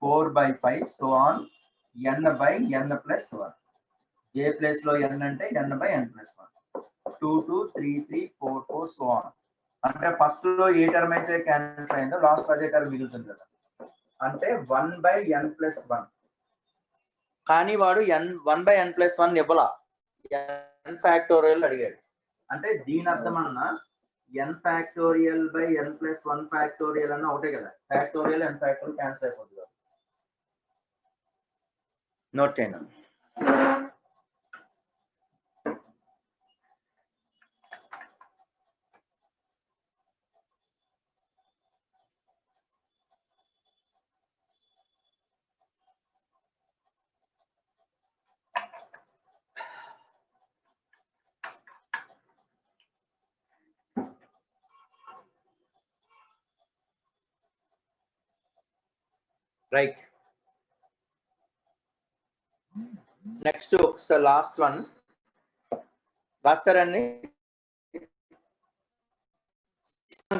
4 by 5, so on n by n plus 1. J place లో n అంటే n by n plus 1. 2, 2, 3, 3, 4, 4, so on. అంటే ఫస్ట్ లో ఏ టర్మ్ అయితే క్యాన్సిల్ అయిందో లాస్ట్ అదే టర్మ్ మిగులుతుంది కదా, అంటే 1 by n plus 1. కానీ వాడు 1 by n plus 1 ఇవ్వలా, n factorial అడిగాడు. అంటే దీని అర్థం అన్నా n factorial by n plus 1 factorial అన్న ఒకటే కదా, ఫ్యాక్టోరియల్ n ఫ్యాక్టోరియల్ క్యాన్సిల్ అయిపోతుంది కదా. నోట్ చేయండి. రైట్, నెక్స్ట్ ఒకసారి లాస్ట్ వన్ రాస్తారండి.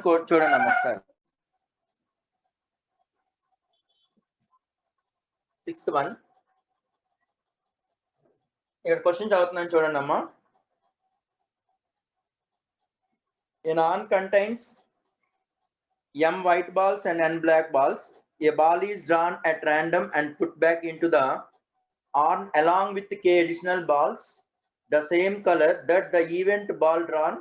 కోడ్ చూడండి అమ్మ ఒకసారి. 6th one. ఇక్కడ క్వశ్చన్ చదువుతున్నాను చూడండి అమ్మా. An arm contains m white balls and n black balls. A ball is drawn at random and put back into the arm along with k additional balls, the same color that the event ball drawn.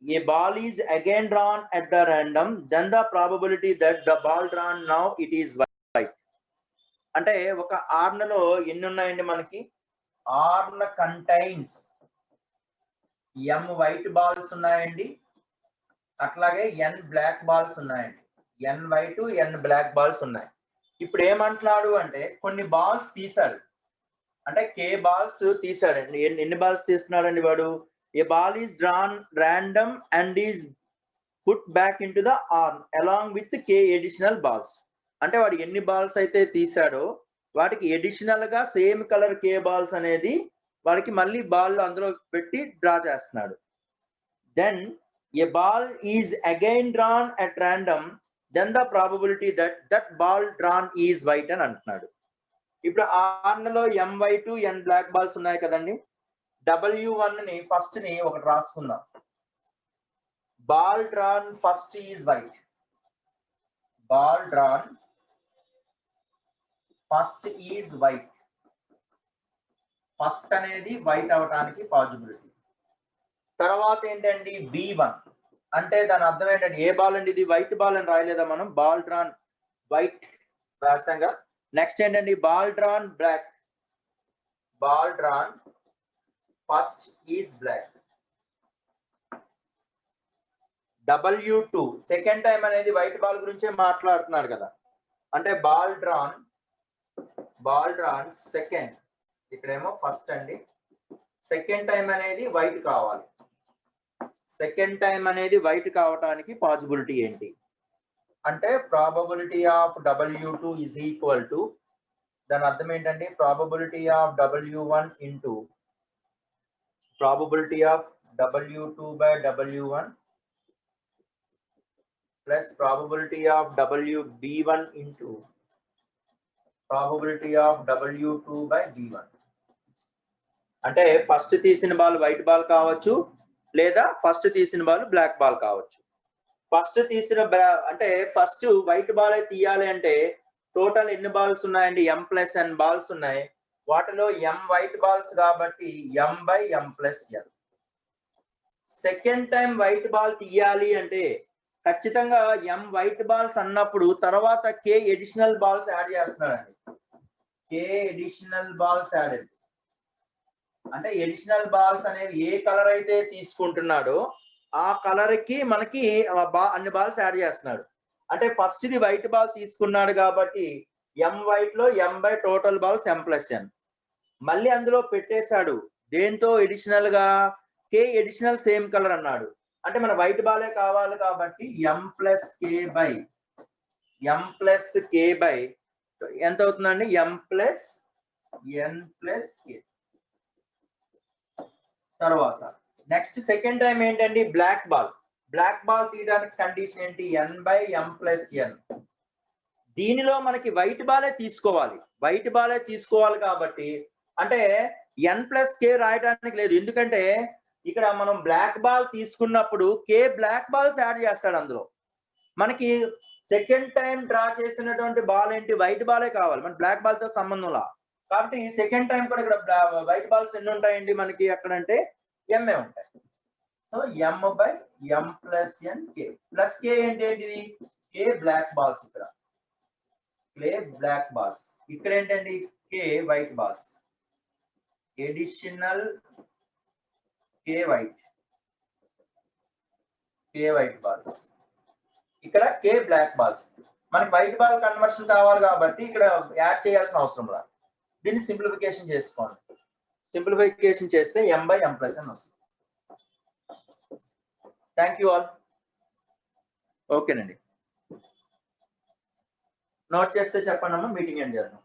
A ball is again drawn at the random, then the probability that the ball drawn now it is white. అంటే ఒక ఆర్నలో ఎన్ని ఉన్నాయండి మనకి? Urn contains m white balls ఉన్నాయండి, అట్లాగే n బ్లాక్ బాల్స్ ఉన్నాయండి. n white n black balls ఉన్నాయి. ఇప్పుడు ఏమంటున్నాడు అంటే కొన్ని బాల్స్ తీసాడు, అంటే k బాల్స్ తీసాడండి. ఎన్ని బాల్స్ తీస్తున్నాడండి వాడు? A ball is drawn random and is put back into the arm along with k additional balls. అంటే వాడు ఎన్ని బాల్స్ అయితే తీసాడో వాటికి ఎడిషనల్ గా సేమ్ కలర్ k బాల్స్ అనేది వాడికి మళ్ళీ బాల్ అందులో పెట్టి డ్రా చేస్తున్నాడు. Then a ball is again drawn at random, then the probability that that ball drawn is white అని అంటున్నాడు. ఇప్పుడు ఆర్నలో m white n black balls ఉన్నాయి కదండి. W1 ని ఫస్ట్ ని ఒకటి రాసుకుందాం. Ball drawn first is white. Ball drawn first is white. First అనేది వైట్ అవడానికి పాసిబిలిటీ. తర్వాత ఏంటండి B1 అంటే దాని అర్థం ఏంటంటే ఏ బాల్ అండి ఇది? వైట్ బాల్ అని రాయలేదా మనం? బాల్ డ్రాన్ వైట్ రాసాంగా. నెక్స్ట్ ఏంటండి ball drawn black. Ball drawn first is black. W2 second time అనేది వైట్ బాల్ గురించే మాట్లాడుతున్నాడు కదా, అంటే బాల్ డ్రాన్ సెకండ్. ఇక్కడేమో ఫస్ట్ అండి. సెకండ్ టైం అనేది వైట్ కావాలి. సెకండ్ టైం అనేది వైట్ కావడానికి పాసిబిలిటీ ఏంటి అంటే probability of W2 is equal to, దాని అర్థం ఏంటంటే probability of W1 into probability of W2 by W1 plus probability of WB1 into probability of W2 by B1. అంటే ఫస్ట్ తీసిన బాల్ వైట్ బాల్ కావచ్చు, లేదా ఫస్ట్ తీసిన బాల్ బ్లాక్ బాల్ కావచ్చు. ఫస్ట్ తీసిన అంటే ఫస్ట్ వైట్ బాల్ తీయాలి అంటే టోటల్ ఎన్ని బాల్స్ ఉన్నాయండి? m+n బాల్స్ ఉన్నాయి. వాటిలో m వైట్ బాల్స్ కాబట్టి m/m+n. Second time white ball తీయాలి అంటే ఖచ్చితంగా m వైట్ బాల్స్ అన్నప్పుడు తర్వాత k ఎడిషనల్ బాల్స్ యాడ్ చేస్తున్నాడండి. k ఎడిషనల్ బాల్స్ యాడ్ అంటే ఎడిషనల్ బాల్స్ అనేవి ఏ కలర్ అయితే తీసుకుంటున్నాడో ఆ కలర్ కి మనకి అన్ని బాల్స్ యాడ్ చేస్తున్నాడు. అంటే ఫస్ట్ ది వైట్ బాల్ తీసుకున్నాడు కాబట్టి m వైట్ లో m by total balls m+n మళ్ళీ అందులో పెట్టేశాడు. దేంతో? ఎడిషనల్ గా k ఎడిషనల్ సేమ్ కలర్ అన్నాడు. అంటే మన వైట్ బాలే కావాలి కాబట్టి m+k బై ఎంత అవుతుందండి? m+n+k. తర్వాత నెక్స్ట్ సెకండ్ టైం ఏంటండి? Black ball. బ్లాక్ బాల్ తీయడానికి కండిషన్ ఏంటి? n/m+n. దీనిలో మనకి వైట్ బాలే తీసుకోవాలి. వైట్ బాలే తీసుకోవాలి కాబట్టి అంటే n+k రాయడానికి లేదు. ఎందుకంటే ఇక్కడ మనం బ్లాక్ బాల్ తీసుకున్నప్పుడు k బ్లాక్ బాల్స్ యాడ్ చేస్తాడు అందులో. మనకి సెకండ్ టైం డ్రా చేసినటువంటి బాల్ ఏంటి? వైట్ బాలే కావాలి, మన బ్లాక్ బాల్ తో సంబంధంలా. కాబట్టి సెకండ్ టైం కూడా ఇక్కడ వైట్ బాల్స్ ఎన్ని ఉంటాయండి మనకి అక్కడంటే m ఉంటాయి. సో m/m+n k ప్లస్ k ఏంటి? k black balls. ఇక్కడ k బ్లాక్ బాల్స్. ఇక్కడ ఏంటండి? k white balls. Additional k white balls. ఇక్కడ k బ్లాక్ బాల్స్. మనకి వైట్ బాల్ కన్వర్షన్ కావాలి కాబట్టి ఇక్కడ యాడ్ చేయాల్సిన అవసరం లేదు. దీన్ని సింప్లిఫికేషన్ చేసుకోండి. సింప్లిఫికేషన్ చేస్తే m/m+n వస్తుంది. Thank you all. ఓకేనండి, నోట్ చేస్తే చెప్పండి అమ్మా, మీటింగ్ ఎండ్ చేద్దాం.